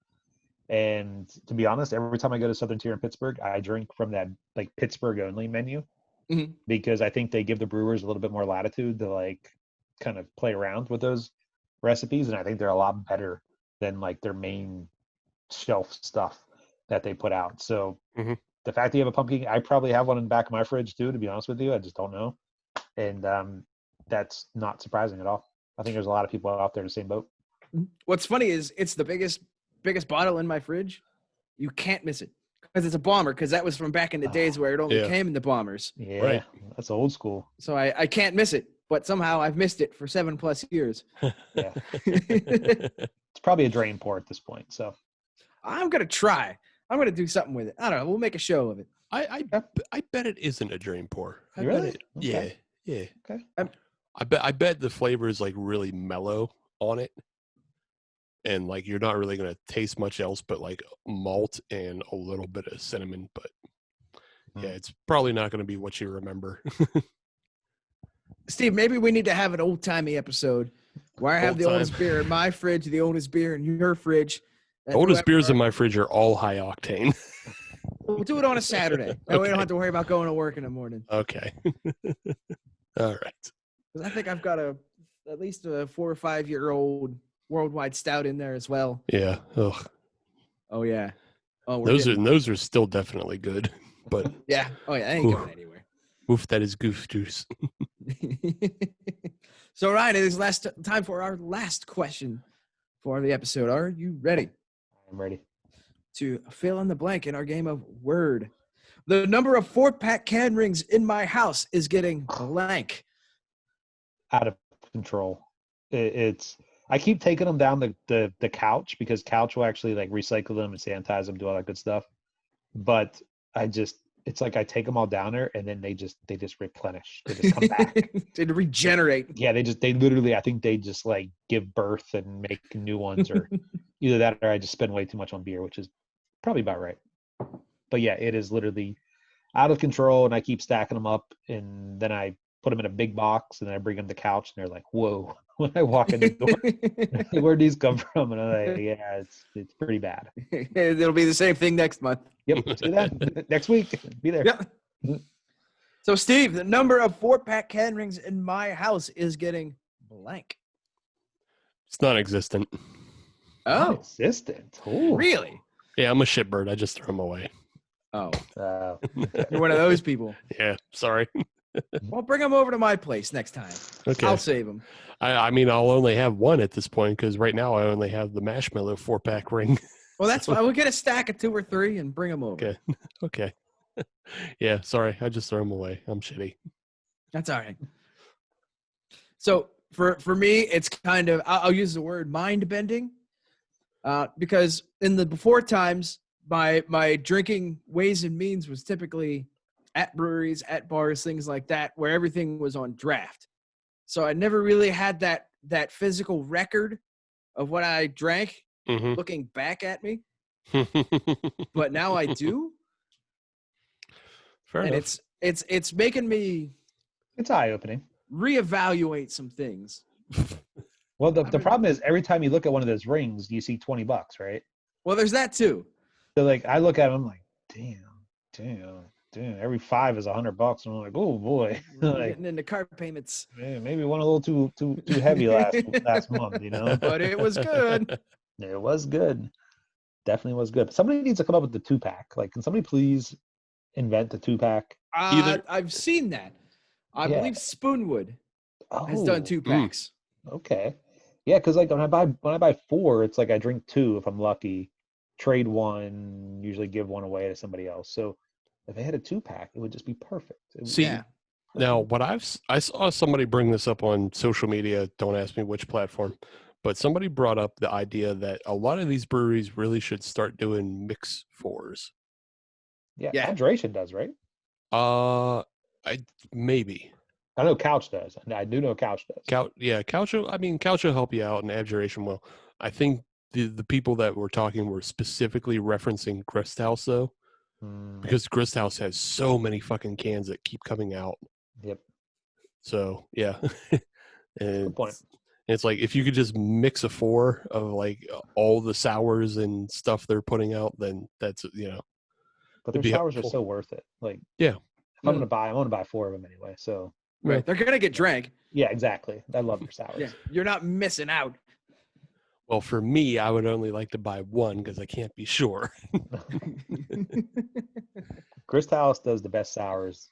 Speaker 5: And to be honest, every time I go to Southern Tier in Pittsburgh, I drink from that like Pittsburgh only menu because I think they give the brewers a little bit more latitude to like kind of play around with those recipes. And I think they're a lot better than like their main shelf stuff that they put out. So the fact that you have a Pumpkin, I probably have one in the back of my fridge too, to be honest with you. I just don't know. And that's not surprising at all. I think there's a lot of people out there in the same boat.
Speaker 2: What's funny is it's the biggest bottle in my fridge. You can't miss it because it's a bomber, because that was from back in the days where it only came in the bombers.
Speaker 5: Yeah,
Speaker 4: right.
Speaker 5: That's old school.
Speaker 2: So I can't miss it, but somehow I've missed it for 7+ years.
Speaker 5: Yeah. It's probably a drain pour at this point. So
Speaker 2: I'm going to try. I'm going to do something with it. I don't know. We'll make a show of it.
Speaker 4: I bet it isn't a drain pour. I
Speaker 5: really?
Speaker 4: bet it,
Speaker 5: Okay.
Speaker 4: Yeah.
Speaker 5: Okay.
Speaker 4: I bet the flavor is like really mellow on it. And like you're not really going to taste much else but like malt and a little bit of cinnamon. But yeah, it's probably not going to be what you remember.
Speaker 2: Steve, maybe we need to have an old-timey episode where I have the oldest beer in my fridge, the oldest beer in your fridge.
Speaker 4: The oldest beers in my fridge are all high octane.
Speaker 2: We'll do it on a Saturday. That way we don't have to worry about going to work in the morning.
Speaker 4: Okay. All right.
Speaker 2: I think I've got at least a 4 or 5 year old worldwide stout in there as well.
Speaker 4: Yeah. Ugh.
Speaker 2: Oh yeah. Oh,
Speaker 4: Those are still definitely good. But
Speaker 2: yeah. Oh yeah. That ain't going anywhere.
Speaker 4: oof, that is goof juice.
Speaker 2: So Ryan, it is time for our last question for the episode. Are you ready
Speaker 5: I'm ready.
Speaker 2: to fill in the blank in our game of word? The number of 4-pack can rings in my house is getting blank.
Speaker 5: Out of control. It's I keep taking them down the couch because couch will actually like recycle them and sanitize them, do all that good stuff. But it's like I take them all down there and then they just replenish. They just come back.
Speaker 2: They regenerate.
Speaker 5: Yeah, they literally, I think they just like give birth and make new ones, or either that or I just spend way too much on beer, which is probably about right. But yeah, it is literally out of control, and I keep stacking them up, and then I put them in a big box, and then I bring them to the couch, and they're like, "Whoa!" When I walk in the door, where'd these come from? And I'm like, "Yeah, it's pretty bad."
Speaker 2: It'll be the same thing next month.
Speaker 5: Yep, see that next week. Be there.
Speaker 2: Yep. So, Steve, the number of 4-pack can rings in my house is getting blank.
Speaker 4: It's non-existent.
Speaker 2: Oh,
Speaker 5: Non-existent. Ooh.
Speaker 2: really?
Speaker 4: Yeah, I'm a shitbird. I just throw them away.
Speaker 2: Oh,
Speaker 5: Okay.
Speaker 2: you're one of those people.
Speaker 4: Yeah, sorry.
Speaker 2: Well, bring them over to my place next time.
Speaker 4: Okay.
Speaker 2: I'll save them.
Speaker 4: I mean, I'll only have one at this point because right now I only have the marshmallow 4-pack ring.
Speaker 2: Well, that's fine. We'll get a stack of 2 or 3 and bring them over.
Speaker 4: Okay. Okay. Yeah, sorry. I just throw them away. I'm shitty.
Speaker 2: That's all right. So for me, it's kind of, I'll use the word mind bending because in the before times, my drinking ways and means was typically at breweries, at bars, things like that, where everything was on draft. So I never really had that physical record of what I drank looking back at me. But now I do.
Speaker 4: Fair
Speaker 2: and
Speaker 4: enough.
Speaker 2: it's making me
Speaker 5: It's eye-opening.
Speaker 2: reevaluate some things.
Speaker 5: Well, the problem is every time you look at one of those rings, you see $20, right?
Speaker 2: Well, there's that too.
Speaker 5: So like I look at them, I'm like, damn. Every 5 is $100, and I'm like, oh boy,
Speaker 2: We're
Speaker 5: like
Speaker 2: getting into car payments,
Speaker 5: man, maybe one a little too heavy last month, you know.
Speaker 2: but it was good.
Speaker 5: It was good, definitely was good. But somebody needs to come up with the 2-pack. Like, can somebody please invent the 2-pack?
Speaker 2: I've seen that. I
Speaker 5: Yeah.
Speaker 2: believe Spoonwood has
Speaker 5: Oh,
Speaker 2: done 2-packs.
Speaker 5: okay, yeah, because like when I buy 4, it's like I drink 2 if I'm lucky, trade 1, usually give 1 away to somebody else. So if they had a 2-pack, it would just be perfect.
Speaker 4: See,
Speaker 2: Yeah.
Speaker 4: now what I saw somebody bring this up on social media. Don't ask me which platform, but somebody brought up the idea that a lot of these breweries really should start doing mix 4s.
Speaker 5: Yeah,
Speaker 2: Yeah.
Speaker 5: hydration does, right?
Speaker 4: Maybe.
Speaker 5: I know Couch does. I do know Couch does.
Speaker 4: Couch will help you out, and Abjuration will. I think the people that were talking were specifically referencing Grist House though, because Grist House has so many fucking cans that keep coming out.
Speaker 5: Yep.
Speaker 4: So yeah, and
Speaker 5: Good point.
Speaker 4: it's like if you could just mix a 4 of like all the sours and stuff they're putting out, then that's
Speaker 5: But
Speaker 4: It'd
Speaker 5: their
Speaker 4: be
Speaker 5: sours are
Speaker 4: helpful.
Speaker 5: so worth it. Like,
Speaker 4: Yeah.
Speaker 5: if I'm gonna buy 4 of them anyway. So
Speaker 2: Right. They're going to get drank.
Speaker 5: yeah, exactly. I love their sours.
Speaker 2: Yeah. You're not missing out.
Speaker 4: Well, for me, I would only like to buy 1 because I can't be sure.
Speaker 5: Grist House does the best sours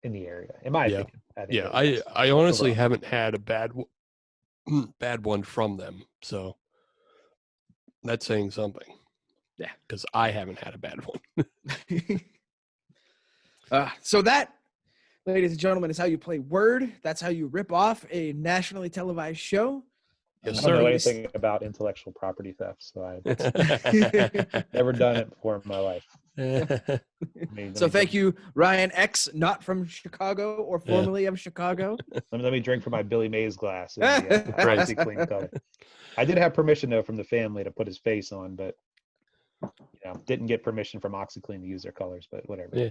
Speaker 5: in the area, in my
Speaker 4: Yeah.
Speaker 5: opinion. I think
Speaker 4: Yeah,
Speaker 5: they're the best.
Speaker 4: I honestly
Speaker 5: Overall.
Speaker 4: haven't had a bad one from them, so that's saying something.
Speaker 2: Yeah.
Speaker 4: Because I haven't had a bad one.
Speaker 2: So that, ladies and gentlemen, is how you play Word. That's how you rip off a nationally televised show.
Speaker 4: Yes,
Speaker 5: I don't know
Speaker 4: sir.
Speaker 5: anything about intellectual property theft, so I've never done it before in my life.
Speaker 2: So thank you, Ryan X, not from Chicago or formerly of Chicago.
Speaker 5: Let me drink from my Billy Mays glass. In the OxyClean color. I did have permission though from the family to put his face on, but didn't get permission from OxyClean to use their colors. But whatever.
Speaker 4: Yeah.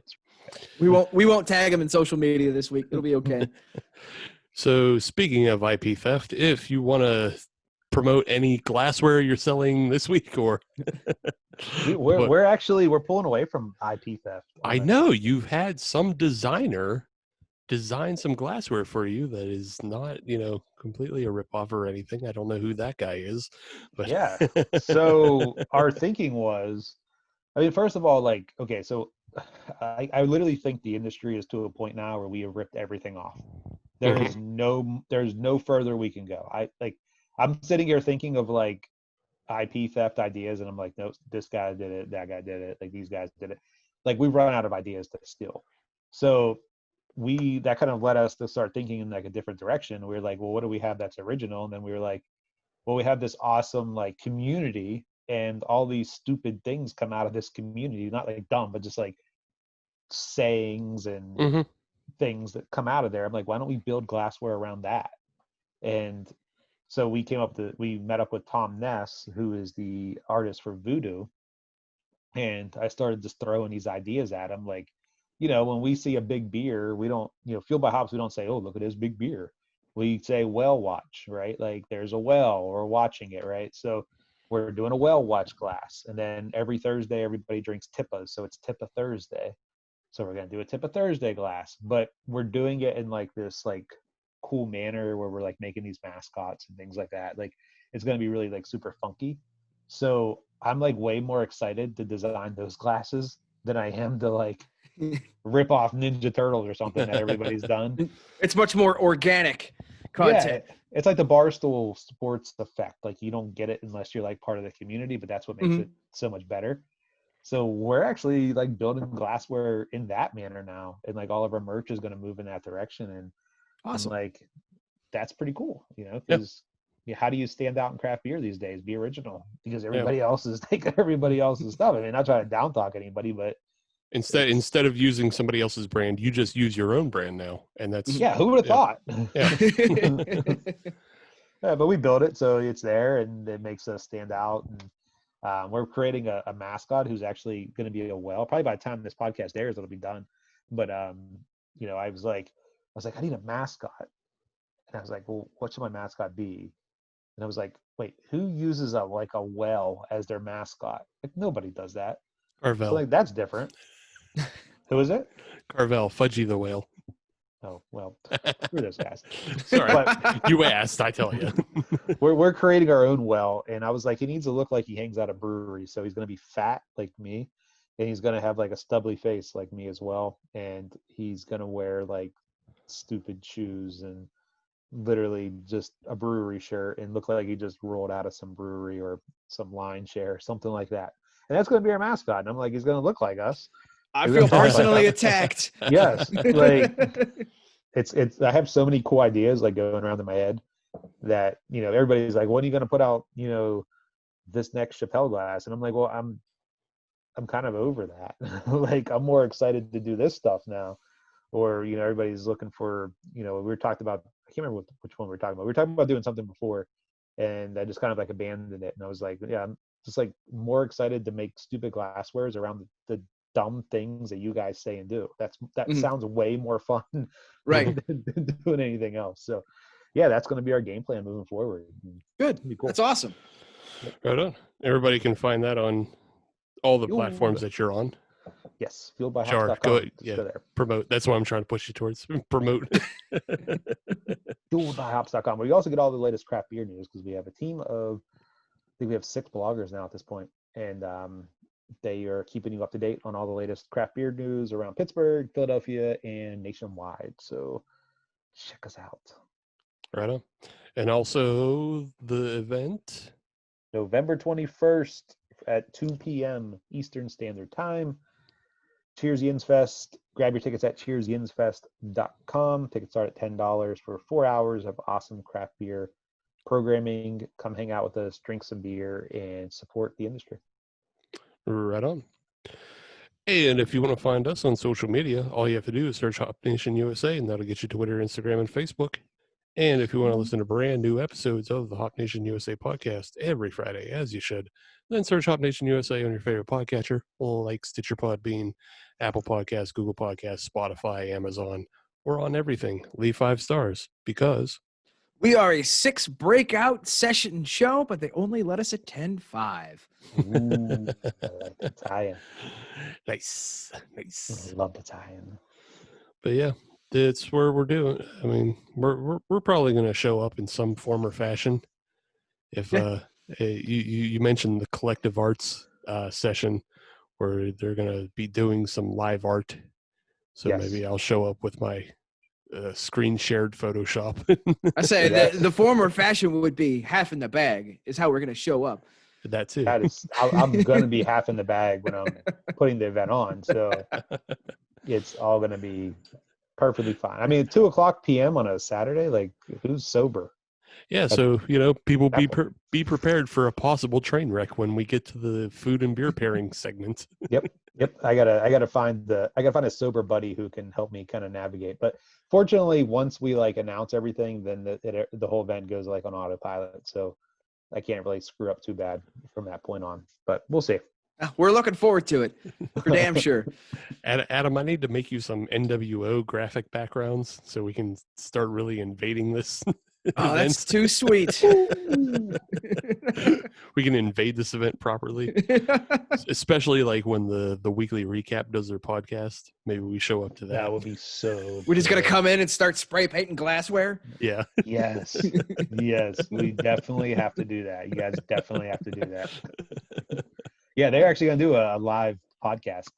Speaker 2: We won't tag him in social media this week. It'll be okay.
Speaker 4: So speaking of IP theft, if you want to promote any glassware you're selling this week, or
Speaker 5: We're pulling away from IP theft.
Speaker 4: I know you've had some designer design some glassware for you that is not, completely a ripoff or anything. I don't know who that guy is, but
Speaker 5: Yeah. So our thinking was, I mean, first of all, like, okay, so I literally think the industry is to a point now where we have ripped everything off. There's no further we can go. I'm sitting here thinking of like IP theft ideas, and I'm like, no, this guy did it, that guy did it, like these guys did it. Like we've run out of ideas to steal. So that kind of led us to start thinking in like a different direction. We were like, well, what do we have that's original? And then we were like, well, we have this awesome like community, and all these stupid things come out of this community, not like dumb, but just like sayings and things that come out of there. I'm like, why don't we build glassware around that? And so we met up with Tom Ness, who is the artist for Voodoo. And I started just throwing these ideas at him. Like, when we see a big beer, we don't, Fueled by Hops, we don't say, oh, look at this big beer. We say whale watch, right? Like there's a whale, or watching it, right? So we're doing a whale watch glass. And then every Thursday, everybody drinks Tippas. So it's Tippa Thursday. So we're going to do a Tippa Thursday glass, but we're doing it in like this like cool manner where we're like making these mascots and things like that. Like it's going to be really like super funky. So I'm like way more excited to design those glasses than I am to like rip off Ninja Turtles or something that everybody's done.
Speaker 2: It's much more organic content.
Speaker 5: Yeah, it's like the Barstool Sports effect. Like you don't get it unless you're like part of the community, but that's what makes it so much better. So we're actually like building glassware in that manner now, and like all of our merch is going to move in that direction. And
Speaker 2: awesome.
Speaker 5: I'm like, that's pretty cool, because how do you stand out in craft beer these days? Be original, because everybody else is taking everybody else's stuff. I mean, not trying to down talk anybody, but
Speaker 4: instead of using somebody else's brand, you just use your own brand now, and that's
Speaker 5: who would have thought?
Speaker 4: Yeah.
Speaker 5: But we built it, so it's there, and it makes us stand out. And we're creating a mascot who's actually going to be a whale. Probably by the time this podcast airs, it'll be done. But I was like, I need a mascot, and I was like, well, what should my mascot be? And I was like, wait, who uses a whale as their mascot? Like nobody does that.
Speaker 4: Carvel.
Speaker 5: So, like that's different. Who is it?
Speaker 4: Carvel, Fudgy the Whale.
Speaker 5: Oh well, screw those guys.
Speaker 4: Sorry,
Speaker 5: But
Speaker 4: you asked. I tell you.
Speaker 5: we're creating our own well, and I was like, he needs to look like he hangs out at breweries. So he's going to be fat like me, and he's going to have like a stubbly face like me as well, and he's going to wear like stupid shoes and literally just a brewery shirt and look like he just rolled out of some brewery or some line share, something like that. And that's going to be our mascot. And I'm like, he's going to look like us.
Speaker 2: I feel personally attacked.
Speaker 5: Yes, like it's. I have so many cool ideas like going around in my head that everybody's like, when are you going to put out this next Chappelle glass? And I'm like, well, I'm kind of over that. Like I'm more excited to do this stuff now. Or everybody's looking for we were talking about. I can't remember which one we were talking about. We were talking about doing something before, and I just kind of like abandoned it. And I was like, yeah, I'm just like more excited to make stupid glasswares around the dumb things that you guys say and do. That sounds way more fun,
Speaker 2: right,
Speaker 5: than doing anything else. So yeah, that's going to be our game plan moving forward.
Speaker 2: Good.
Speaker 5: Cool.
Speaker 2: That's awesome.
Speaker 4: Right on. Everybody can find that on all the platforms that you're on.
Speaker 5: Yes, fueledbyhops.com.
Speaker 4: Sure, go
Speaker 5: there.
Speaker 4: Promote. That's what I'm trying to push you towards. Promote.
Speaker 5: Fueledbyhops.com. Where you also get all the latest craft beer news, because we have a team of, I think we have 6 bloggers now at this point, and they are keeping you up to date on all the latest craft beer news around Pittsburgh, Philadelphia, and nationwide. So check us out.
Speaker 4: Right on. And also the event,
Speaker 5: November 21st at 2 p.m. Eastern Standard Time. Cheers Yinz Fest. Grab your tickets at cheersyinzfest.com. Tickets start at $10 for 4 hours of awesome craft beer programming. Come hang out with us, drink some beer, and support the industry.
Speaker 4: Right on. And if you want to find us on social media, all you have to do is search Hop Nation USA, and that'll get you Twitter, Instagram, and Facebook. And if you want to listen to brand new episodes of the Hop Nation USA podcast every Friday, as you should, then search Hop Nation USA on your favorite podcatcher, like Stitcher, Podbean, Apple Podcasts, Google Podcasts, Spotify, Amazon, or on everything. Leave 5 stars, because
Speaker 2: we are a 6 breakout session show, but they only let us attend 5.
Speaker 5: Ooh, I like the tie-in.
Speaker 4: Nice.
Speaker 5: I love the tie-in.
Speaker 4: But yeah, That's where we're doing. I mean, we're probably going to show up in some form or fashion. If you mentioned the collective arts session where they're going to be doing some live art, so
Speaker 5: Yes.
Speaker 4: maybe I'll show up with my screen shared Photoshop.
Speaker 2: I say the former fashion would be half in the bag is how we're going to show up.
Speaker 4: That too.
Speaker 5: That is, I'm going to be half in the bag when I'm putting the event on. So it's all going to be perfectly fine. I mean, 2:00 p.m. on a Saturday, like who's sober?
Speaker 4: Yeah, so people be prepared for a possible train wreck when we get to the food and beer pairing segment.
Speaker 5: Yep. I gotta find a sober buddy who can help me kind of navigate. But fortunately, once we like announce everything, then the whole event goes like on autopilot. So I can't really screw up too bad from that point on. But we'll see.
Speaker 2: We're looking forward to it, for damn sure.
Speaker 4: Adam, I need to make you some NWO graphic backgrounds so we can start really invading this.
Speaker 2: Oh, that's too sweet.
Speaker 4: We can invade this event properly, especially like when the weekly recap does their podcast. Maybe we show up to that.
Speaker 5: That would be so.
Speaker 2: We're just gonna come in and start spray painting glassware.
Speaker 4: Yeah.
Speaker 5: Yes. Yes. We definitely have to do that. You guys definitely have to do that. Yeah, they're actually gonna do a live podcast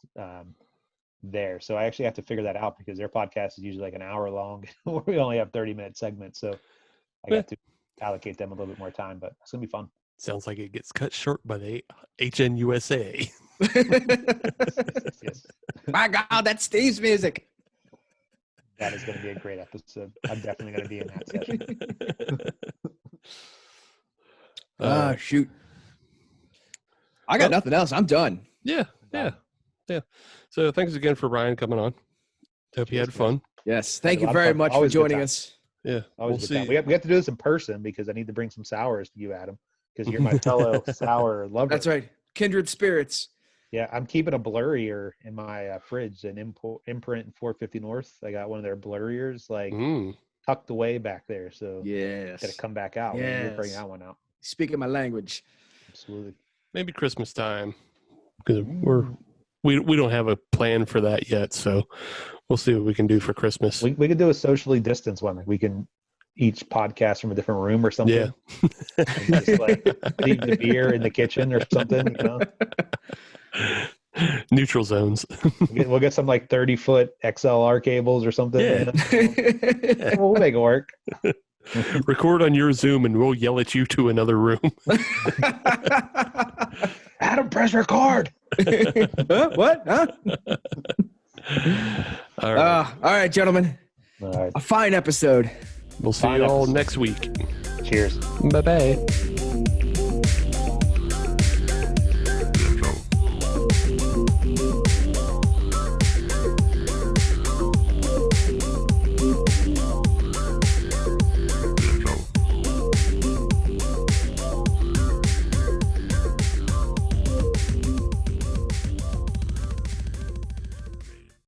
Speaker 5: there. So I actually have to figure that out because their podcast is usually like an hour long. We only have 30-minute segments, so I got to allocate them a little bit more time, but it's gonna be fun.
Speaker 4: Sounds like it gets cut short by the HNUSA.
Speaker 5: Yes.
Speaker 2: My God, that's Steve's music.
Speaker 5: That is going to be a great episode. I'm definitely going to be in that session.
Speaker 2: Shoot. I got nothing else. I'm done.
Speaker 4: Yeah. So thanks again for Ryan coming on. Hope you had fun.
Speaker 2: Yes. Thank
Speaker 5: A
Speaker 2: you
Speaker 5: lot of
Speaker 2: very
Speaker 5: fun.
Speaker 2: much for
Speaker 5: Always a good
Speaker 2: joining
Speaker 5: time.
Speaker 2: us.
Speaker 4: Yeah.
Speaker 5: Always
Speaker 4: We'll
Speaker 5: a good time.
Speaker 4: see.
Speaker 5: We have to do this in person because I need to bring some sours to you, Adam, because you're my fellow sour lover.
Speaker 2: That's right. Kindred spirits.
Speaker 5: Yeah, I'm keeping a blurrier in my fridge, an Imprint 450 North. I got one of their blurriers like tucked away back there, so
Speaker 2: Yes.
Speaker 5: got to come back out.
Speaker 2: Yes.
Speaker 5: We'll bring that one out.
Speaker 2: Speaking my language.
Speaker 5: Absolutely.
Speaker 4: Maybe Christmas time because we don't have a plan for that yet, so we'll see what we can do for Christmas.
Speaker 5: We could do a socially distanced one. Like we can each podcast from a different room or something.
Speaker 4: Yeah.
Speaker 5: And just like leave the beer in the kitchen or something. You know?
Speaker 4: Neutral zones.
Speaker 5: We'll get some like 30-foot XLR cables or something.
Speaker 4: Yeah.
Speaker 5: You know? We'll make it work.
Speaker 4: Record on your Zoom and we'll yell at you to another room.
Speaker 5: Adam, press record.
Speaker 2: Huh? What? Huh?
Speaker 4: All right.
Speaker 2: All right, gentlemen.
Speaker 5: All right.
Speaker 2: A fine episode.
Speaker 4: We'll see
Speaker 5: Fine
Speaker 4: you all
Speaker 5: episode.
Speaker 4: next week.
Speaker 5: Cheers.
Speaker 4: Bye-bye.